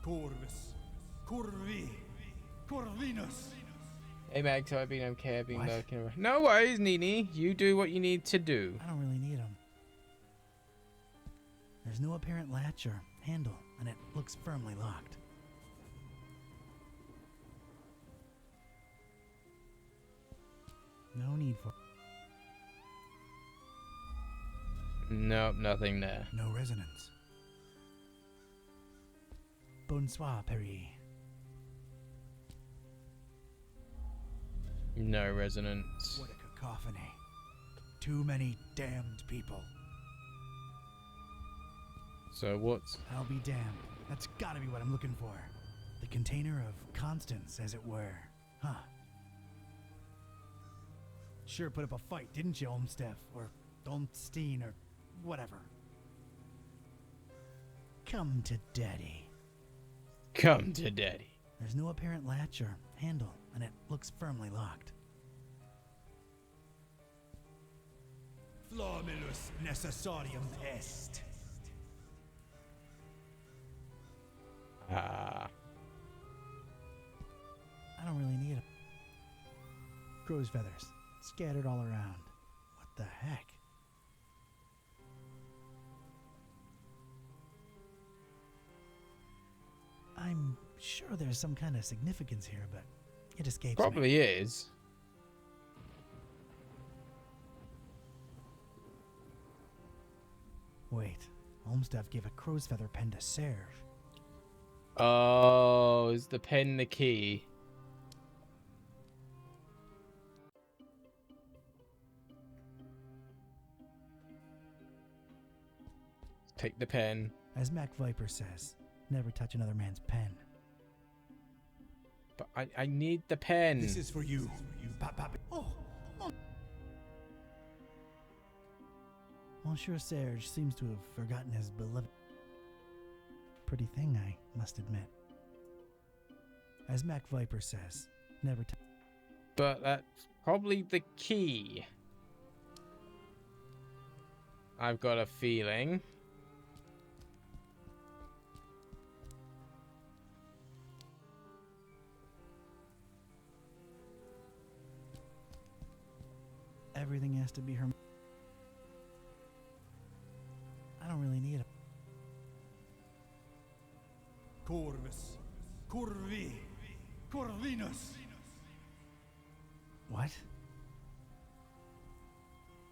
Corvus. Corvi. Corvinus. Hey, Max, I've been okay. I've been lurking around. No worries, Nini. You do what you need to do. I don't really need them. There's no apparent latch or handle, and it looks firmly locked. No need for... Nope, nothing there. No resonance. Bonsoir, Perry. No resonance. What a cacophony. Too many damned people. So what's... I'll be damned. That's gotta be what I'm looking for. The container of constants, as it were. Huh. Sure put up a fight, didn't you, Olmstead? Or Olmstein, or whatever. Come to daddy. Come to daddy. There's no apparent latch or handle, and it looks firmly locked. Flomilus necessarium est. Ah. I don't really need it. Crow's feathers scattered all around. What the heck? I'm sure there's some kind of significance here, but it escapes me. Probably is. Wait, Olmsted gave a crow's feather pen to Serge. Oh, is the pen the key? Take the pen. As Mac Viper says, never touch another man's pen. But I need the pen. This is for you, you papa. Oh! Monsieur Serge seems to have forgotten his beloved. Pretty thing, I must admit. As Mac Viper says, never touch. But that's probably the key. I've got a feeling. Everything has to be her. I don't really need it. Corvus, Corvi, Corvinus. What?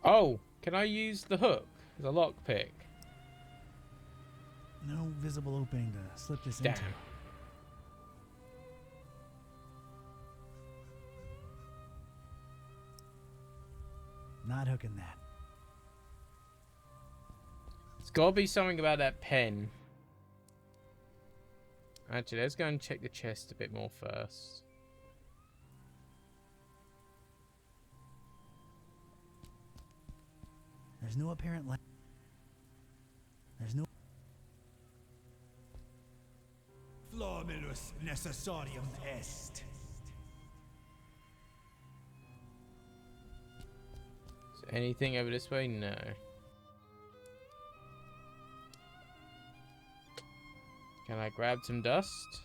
Oh, can I use the hook as a lockpick? No visible opening to slip this Damn. into. Not hooking that. It's gotta be something about that pen. Actually, let's go and check the chest a bit more first. There's no apparent light. There's no. Flomilus necessarium est. Is there anything over this way? No. Can I grab some dust?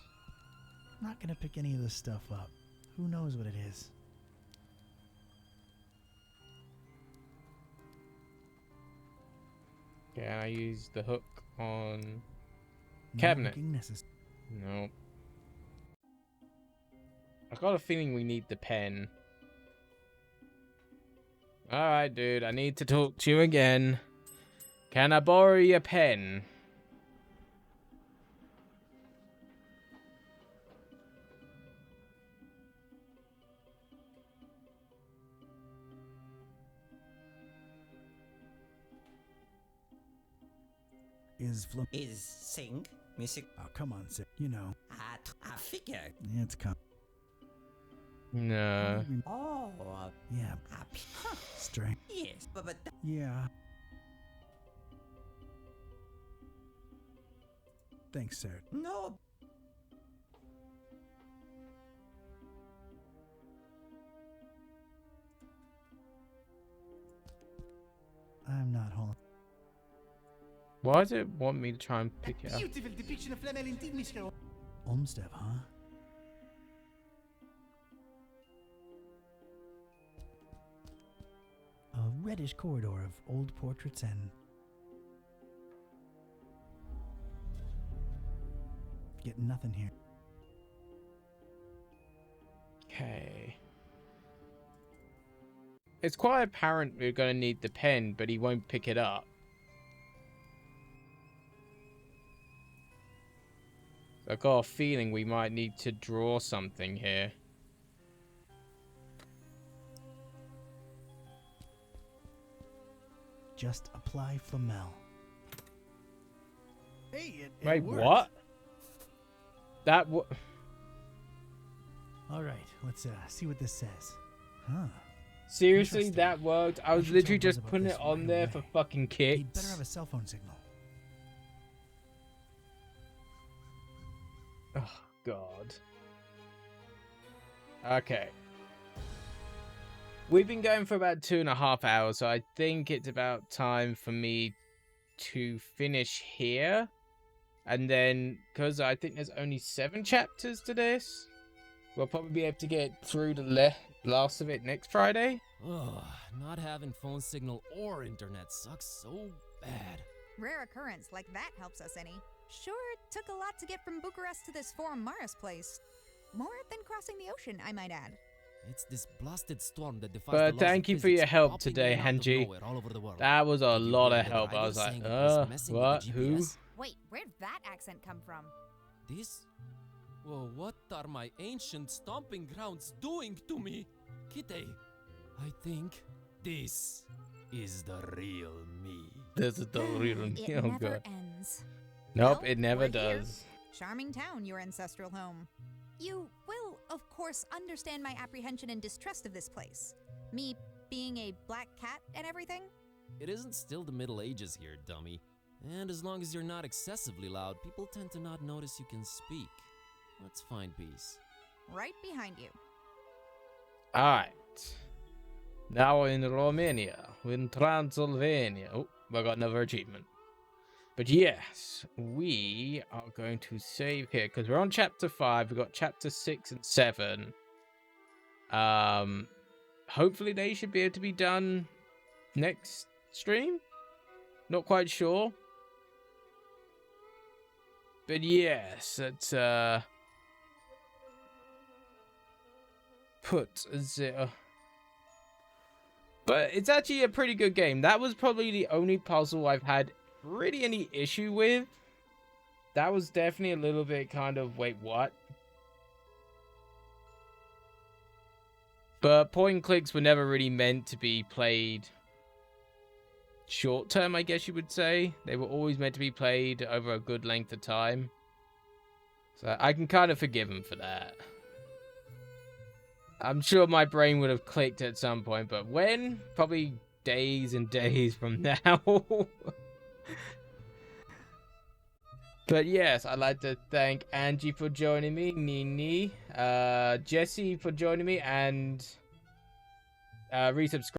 Not gonna pick any of this stuff up. Who knows what it is? Can I use the hook on cabinet? Nope. I got a feeling we need the pen. Alright, dude, I need to talk to you again. Can I borrow your pen? Is sing music? Oh, come on, Sid. You know. I figure. It's come. No. Oh. Yeah. Strange. Yes, but Yeah. Thanks, Sarah. no. I'm not home. Why does it want me to try and pick it up? Beautiful depiction of Flamel indeed, Mr. Olmsted, huh? A reddish corridor of old portraits and... Getting nothing here. Okay. It's quite apparent we're going to need the pen, but he won't pick it up. I've got a feeling we might need to draw something here. Just apply Flamel. Hey, it Wait, worked. what? That All right, let's see what this says. Huh. Seriously, Interesting. that worked? I was should literally tell Buzz just about putting this it on right there away. for fucking He'd kicks. better have a cell phone signal. Oh, God. Okay. We've been going for about 2.5 hours, so I think it's about time for me to finish here. And then, because I think there's only 7 chapters to this, we'll probably be able to get through the last of it next Friday. Ugh, not having phone signal or internet sucks so bad. Rare occurrence like that helps us any. Sure, it took a lot to get from Bucharest to this Forum Maris place. More than crossing the ocean, I might add. It's this blasted storm that defies But thank you for your help today, Hanji. Hanji. That was a lot of help. I was like, what? Who? Wait, where'd that accent come from? This? Well, what are my ancient stomping grounds doing to me? Kitty, I think this is the real me. This is the real me. It Oh, never God. ends. Nope, Well, it never we're here. does. Charming town, your ancestral home. You will, of course, understand my apprehension and distrust of this place. Me being a black cat and everything. It isn't still the Middle Ages here, dummy. And as long as you're not excessively loud, people tend to not notice you can speak. Let's find peace. Right behind you. Alright. Now we're in Romania. We're in Transylvania. Oh, I got another achievement. But yes, we are going to save here because we're on chapter 5. We've got chapter 6 and 7. Hopefully they should be able to be done next stream. Not quite sure. But yes, let's put 0. But it's actually a pretty good game. That was probably the only puzzle I've had really any issue with. That was definitely a little bit kind of, wait, what? But point and clicks were never really meant to be played short term, I guess you would say. They were always meant to be played over a good length of time. So I can kind of forgive them for that. I'm sure my brain would have clicked at some point, but when? Probably days and days from now. But yes, I'd like to thank Angie for joining me, Nini, Jesse for joining me, and resubscribe.